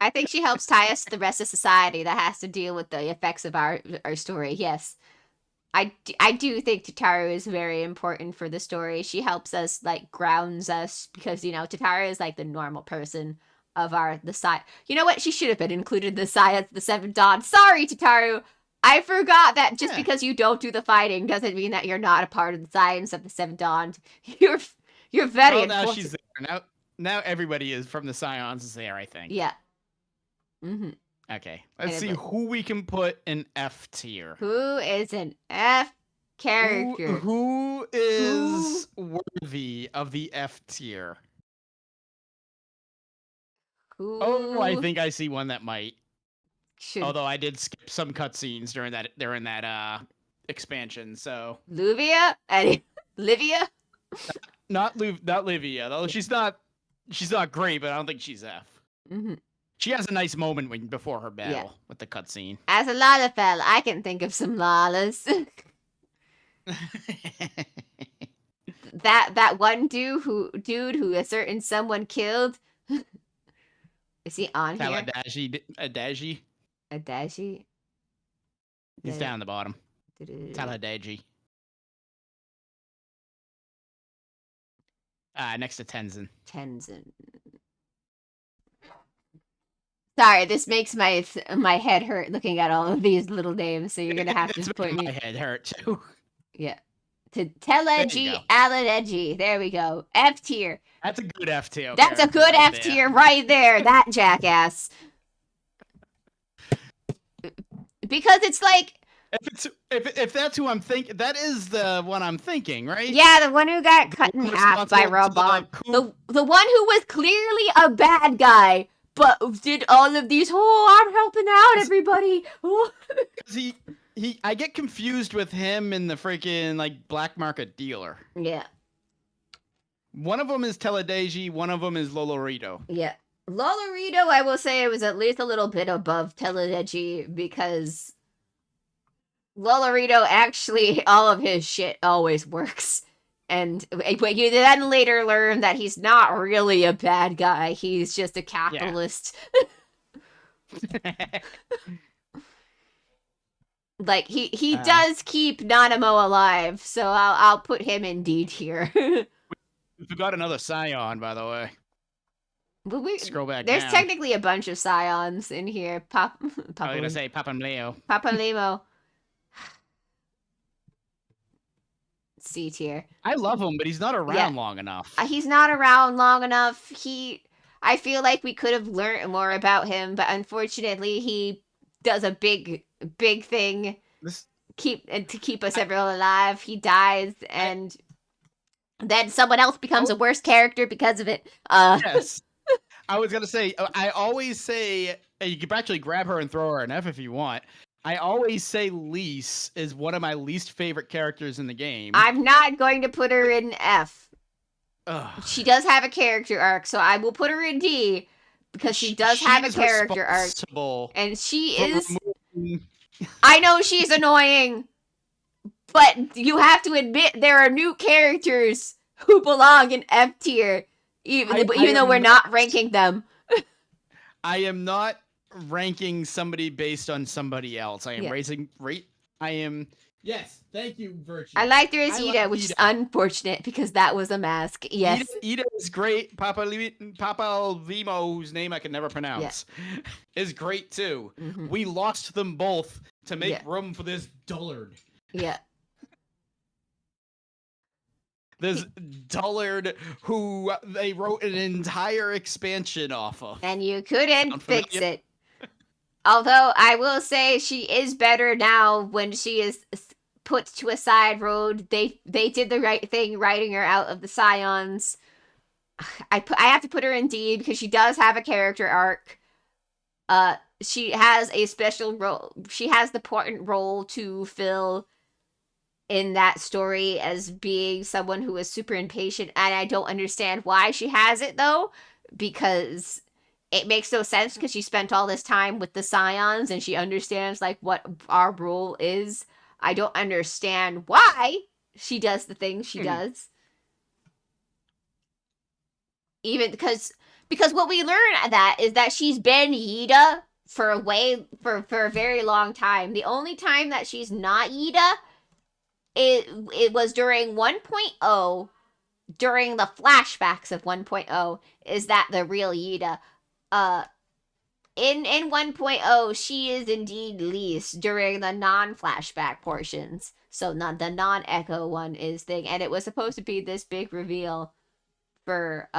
I think she helps tie us to the rest of society that has to deal with the effects of our story. Yes. I do think Tataru is very important for the story. She helps us, like, grounds us because, Tataru is like the normal person of the side. You know what? She should have been included in the Science of the Seven Dawn. Sorry, Tataru. I forgot that just because you don't do the fighting doesn't mean that you're not a part of the Science of the Seven Dawn. You're very important. Now she's there. Now everybody is from the Scions is there, I think. Yeah. Mm-hmm. Okay, let's see who we can put in F tier. Who is an F character? Who is worthy of the F tier? Oh, I think I see one that might. Although I did skip some cutscenes during that expansion, so. Livia? Livia? Not Livia, though she's not great, but I don't think she's F. Mm-hmm. She has a nice moment before her battle with the cutscene. As a Lalafell, I can think of some Lalas. that one dude who a certain someone killed. Is he on here? Adaji. Adaji. He's down the bottom. Taladaji. Next to Tenzin. Tenzin. Sorry, this makes my head hurt looking at all of these little names, so you're gonna have to point me. My head hurt too. Yeah. To Telegy, Aladegy. There we go. F tier. That's a good F tier. That's a good F tier right there. That jackass. Because it's like, if that's who I'm thinking, that is the one I'm thinking, right? Yeah, the one who got cut in half by Robot. The one who was clearly a bad guy, but did all of these. Oh, I'm helping out everybody. Because I get confused with him and the freaking like black market dealer. Yeah. One of them is Teledeji, one of them is Lolorito. Yeah. Lolorito, I will say, was at least a little bit above Teledeji because Lolorito actually, all of his shit always works. And you then later learn that he's not really a bad guy. He's just a capitalist. Yeah. Like, he does keep Nanamo alive, so I'll put him in D tier. We forgot another Scion, by the way. Scroll back There's down. technically a bunch of Scions in here. I was gonna say Papamleo. Papamleo. C tier. I love him, but he's not around long enough. He's not around long enough. I feel like we could have learned more about him, but unfortunately, he does a big thing. To keep us everyone alive. He dies, and then someone else becomes a worse character because of it. Yes. I was gonna say, I always say, you can actually grab her and throw her an F if you want. I always say Lise is one of my least favorite characters in the game. I'm not going to put her in F. Ugh. She does have a character arc, so I will put her in D because she does have a character arc. And she is... I know she's annoying, but you have to admit there are new characters who belong in F tier. Even though we're not ranking them. I am not ranking somebody based on somebody else. I am yes, thank you, Virtue. I like there is Ida, which is unfortunate because that was a mask. Yes. Ida is great. Papa Limo, whose name I can never pronounce, is great too. Mm-hmm. We lost them both to make room for this dullard. Yeah. This dullard who they wrote an entire expansion off of. And you couldn't fix it. Although, I will say she is better now when she is put to a side road. They did the right thing writing her out of the Scions. I have to put her in D because she does have a character arc. She has a special role. She has the important role to fill in that story as being someone who is super impatient, and I don't understand why she has it though, because it makes no sense because she spent all this time with the Scions and she understands like what our role is. I don't understand why she does the things she does. Even because what we learn at that is that she's been Yida for a very long time. The only time that she's not Yida it was during 1.0, during the flashbacks of 1.0, is that the real Yida. In 1.0, she is indeed Lise during the non-flashback portions. So the non-echo one is thing, and it was supposed to be this big reveal for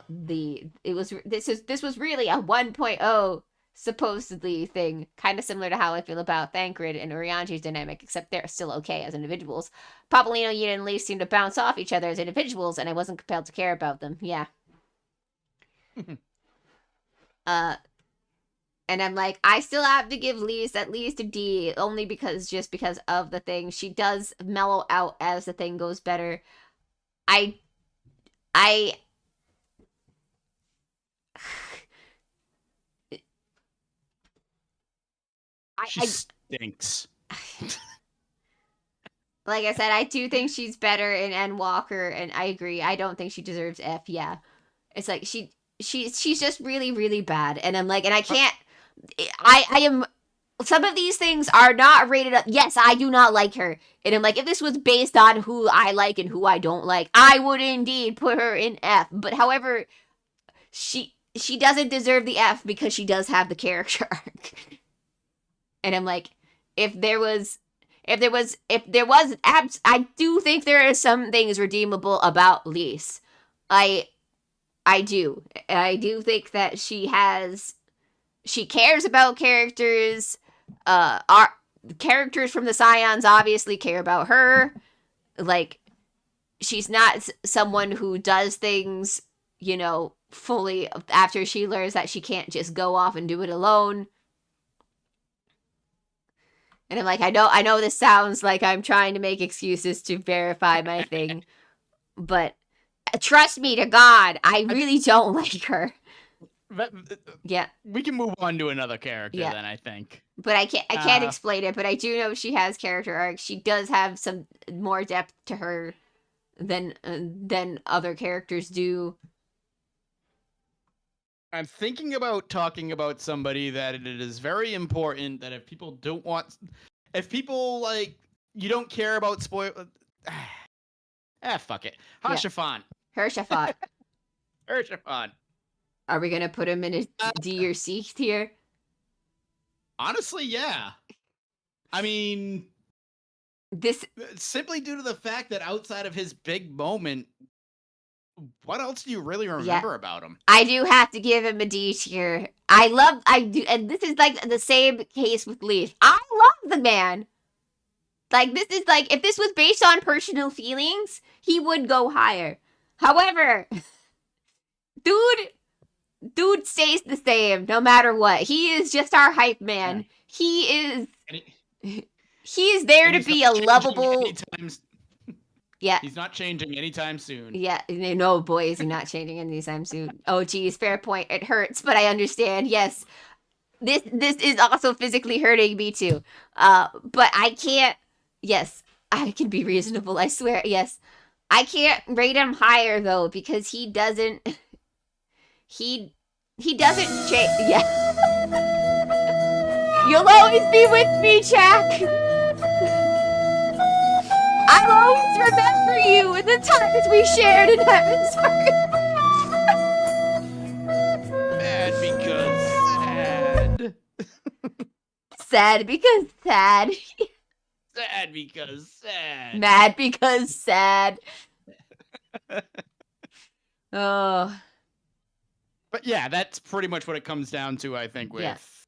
this was really a 1.0 supposedly thing, kind of similar to how I feel about Thancred and Urianji's dynamic, except they're still okay as individuals. Papolino, Yida, and Lise seem to bounce off each other as individuals, and I wasn't compelled to care about them. Yeah. And I'm like, I still have to give Lise at least a D, only because of the thing. She does mellow out as the thing goes better. She stinks. Like I said, I do think she's better in N Walker, and I agree. I don't think she deserves F. Yeah, it's like she's just really, really bad, and I'm like, and I can't. I am some of these things are not rated up. Yes, I do not like her. And I'm like, if this was based on who I like and who I don't like, I would indeed put her in F. But however, she doesn't deserve the F because she does have the character arc. And I'm like, if there was abs, I do think there are some things redeemable about Lise. I do. I do think that she cares about characters. Our characters from the Scions obviously care about her. Like, she's not someone who does things, fully after she learns that she can't just go off and do it alone. And I'm like, I know this sounds like I'm trying to make excuses to verify my thing, but trust me to God, I really don't like her. Yeah. We can move on to another character then, I think. But I can't explain it, but I do know she has character arcs. She does have some more depth to her than other characters do. I'm thinking about talking about somebody that it is very important that if people like, you don't care about fuck it. Hashafant. Hershafant. Hershafant. Are we gonna put him in a D or C tier? Honestly, yeah. I mean, this simply due to the fact that outside of his big moment, what else do you really remember about him? I do have to give him a D tier. I do, and this is like the same case with Leaf. I love the man. Like, this is like, if this was based on personal feelings, he would go higher. However, dude stays the same no matter what. He is just our hype man. He is there to be a lovable. Yeah. He's not changing anytime soon. Yeah. No, boy, is he not changing anytime soon. Oh, geez, fair point. It hurts, but I understand. Yes. This is also physically hurting me too. But I can't. Yes, I can be reasonable. I swear. Yes. I can't rate him higher though because he doesn't. He doesn't change. Yeah. You'll always be with me, Jack. I'll always remember you and the times we shared in Heaven's Heart. Sad because sad. Sad because sad. Sad because sad. Mad because sad. Oh. But yeah, that's pretty much what it comes down to, I think, with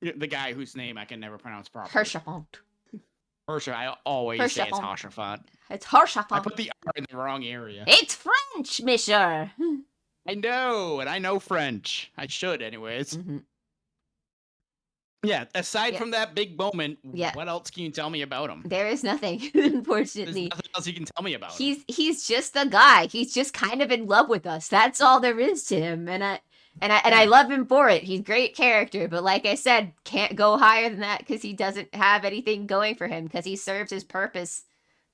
the guy whose name I can never pronounce properly. Hershafant. I always say it's Hershafant. It's Hershafant. I put the R in the wrong area. It's French, monsieur. I know, and I know French. I should, anyways. Mm-hmm. Yeah, aside from that big moment, what else can you tell me about him? There is nothing, unfortunately. There's nothing else you can tell me about him. He's just a guy. He's just kind of in love with us. That's all there is to him, and I love him for it. He's a great character, but like I said, can't go higher than that because he doesn't have anything going for him because he serves his purpose.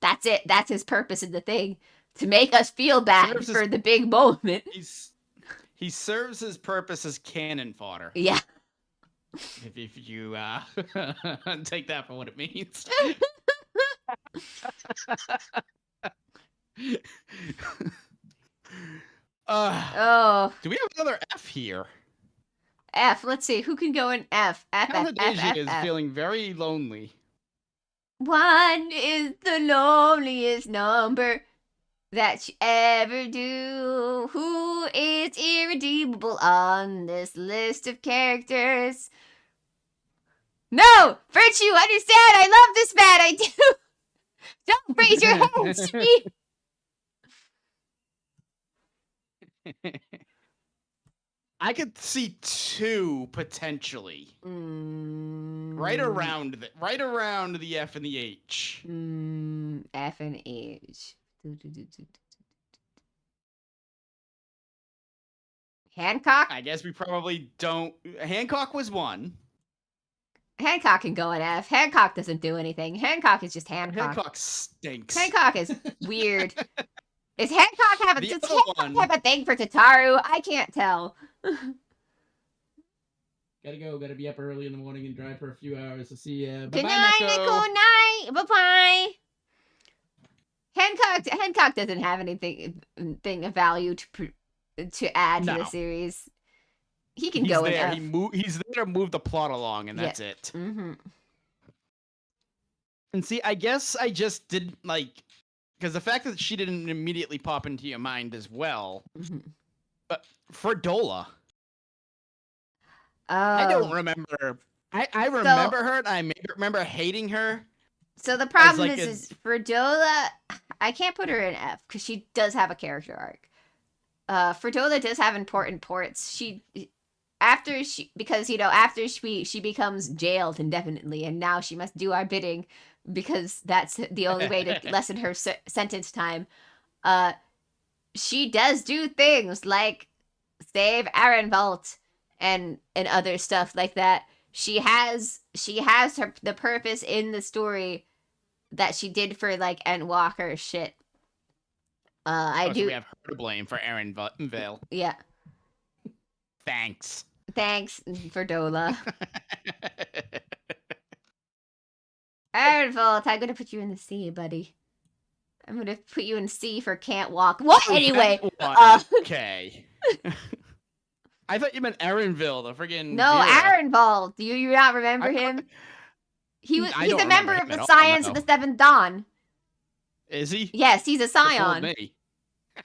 That's it. That's his purpose in the thing, to make us feel bad for the big moment. He serves his purpose as cannon fodder. Yeah. If you take that for what it means. Do we have another F here? F. Let's see. Who can go in F? F is feeling very lonely. 1 is the loneliest number that you ever do. Who is irredeemable on this list of characters? No! Virtue, understand! I love this man! I do! Don't raise your hands to me! I could see 2 potentially. Right around the F and the H. F and H. Hancock? I guess we probably don't. Hancock was 1. Hancock can go in F. Hancock doesn't do anything. Hancock is just Hancock. Hancock stinks. Hancock is weird. Does Hancock have a thing for Tataru? I can't tell. Gotta go. Gotta be up early in the morning and drive for a few hours. I'll see ya. Good Bye-bye, night, Neko. Nico. Night. Bye-bye. Hancock doesn't have anything of value to add to the series. He can go there. enough. He's there to move the plot along, and that's it. Mm-hmm. And see, I guess I just didn't like, because the fact that she didn't immediately pop into your mind as well. Mm-hmm. But Fredola, Oh. I don't remember. I remember her, and I remember hating her. So the problem is Fredola, I can't put her in F because she does have a character arc. Fredola does have important ports. After she becomes jailed indefinitely, and now she must do our bidding because that's the only way to lessen her sentence time. She does do things like save Arenvalt and other stuff like that. She has the purpose in the story that she did for like Endwalker shit. So we have her to blame for Arenvale. Yeah. Thanks, Fredola. Arenvalt, I'm gonna put you in the sea, buddy. I'm gonna put you in C for can't walk. What? Anyway. Okay. I thought you meant Arenville, the friggin' No, Arenvald. Do you not remember him? He's a member of the Scions of the Seventh Dawn. Is he? Yes, he's a Scion. Me.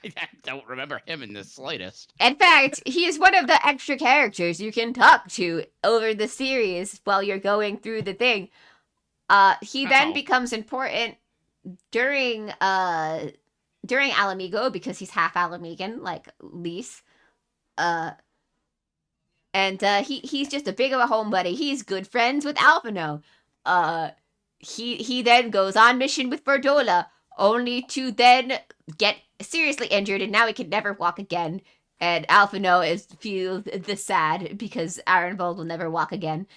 I don't remember him in the slightest. In fact, he is one of the extra characters you can talk to over the series while you're going through the thing. He then becomes important during Alamigo because he's half Alamigan, like Lise. And he's just a big of a homebody. He's good friends with Alphino. He then goes on mission with Verdola, only to then get seriously injured, and now he can never walk again. And Alphino feels the sad because Arenvald will never walk again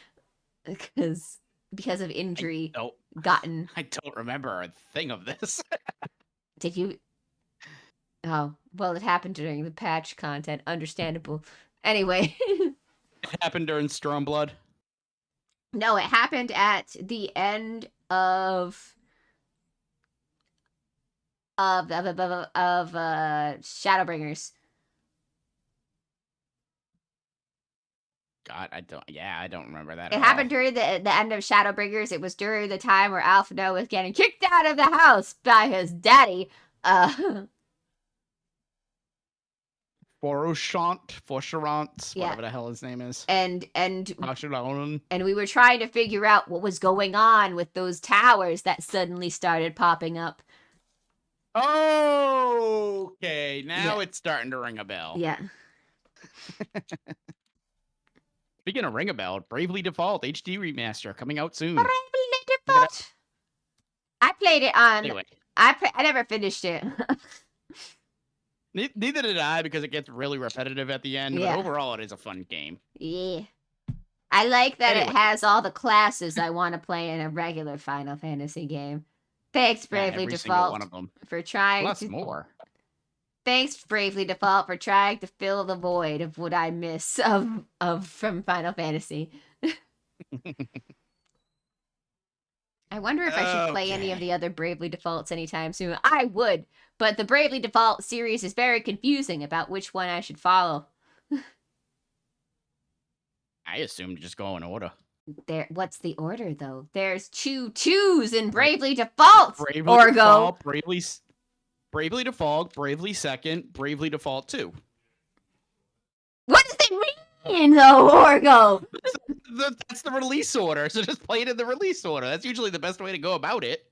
because of injury gotten. I don't remember a thing of this. Did you? Oh, well, it happened during the patch content. Understandable. Anyway. It happened during Stormblood? No, it happened at the end of Shadowbringers. God, I don't remember that. It happened during the end of Shadowbringers. It was during the time where Alphino was getting kicked out of the house by his daddy. Forchant, whatever the hell his name is. And we were trying to figure out what was going on with those towers that suddenly started popping up. Okay, now it's starting to ring a bell. Yeah. Speaking of ring a bell, Bravely Default HD remaster coming out soon. Bravely Default. I played it on. Anyway, I never finished it. Neither did I, because it gets really repetitive at the end, but overall it is a fun game. Yeah. I like that it has all the classes I want to play in a regular Final Fantasy game. Thanks, Bravely Default, one of them. for trying Plus more. Thanks, Bravely Default, for trying to fill the void of what I miss from Final Fantasy. I wonder if I should play any of the other Bravely Defaults anytime soon. I would, but the Bravely Default series is very confusing about which one I should follow. I assumed just go in order. What's the order, though? There's 2 2s in Bravely Default! Bravely Default, Bravely Default, Bravely Second, Bravely Default 2. What does it mean, though, Orgo? That's the release order, so just play it in the release order. That's usually the best way to go about it.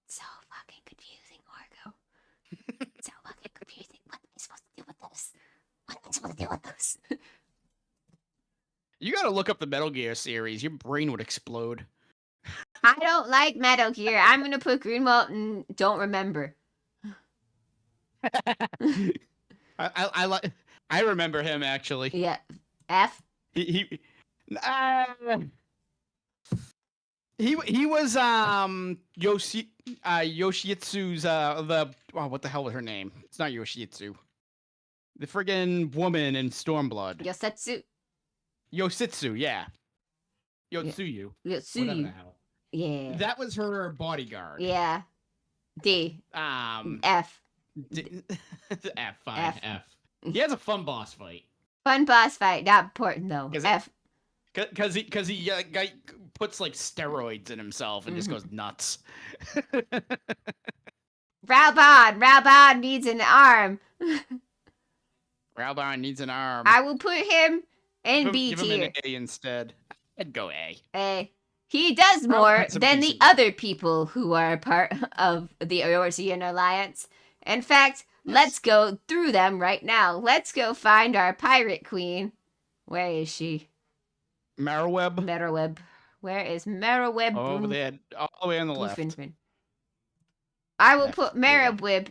So fucking confusing, Orgo. So fucking confusing. What am I supposed to do with this? What am I supposed to do with this? You gotta look up the Metal Gear series. Your brain would explode. I don't like Metal Gear. I'm gonna put Greenwald and don't remember. I remember him, actually. Yeah. F? He was Yoshitsu's what the hell was her name? It's not Yoshitsu. The friggin' woman in Stormblood. Yosetsu. Yositsu, yeah. Yotsuyu. Whatever the hell. Yeah. That was her bodyguard. Yeah. D. F. F, fine. F. He has a fun boss fight. Fun boss fight. Not important, though. F. Because he guy puts, like, steroids in himself and just goes nuts. Raubon needs an arm. Raubon needs an arm. I will put him in B tier. Give him an A instead. I'd go A. A. He does more than the other people who are part of the Eorzean Alliance. In fact, let's go through them right now. Let's go find our pirate queen. Where is she? Merroweb. Where is Merroweb? Over there, all the way on the left. I will put Merroweb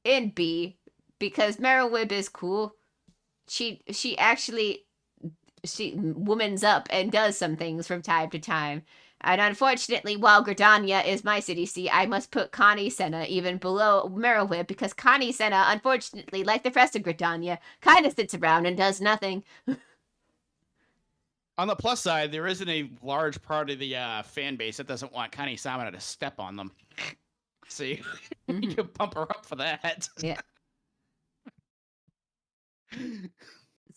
in B because Merroweb is cool. She actually womans up and does some things from time to time. And unfortunately, while Gridania is my city seat, I must put Connie Senna even below Merroweb because Connie Senna, unfortunately, like the rest of Gridania, kind of sits around and does nothing. On the plus side, there isn't a large part of the fan base that doesn't want Connie Samana to step on them. See, you can pump her up for that. Yeah.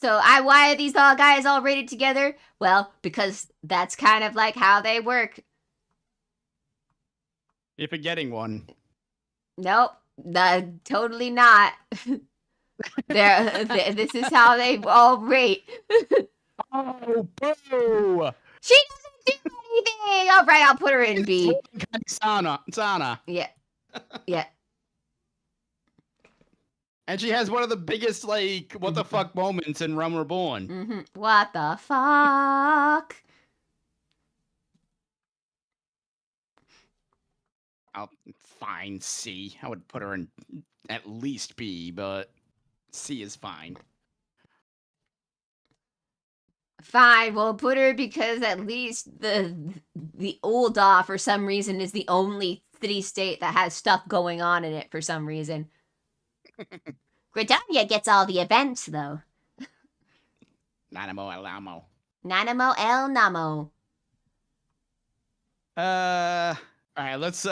So why are these guys all rated together? Well, because that's kind of like how they work. You're forgetting one. Nope, totally not. This is how they all rate. Oh, boo! She doesn't do anything! All right, I'll put her in B. Sana. Yeah. Yeah. And she has one of the biggest, like, what the fuck moments in Realm Reborn. What the fuck? Fine, C. I would put her in at least B, but C is fine. Fine, we'll put her because at least the Ul'dah, for some reason, is the only city-state that has stuff going on in it for some reason. Gridania gets all the events, though. Nanamo El Amo. Nanamo El Namo. Alright, let's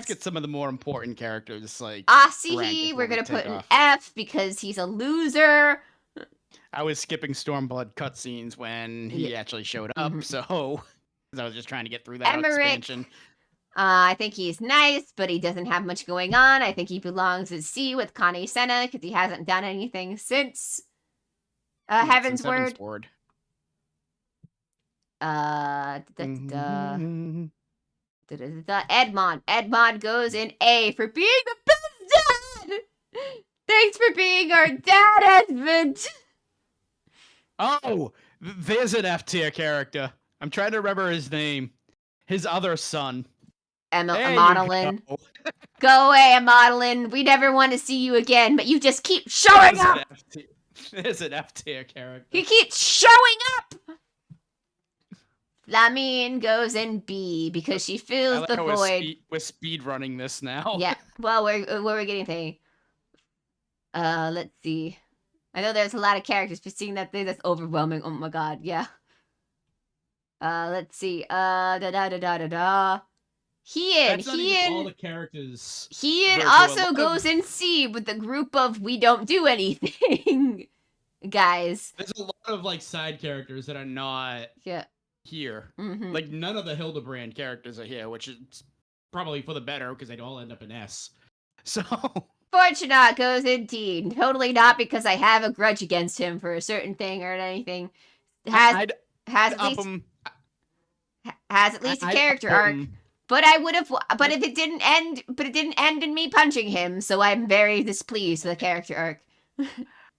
get some of the more important characters, like Asihi, we're gonna put an F because he's a loser. I was skipping Stormblood cutscenes when he actually showed up, so I was just trying to get through that expansion. I think he's nice, but he doesn't have much going on. I think he belongs at C with Connie Senna because he hasn't done anything since Heaven's Word. Edmond. Edmond goes in A for being the best dad! Thanks for being our dad, Edmund! Oh, there's an F tier character. I'm trying to remember his name. His other son. Amodelin. Go away, Amodelin. We never want to see you again, but you just keep showing up! There's an F tier character. He keeps showing up! Flamine goes in B because she fills the void. We're speed running this now. Yeah, well, we're getting thing. Let's see. I know there's a lot of characters, but seeing that thing, that's overwhelming. Oh my god, yeah. Let's see. All the characters. Hien also goes in C with the group of we don't do anything guys. There's a lot of like side characters that are not here. Like none of the Hildebrand characters are here, which is probably for the better because they'd all end up in S. So Fortunat goes in D. Totally not because I have a grudge against him for a certain thing or anything. Has at least a character arc. But I would have. But if it didn't end. But it didn't end in me punching him. So I'm very displeased with the character arc.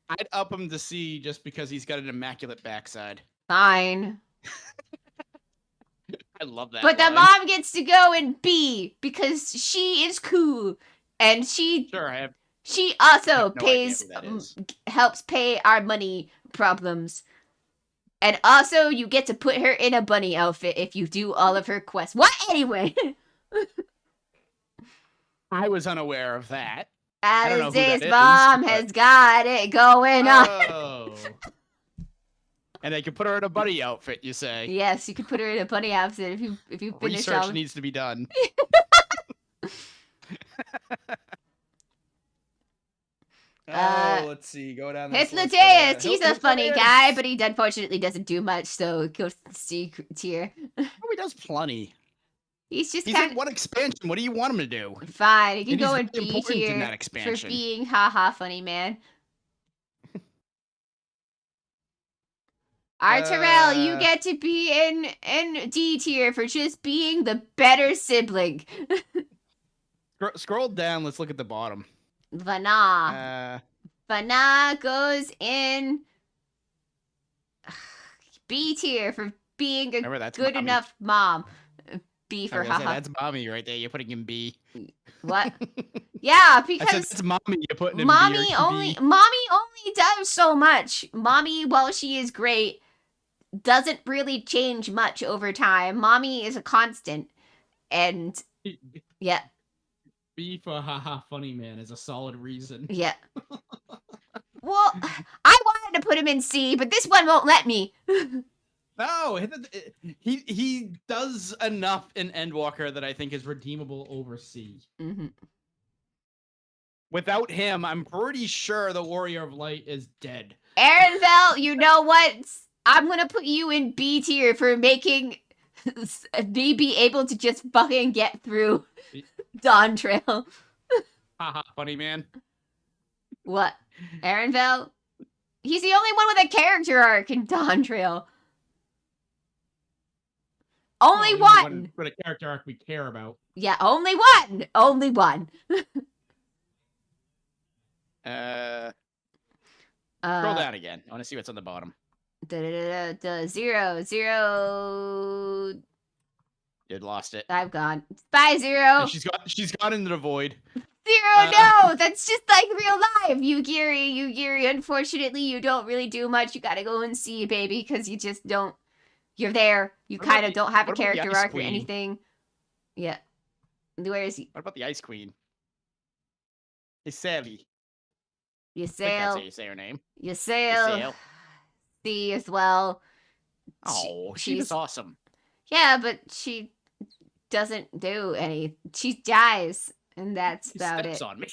I'd up him to C just because he's got an immaculate backside. Fine. I love that. But the mom gets to go in B because she is cool, and she also helps pay our money problems. And also, you get to put her in a bunny outfit if you do all of her quests. What? Anyway. I was unaware of that. Alice's mom has got it going on. And they could put her in a bunny outfit, you say? Yes, you could put her in a bunny outfit if you finish Research all... needs to be done. Let's see. Go down this list. Hypnodeus, he's a funny guy, but he unfortunately doesn't do much, so it goes to C tier. Oh, he does plenty. He's in one expansion. What do you want him to do? Fine, he can go in B tier for being haha funny man. Arturel, you get to be in D tier for just being the better sibling. Scroll down. Let's look at the bottom. Vana. Vana goes in B tier for being a good enough mom. B for haha. That's mommy right there. You're putting in B. What? Yeah, because I said that's mommy. You're putting in mommy B only. Mommy only does so much. Mommy, while she is great, doesn't really change much over time. Mommy is a constant, and yeah. B for haha funny man is a solid reason. Yeah. Well, I wanted to put him in C, but this one won't let me. No, he does enough in Endwalker that I think is redeemable over C. Mm-hmm. Without him, I'm pretty sure the Warrior of Light is dead. Aaronvel, you know what? I'm gonna put you in B tier for making me be able to just fucking get through Dawn Trail. Haha, funny man. What? Aaronvel? He's the only one with a character arc in Dawn Trail. Only one! With a character arc we care about. Yeah, only one! Only one. Scroll down again. I want to see what's on the bottom. Zero. You lost it. I've gone. Bye, Zero. She's gone into the void. Zero, no! That's just like real life! Yugiri, unfortunately, you don't really do much. You gotta go and see, baby, because you just don't... You're there. You kind of don't have a character arc or anything. Yeah. Where is he? What about the Ice Queen? Ysayle. Ysayle. That's how you say her name. Ysayle. C as well. Oh, she's awesome. Yeah, but she doesn't do any. She dies, and that's about it. On me.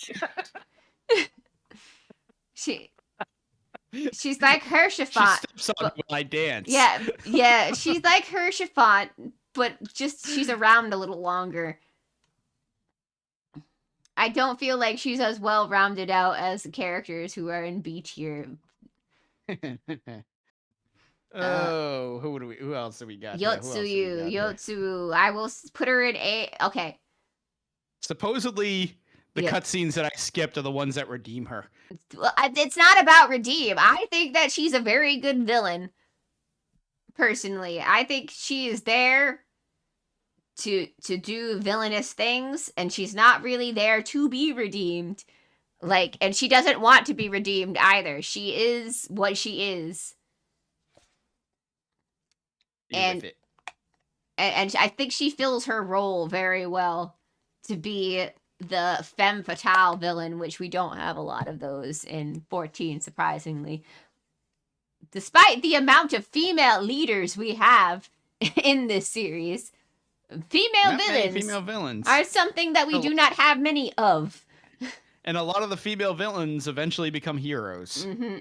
She's like her chiffon. She steps on me when I dance. Yeah, she's like her chiffon, but just she's around a little longer. I don't feel like she's as well rounded out as the characters who are in B tier. Who else do we got? Yotsuyu. I will put her in A. Okay. Supposedly, the cutscenes that I skipped are the ones that redeem her. Well, it's not about redeem. I think that she's a very good villain. Personally, I think she is there to do villainous things, and she's not really there to be redeemed. And she doesn't want to be redeemed either. She is what she is. And I think she fills her role very well to be the femme fatale villain, which we don't have a lot of those in 14, surprisingly. Despite the amount of female leaders we have in this series, female villains are something that we do not have many of. And a lot of the female villains eventually become heroes. Mm-hmm.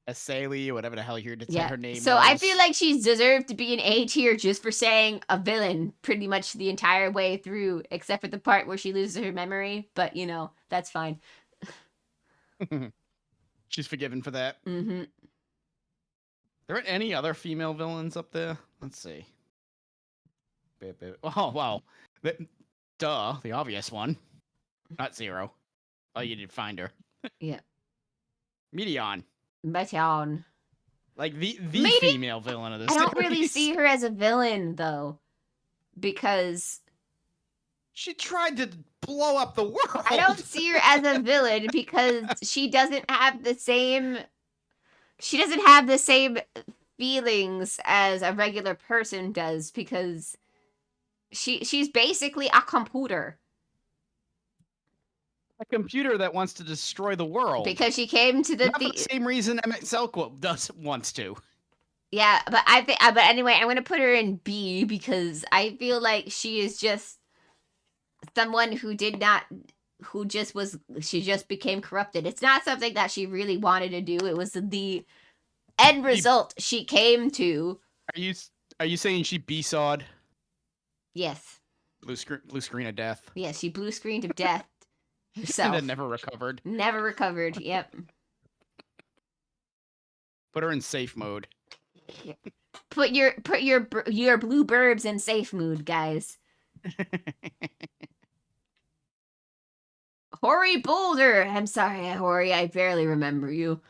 Ysayle, whatever the hell her name So was. I feel like she's deserved to be an A tier just for saying a villain pretty much the entire way through, except for the part where she loses her memory. But, that's fine. She's forgiven for that. Mm-hmm. There aren't any other female villains up there? Let's see. Oh, wow. Duh, the obvious one. Not Zero. Oh, you did find her. Yeah. Medion. Meteon. Like the female villain of this series. I don't really see her as a villain, though. Because... she tried to blow up the world! I don't see her as a villain because she doesn't have the same... She doesn't have the same feelings as a regular person does because she's basically a computer. a computer that wants to destroy the world. Because she came to Not for the same reason MXL wants to. Yeah, but but anyway, I'm gonna put her in B because I feel like she is just someone who she just became corrupted. It's not something that she really wanted to do. It was the end result she came to. Are you saying she B-sawed? Yes. Blue screen of death. Yes, she blue screened of death herself. And then never recovered. Never recovered. Yep. Put her in safe mode. Yeah. Put your blue burbs in safe mood, guys. Hori Boulder. I'm sorry, Hori. I barely remember you.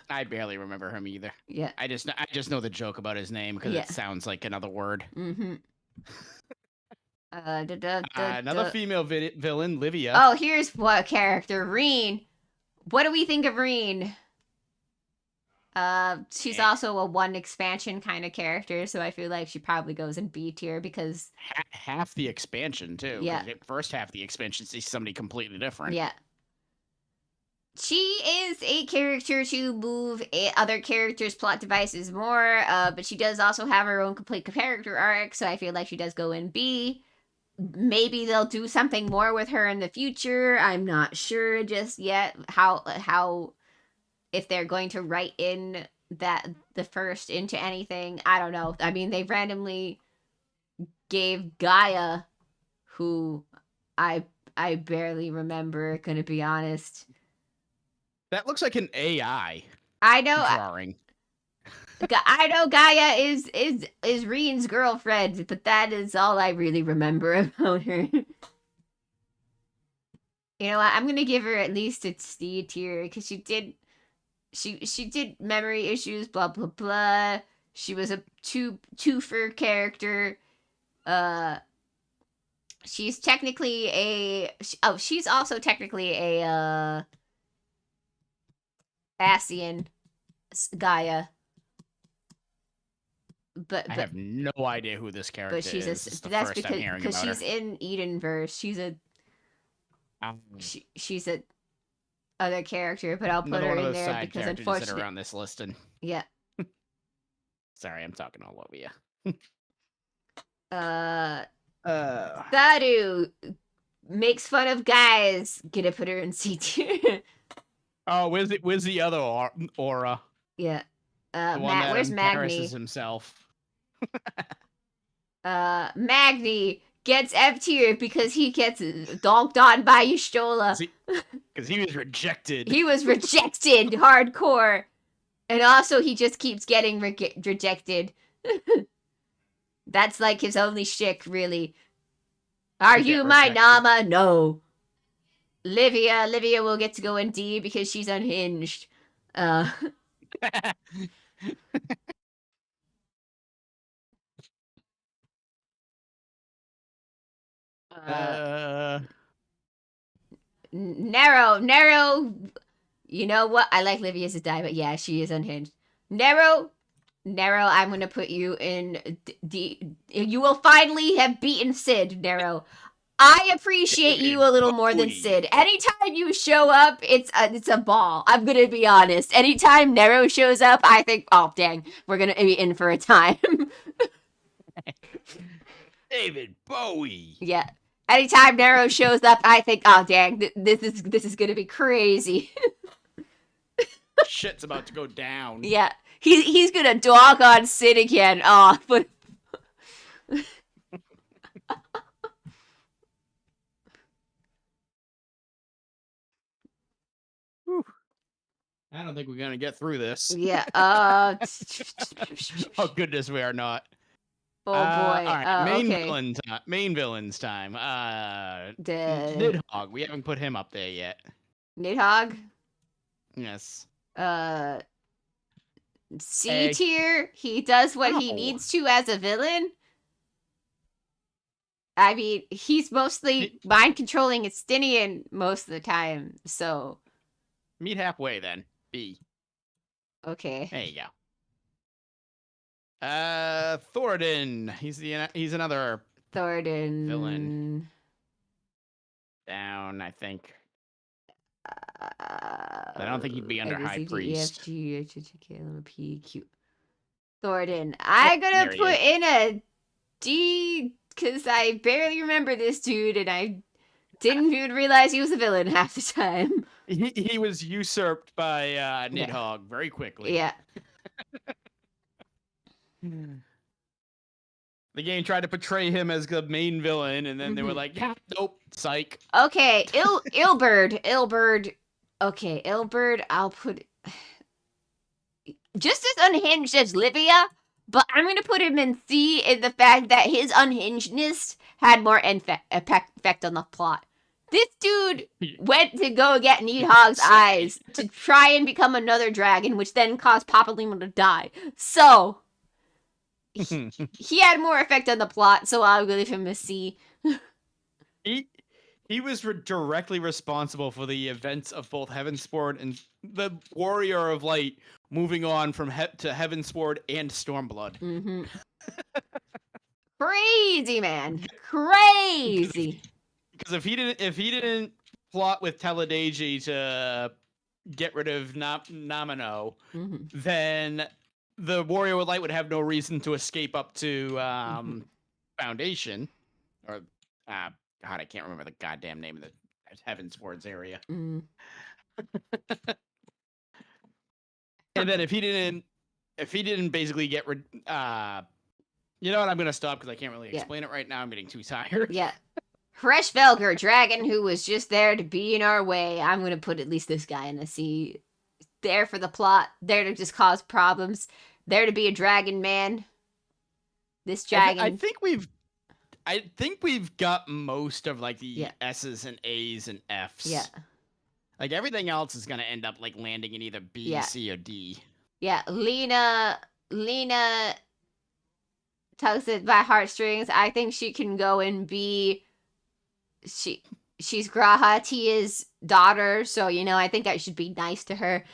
I barely remember him either. Yeah. I just know the joke about his name because it sounds like another word. Mm-hmm. Another female villain, Livia. Oh, here's what character, Reen. What do we think of Reen? She's also a 1 expansion kind of character, so I feel like she probably goes in B tier because half the expansion too. Yeah. First half of the expansion sees somebody completely different. Yeah. She is a character to move other characters' plot devices more, but she does also have her own complete character arc, so I feel like she does go in B. Maybe they'll do something more with her in the future. I'm not sure just yet how if they're going to write in that the first into anything. I don't know. I mean, they randomly gave Gaia, who I barely remember, gonna be honest. That looks like an AI. I know. Drawing. I know Gaia is Reen's girlfriend, but that is all I really remember about her. You know what? I'm gonna give her at least a C tier because she did memory issues, blah blah blah. She was a twofer character. She's technically she's also technically a Asian Gaia. But I have no idea who this character is. This is the first I'm hearing about because she's her. in Edenverse. She's a other character, but I'll put her in there because unfortunately that are on this listing. Yeah. Sorry, I'm talking all over you. Thadu makes fun of guys. Gonna put her in C tier. Oh, where's the other aura? Yeah. Where's Magni? Himself. Magni gets F tier because he gets donked on by Y'shtola. Because he was rejected. He was rejected hardcore. And also he just keeps getting rejected. That's like his only shtick, really. Are you my Nama? No. Livia will get to go in D because she's unhinged. Nero. You know what? I like Livia's die, but yeah, she is unhinged. Nero, I'm gonna put you in D. You will finally have beaten Sid, Nero. I appreciate you a little more than Sid. Anytime you show up, it's a ball. I'm gonna be honest. Anytime Nero shows up, I think, oh dang, we're gonna be in for a time. David Bowie. Yeah. Anytime Nero shows up, I think, oh dang, this is gonna be crazy. Shit's about to go down. Yeah. He's gonna dog on Sid again. Oh, but I don't think we're gonna get through this. Yeah. Oh goodness, we are not. Oh boy. All right. Main okay. villains time. Nidhogg. We haven't put him up there yet. Nidhogg? Yes. C tier. He does what he needs to as a villain. I mean, he's mostly mind controlling Estinian most of the time, so. Meet halfway then. B. Okay. There you go. Thoradin. He's another Thoradin villain. Down, I think. I don't think he'd be under High Priest. Thornton. I'm gonna There he put is. in a D because I barely remember this dude and I didn't even realize he was a villain half the time. He was usurped by Nidhogg very quickly. Yeah. The game tried to portray him as the main villain, and then they were like, yeah, nope, psych. Okay, Ilberd. Okay, Ilberd, I'll put... Just as unhinged as Livia, but I'm going to put him in C in the fact that his unhingedness had more effect on the plot. This dude went to go get Nidhogg's eyes to try and become another dragon, which then caused Papalimo to die. So... he had more effect on the plot, so I'll give him a C. He was directly responsible for the events of both Heavensward and the Warrior of Light moving on from to Heavensward and Stormblood. Crazy, man. Crazy. Because if he didn't plot with Teledeji to get rid of Namino, then the Warrior of Light would have no reason to escape up to Foundation, or God, I can't remember the goddamn name of the Heavensward's area. And then if he didn't basically get rid, you know what? I'm gonna stop because I can't really explain it right now. I'm getting too tired. Yeah. Fresh Velger, dragon who was just there to be in our way. I'm gonna put at least this guy in a C. There for the plot, there to just cause problems, there to be a dragon man. This dragon. I think we've got most of like the S's and A's and F's. Yeah. Like everything else is gonna end up like landing in either B, C, or D. Yeah, Lena tugs at my heartstrings. I think she can go and be. She's Graha Tia's daughter, so you know I think I should be nice to her.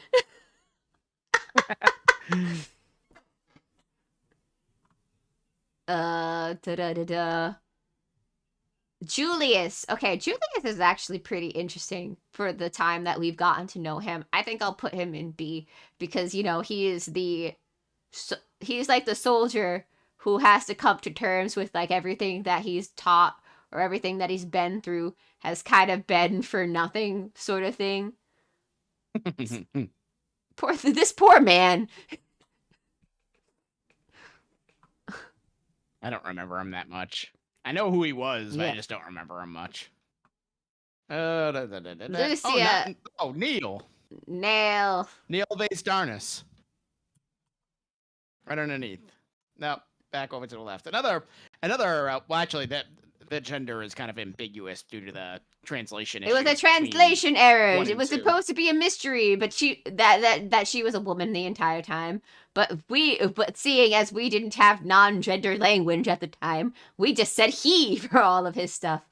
Julius. Okay, Julius is actually pretty interesting for the time that we've gotten to know him. I think I'll put him in B because, you know, he's like the soldier who has to come to terms with like everything that he's taught or everything that he's been through has kind of been for nothing sort of thing. This poor man. I don't remember him that much. I know who he was, but I just don't remember him much. Lucia. Neil. Nail. Neil Vase Darnus. Right underneath. No, back over to the left. Another. Well, actually, that gender is kind of ambiguous due to the translation. It was a translation error. It was supposed to be a mystery, but that she was a woman the entire time. But seeing as we didn't have non-gender language at the time, we just said he for all of his stuff.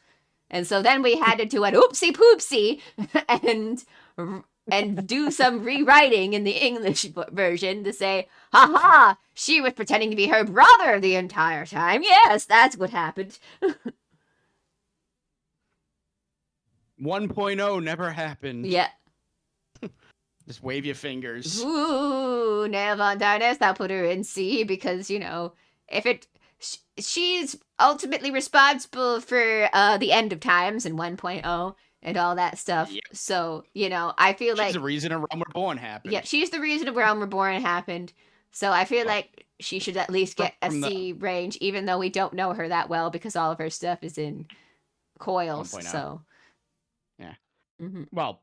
And so then we had to do an oopsie poopsie and do some rewriting in the English version to say, haha, she was pretending to be her brother the entire time. Yes, that's what happened. 1.0 never happened. Yeah. Just wave your fingers. Ooh, Nail Von Darnus, I'll put her in C because, you know, she's ultimately responsible for the end of times in 1.0 and all that stuff. Yep. So, you know, I feel like... She's the reason A Realm Reborn happened. Yeah, she's the reason A Realm Reborn happened. So I feel like she should at least get a C range, even though we don't know her that well because all of her stuff is in coils. 1.0. So... Yeah. Well,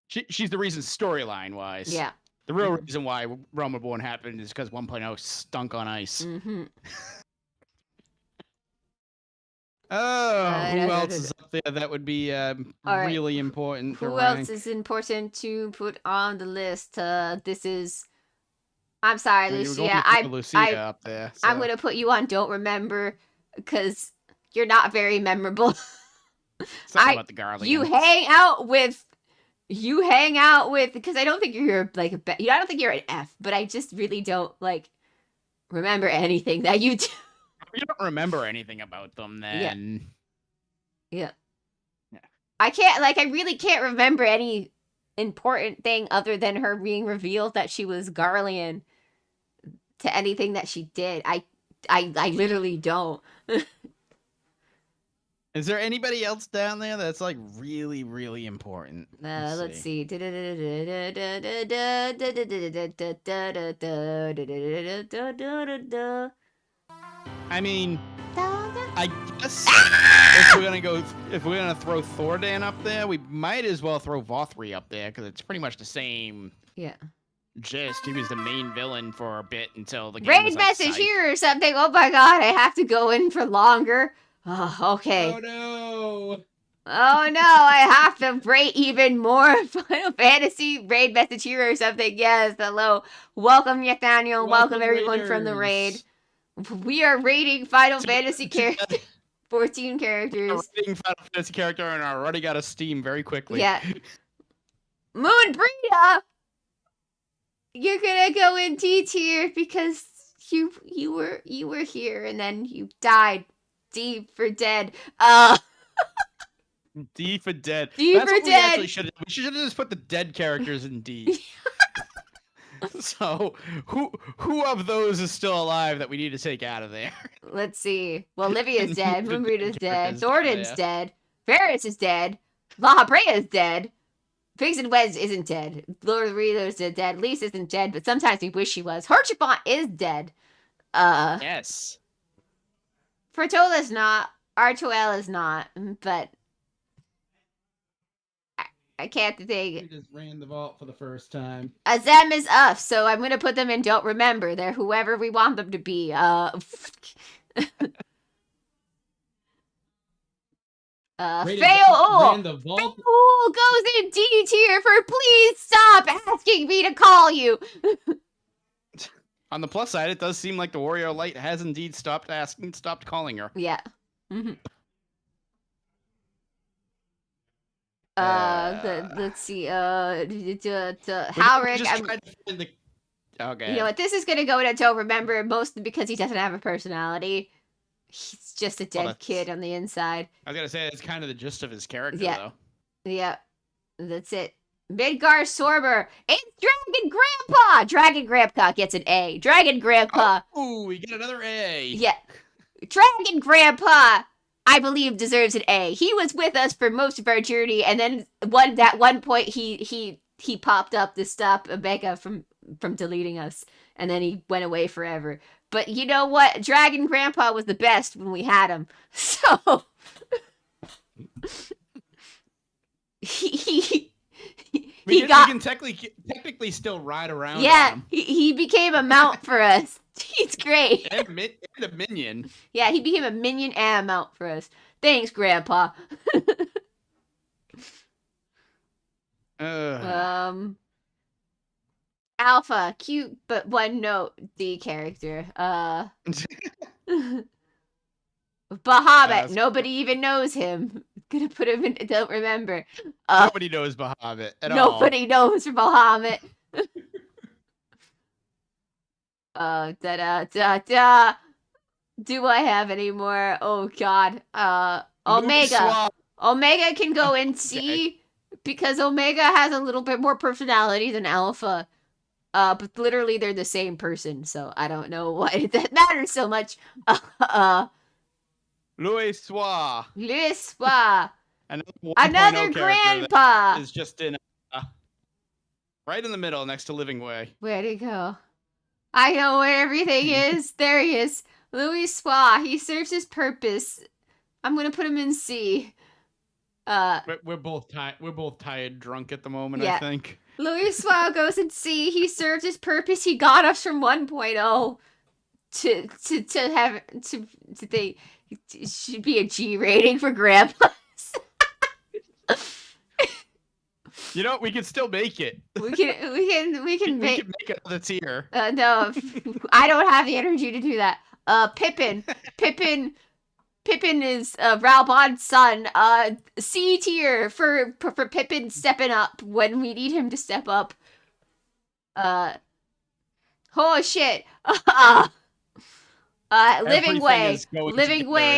she's the reason storyline-wise. Yeah. The real reason why Realm Reborn happened is because 1.0 stunk on ice. Who else is up there that would be really important to rank? Who else is important to put on the list? This is... I'm sorry, Lucia. Lucia up there. So. I'm going to put you on Don't Remember because you're not very memorable. About the garlic. You hang out with because I don't think you're like I don't think you're an F, but I just really don't like remember anything that you do. You don't remember anything about them then. Yeah. I really can't remember any important thing other than her being revealed that she was Garlean to anything that she did. I literally don't. Is there anybody else down there that's like really, really important? Let's see. I mean, I guess if we're gonna throw Thordan up there, we might as well throw Vothri up there because it's pretty much the same. Yeah. Gist. He was the main villain for a bit until the game Raid was like, message psych. here or something. Oh my god, I have to go in for longer. Oh, okay. Oh no. Oh no, I have to rate even more Final Fantasy raid message here or something. Yes, hello. Welcome, Nathaniel. Welcome everyone from the raid. We are rating Final Fantasy 14 characters. We're rating Final Fantasy character and I already got a Steam very quickly. Yeah. Moon Brita! You're gonna go in D tier because you were here and then you died. D for dead. D for dead. D That's for what dead. We should have just put the dead characters in D. So who of those is still alive that we need to take out of there? Let's see. Well, Livia's dead. Moonbrita's dead. characters, Thornton's yeah. dead. Varus is dead. Lahabrea's dead. Pigs and Weds isn't dead. Lord Relo's dead. Lise isn't dead, but sometimes we wish she was. Herchibont is dead. Yes. Fertola's not. Artoel is not. But I can't think. We just ran the vault for the first time. Azem is us, so I'm gonna put them in don't remember. They're whoever we want them to be. Fail goes in D tier for please stop asking me to call you. On the plus side, it does seem like the Warrior Light has indeed stopped calling her. Yeah. Let's see. Halric. Okay. You know what? This is gonna go to don't remember, mostly because he doesn't have a personality. He's just a dead kid on the inside. I was gonna say that's kind of the gist of his character, though. Yeah. That's it. Midgar Sorber. It's Dragon Grandpa! Dragon Grandpa gets an A. Dragon Grandpa. Oh, we get another A. Yeah. Dragon Grandpa, I believe, deserves an A. He was with us for most of our journey, and then at one point he popped up to stop Omega from deleting us, and then he went away forever. But you know what? Dragon Grandpa was the best when we had him. So we can technically still ride around. Yeah, on him. he became a mount for us. He's great. And a minion. Yeah, he became a minion and a mount for us. Thanks, Grandpa. Alpha, cute but one note D character. Bahamut, nobody even knows him. Gonna put him in don't remember. Nobody knows Bahamut at all. Nobody knows Bahamut. Do I have any more? Oh god. Omega. Omega can go in C because Omega has a little bit more personality than Alpha. But literally they're the same person, so I don't know why that matters so much. Louis Soir. Another grandpa is just in right in the middle next to Living Way. Where'd he go? I know where everything is. There he is. Louis Soir. He serves his purpose. I'm gonna put him in C. We're both tired, drunk at the moment. Yeah. I think. Louis Soir goes in C. He served his purpose. He got us from 1.0 to think it should be a G rating for grandpas. You know, we can still make it. We can make another tier. No, I don't have the energy to do that. Pippin is Ralbon's son. C tier for Pippin stepping up when we need him to step up. Oh shit. Living Way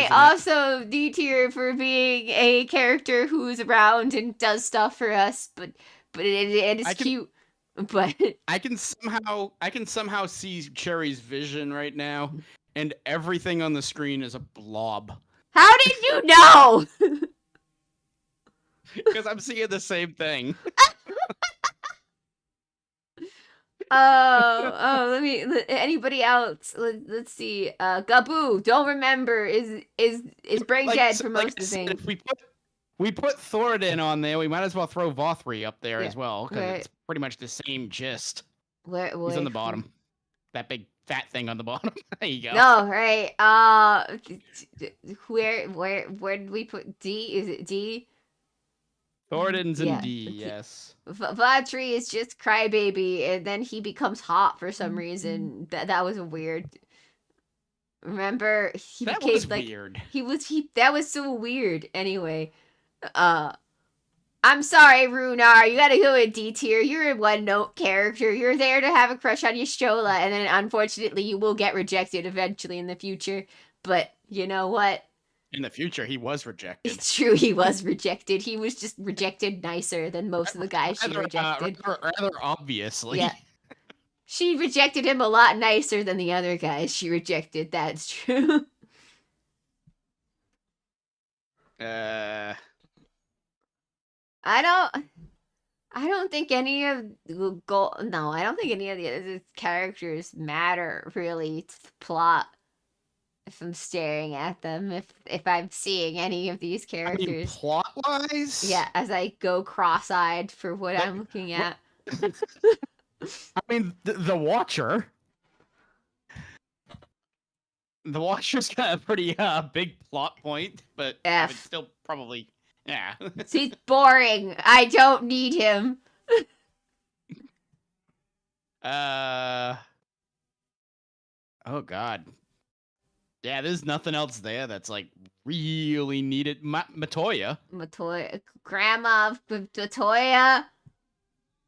also D tier for being a character who's around and does stuff for us, but but it is cute. But I can somehow see Cherry's vision right now, and everything on the screen is a blob. How did you know? Because I'm seeing the same thing. Anybody else? Let's see. Gaboo, don't remember, is brain dead for most of the thing. If we put Thoradin on there, we might as well throw Vothri up there as well, because it's pretty much the same gist. He's on the bottom. That big fat thing on the bottom. There you go. No, right. Where did we put D? Is it D? Thoradin's in D, yes. Vatri is just crybaby, and then he becomes hot for some reason. That was a weird. Remember, that was weird. That was so weird. Anyway, I'm sorry, Runar. You gotta go in D tier. You're a one-note character. You're there to have a crush on Y'shtola, and then unfortunately, you will get rejected eventually in the future. But you know what? In the future, he was rejected. It's true, he was rejected. He was just rejected nicer than most of the guys she rejected. Rather obviously. Yeah. She rejected him a lot nicer than the other guys she rejected. That's true. I don't think any of the I don't think any of the other characters matter really to the plot. If I'm staring at them, if I'm seeing any of these characters. I mean, plot-wise? Yeah, as I go cross-eyed for what I'm looking at. I mean, the Watcher. The Watcher's got a pretty big plot point, but it's still probably, yeah. He's boring. I don't need him. Oh, God. Yeah, there's nothing else there that's, like, really needed. Matoya. Grandma Matoya.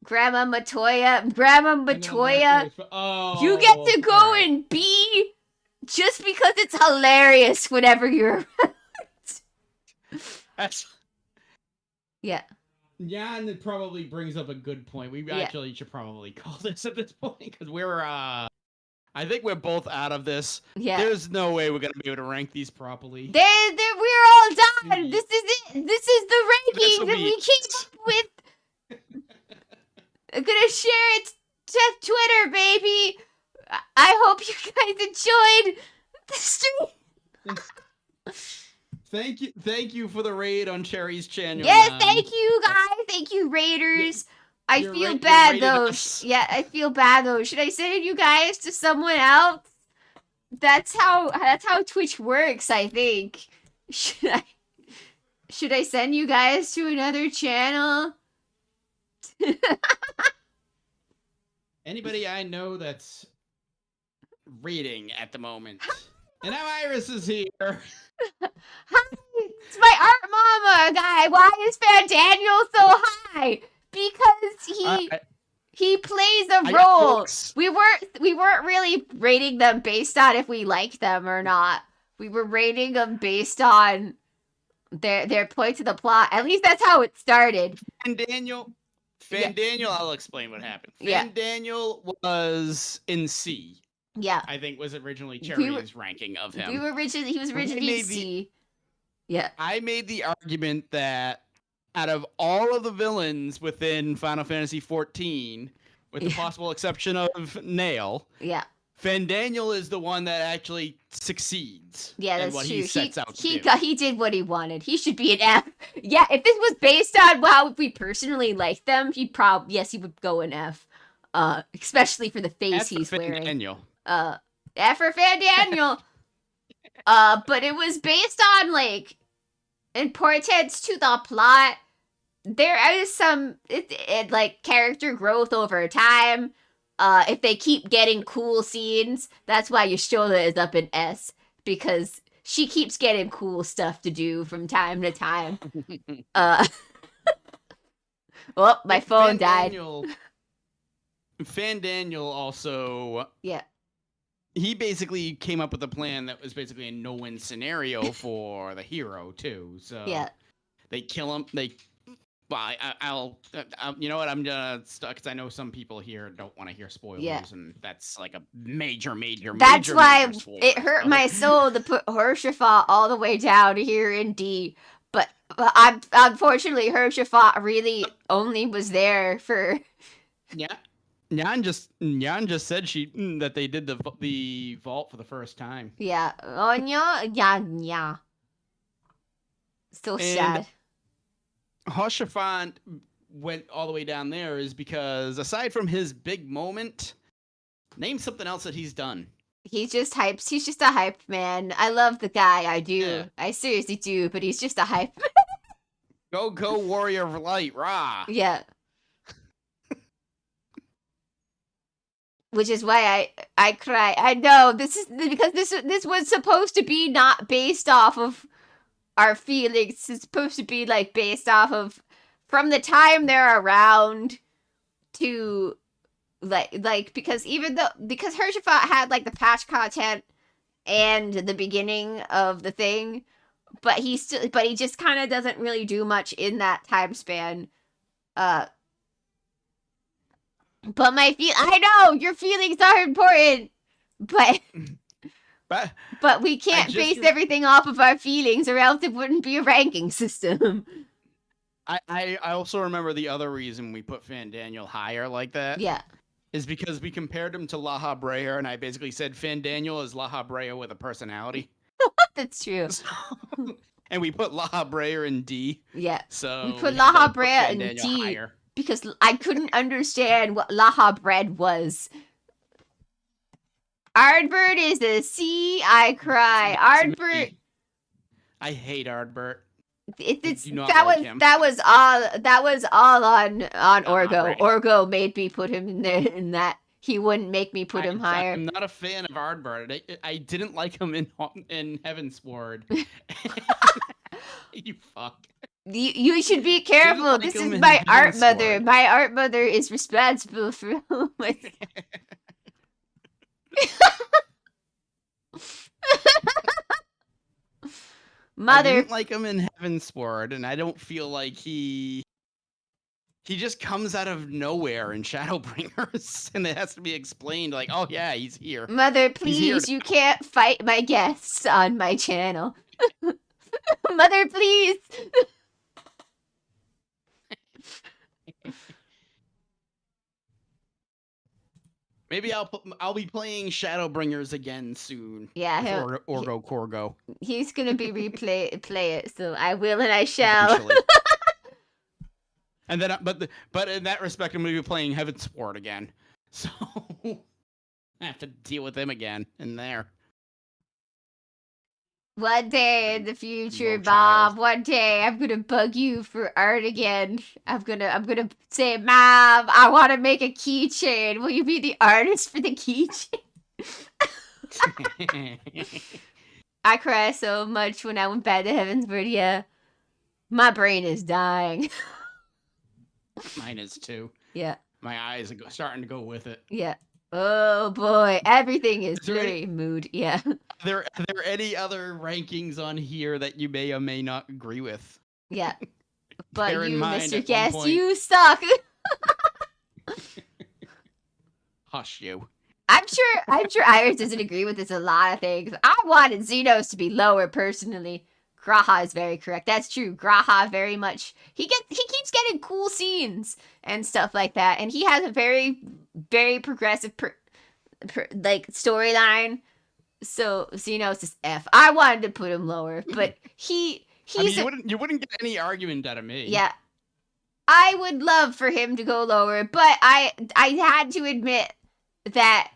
Grandma Matoya. Oh, you get to go in B just because it's hilarious whenever you're Yeah. Yeah, and it probably brings up a good point. We actually should probably call this at this point, because we're, I think we're both out of this. Yeah. There's no way we're going to be able to rank these properly. We're all done. This is it. This is the ranking that we came up with. I'm gonna share it to Twitter, baby. I hope you guys enjoyed the stream. Thank you for the raid on Cherry's channel. Yes, thank you guys. Thank you, raiders. I feel bad though. Yeah, I feel bad though. Should I send you guys to someone else? That's how Twitch works, I think. Should I send you guys to another channel? Anybody I know that's reading at the moment. And now Iris is here. Hi, it's my art mama guy. Why is Fan Daniel so high? Because he plays a role. We weren't really rating them based on if we liked them or not. We were rating them based on their point to the plot. At least that's how it started. And Daniel, I'll explain what happened. Daniel was in C. Yeah. I think was originally Cherry's ranking of him. He was originally in C. Yeah. I made the argument that out of all of the villains within Final Fantasy XIV, with the possible exception of Nail, Fandaniel is the one that actually succeeds. Yeah, that's what true. He sets out to do. He did what he wanted. He should be an F. Yeah, if this was based on how we personally like them, he would go an F. Especially for the face he's wearing. Fandaniel. F for Fandaniel. But it was based on like importance to the plot. There is some like character growth over time. If they keep getting cool scenes, that's why Y'shtola is up in S, because she keeps getting cool stuff to do from time to time. Oh, my phone died. Fandaniel also... Yeah. He basically came up with a plan that was basically a no-win scenario for the hero, too. So they kill him. They Well, I'll you know what? I'm gonna stuck because I know some people here don't want to hear spoilers, and that's like a major That's why spoiler, it hurt my soul to put Hershafat all the way down here in D. But unfortunately, Hershafat really only was there for. Yeah. Nyan just said that they did the vault for the first time. Yeah. Oh yeah. So sad. Hoshafant went all the way down there is because aside from his big moment, name something else that he's done. He's just hyped. He's just a hype man. I love the guy. I do. Yeah. I seriously do. But he's just a hype. Go warrior of light, rah. Yeah. Which is why I cry. I know this is because this was supposed to be not based off of our feelings. It's supposed to be like based off of from the time they're around to like because Hershafat had like the patch content and the beginning of the thing, but he just kind of doesn't really do much in that time span. But I know your feelings are important, but we can't base everything off of our feelings, or else it wouldn't be a ranking system. I also remember the other reason we put Fandaniel higher like that. Yeah. Is because we compared him to Laha Breyer, and I basically said Fandaniel is Laha Breyer with a personality. That's true. And we put Laha Breyer in D. Yeah. So we put Laha Breyer in D higher. Because I couldn't understand what Laha bread was. Ardbert is a C. I cry. Ardbert. I hate Ardbert. That was all on Orgo. Orgo made me put him in there. In that he wouldn't make me put him higher. I'm not a fan of Ardbert. I didn't like him in Heavensward. You fuck. You should be careful. This is my art mother. My art mother is responsible for my. Mother. I didn't like him in Heavensward, and I don't feel like he just comes out of nowhere in Shadowbringers, and it has to be explained. Like, oh yeah, he's here. Mother, please, you can't fight my guests on my channel. Mother, please. Maybe I'll be playing Shadowbringers again soon. Yeah, Orgo Corgo. He's gonna be play it, so I will and I shall. And then, but in that respect, I'm gonna be playing Heavensward again, so I have to deal with him again in there. One day in the future, Mom. One day I'm gonna bug you for art again. I'm gonna say, Mom, I want to make a keychain. Will you be the artist for the keychain? I cry so much when I went back to Heavensward. Yeah, my brain is dying. Mine is too. Yeah. My eyes are starting to go with it. Yeah. Oh boy, everything is very mood. Yeah. Are there any other rankings on here that you may or may not agree with? Yeah. But you, mind, Mr. Guest, you suck. Hush you. I'm sure Iris doesn't agree with this a lot of things. I wanted Xenos to be lower personally. Graha is very correct. That's true. Graha very much he keeps getting cool scenes and stuff like that, and he has a very, very progressive like storyline. So Xenos is F. I wanted to put him lower, but he's. I mean, you wouldn't get any argument out of me. Yeah, I would love for him to go lower, but I had to admit that.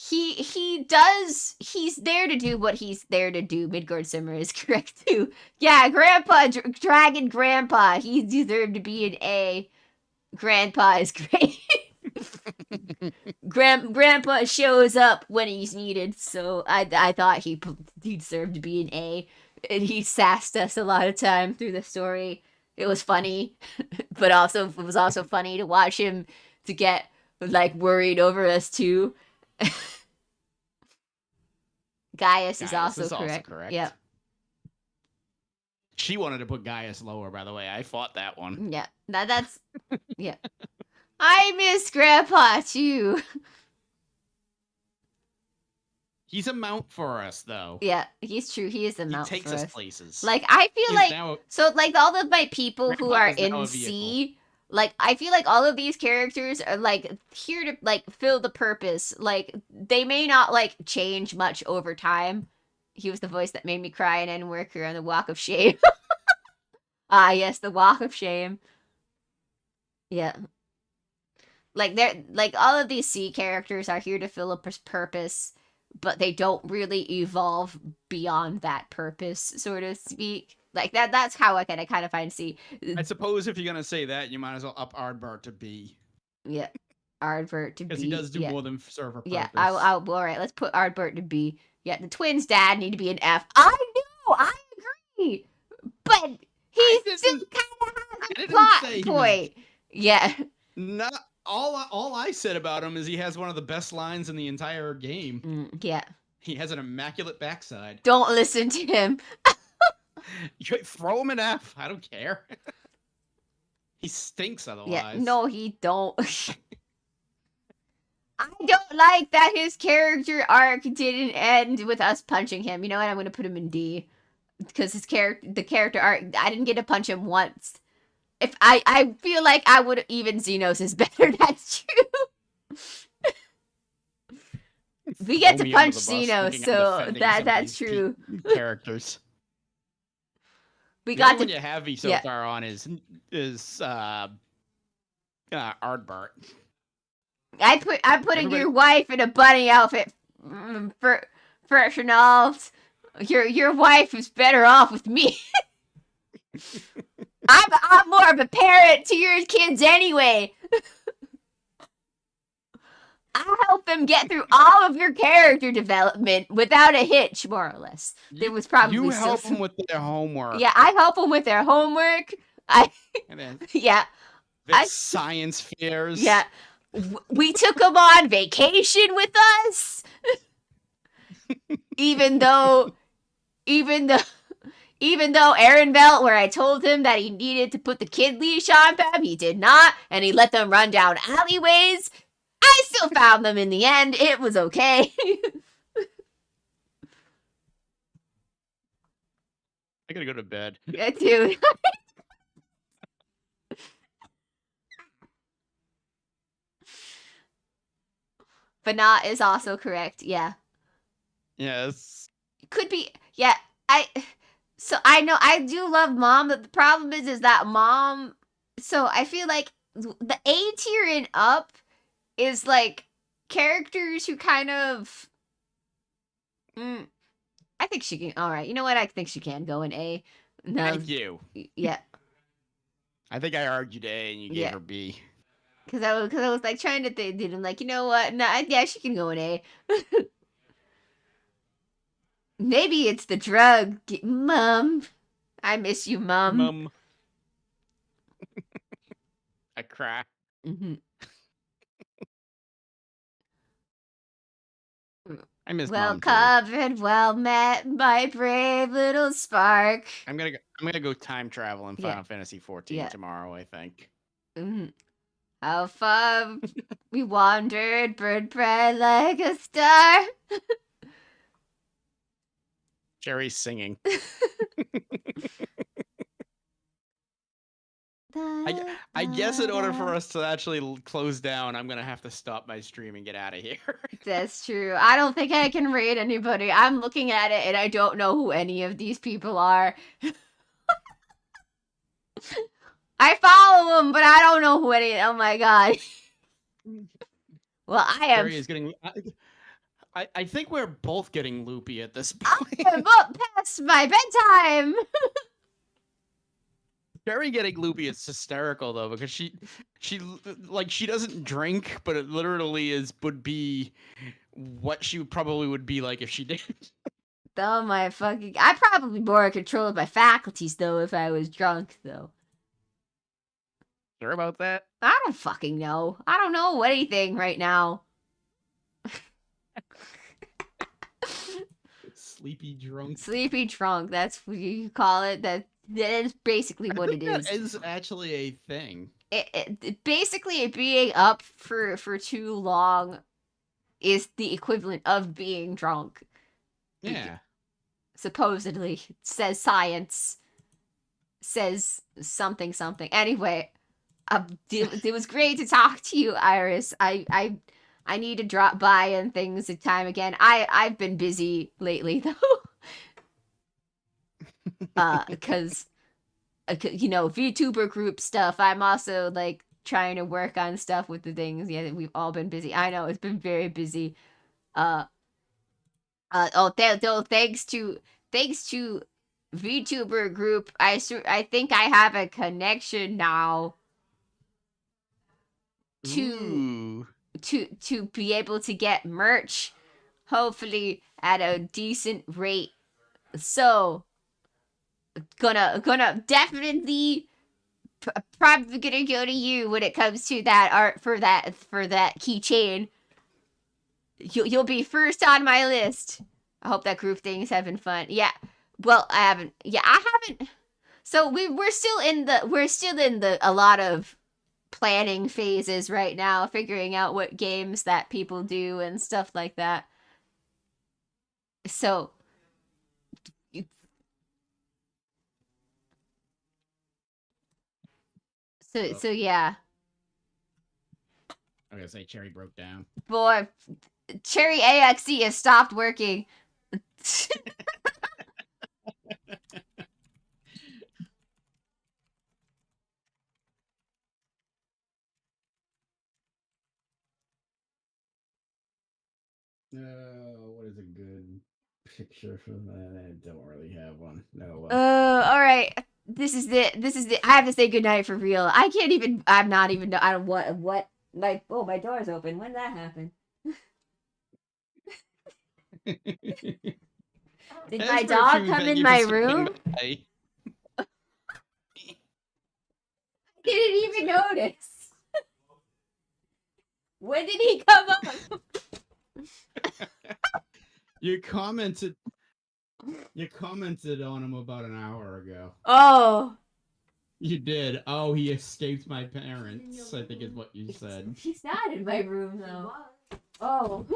He's there to do what he's there to do. Midgard Simmer is correct too. Yeah, Grandpa, Dragon Grandpa, he deserved to be an A. Grandpa is great. Grandpa shows up when he's needed, so I thought he deserved to be an A. And he sassed us a lot of time through the story. It was funny, but it was also funny to watch him to get like worried over us too. Gaius is also correct. Yep. She wanted to put Gaius lower, by the way. I fought that one. Yeah, that's yeah. I miss Grandpa too. He's a mount for us, though. Yeah, he's true. He is a mount. He takes for us us. places. Like I feel He's like now, so like all of my people who Grandpa are is now in a vehicle. C, like I feel like all of these characters are like here to like fill the purpose. Like they may not like change much over time. He was the voice that made me cry in End Worker on the Walk of Shame. Ah, yes, the Walk of Shame. Yeah. Like they're like all of these C characters are here to fill a purpose, but they don't really evolve beyond that purpose, so to speak. Like that's how I kind of find C. I suppose if you're gonna say that, you might as well up Aardbart to B. Yeah. Aardbert to B. Because he does do more than serve a purpose. Yeah, all right, let's put Aardbert to B. Yeah, the twins' dad need to be an F. I know, I agree. But he's still kind of has a plot point. Yeah. Not all I said about him is he has one of the best lines in the entire game. Yeah. He has an immaculate backside. Don't listen to him. Throw him an F. I don't care. He stinks otherwise. Yeah, no, he don't. I don't like that his character arc didn't end with us punching him. You know what? I'm gonna put him in D because the character arc. I didn't get to punch him once. If I feel like I would even Xenos is better. That's true. We get to punch Xenos, so that's true. Characters. We got when you have me so far on is Aardbart. I'm putting your wife in a bunny outfit for Chanel. Your wife is better off with me. I'm more of a parent to your kids anyway. I help them get through all of your character development without a hitch, more or less. There was probably you help them with their homework. Yeah, I help them with their homework. Science fairs. Yeah, we took them on vacation with us. even though Ehrenfeld, where I told him that he needed to put the kid leash on them, he did not, and he let them run down alleyways. I still found them in the end. It was okay. I gotta go to bed. Yeah, dude. Banat is also correct. Yeah. Yes. Could be. Yeah. So I know I do love Mom, but the problem is that Mom. So I feel like the A tier and up is like characters who kind of. I think she can. All right. You know what? I think she can go in A. No. Thank you. Yeah. I think I argued A and you gave her B. Because I was like trying to think, I'm like, you know what? No, yeah, she can go in A. Maybe it's the drug. Mom. I miss you, Mom. Mom. I cry. Mm-hmm. I miss well Mom covered, well met, my brave little spark. I'm gonna go time travel in Final Fantasy 14 tomorrow, I think. Mm-hmm. How far we wandered, bird bright like a star. Jerry's singing. I guess in order for us to actually close down, I'm gonna have to stop my stream and get out of here. That's true. I don't think I can rate anybody. I'm looking at it and I don't know who any of these people are. I follow them, but I don't know who any. Oh my god. Well, I am. Jerry is getting. I think we're both getting loopy at this point. I'm up past my bedtime. Jerry getting loopy is hysterical though, because she doesn't drink, but it literally would be what she probably would be like if she did. Oh my fucking! I'd probably be more in control of my faculties though if I was drunk though. Sure about that? I don't fucking know. I don't know anything right now. Sleepy drunk. Sleepy drunk. That's what you call it. That That is basically what it is. That is actually a thing. Basically, being up for too long is the equivalent of being drunk. Yeah. Supposedly, says science. Says something. Anyway, it was great to talk to you, Iris. I need to drop by and things at time again. I've been busy lately though. Because you know, VTuber group stuff. I'm also like trying to work on stuff with the things. Yeah, we've all been busy. I know it's been very busy. Thanks to VTuber group. I think I have a connection now to be able to get merch, hopefully at a decent rate. So gonna definitely probably gonna go to you when it comes to that art for that keychain. You'll be first on my list. I hope that group thing's having fun. Yeah. Well, I haven't. Yeah, I haven't. So we're still in the a lot of planning phases right now, figuring out what games that people do and stuff like that. So yeah. I'm gonna say Cherry broke down. Boy, Cherry AXE has stopped working. What is a good picture for that? I don't really have one. No. All right. This is the. I have to say goodnight for real. I can't even. I'm not even. I don't what. My my door's open. When did that happen? Did my dog come in my room? I didn't even notice. When did he come up? You commented on him about an hour ago. Oh. You did. Oh, he escaped my parents, I think is what you said. He's not in my room though. Oh.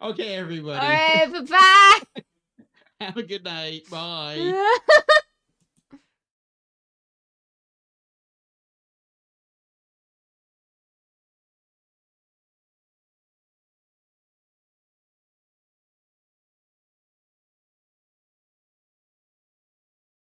Okay, everybody. All right, bye-bye. Have a good night. Bye.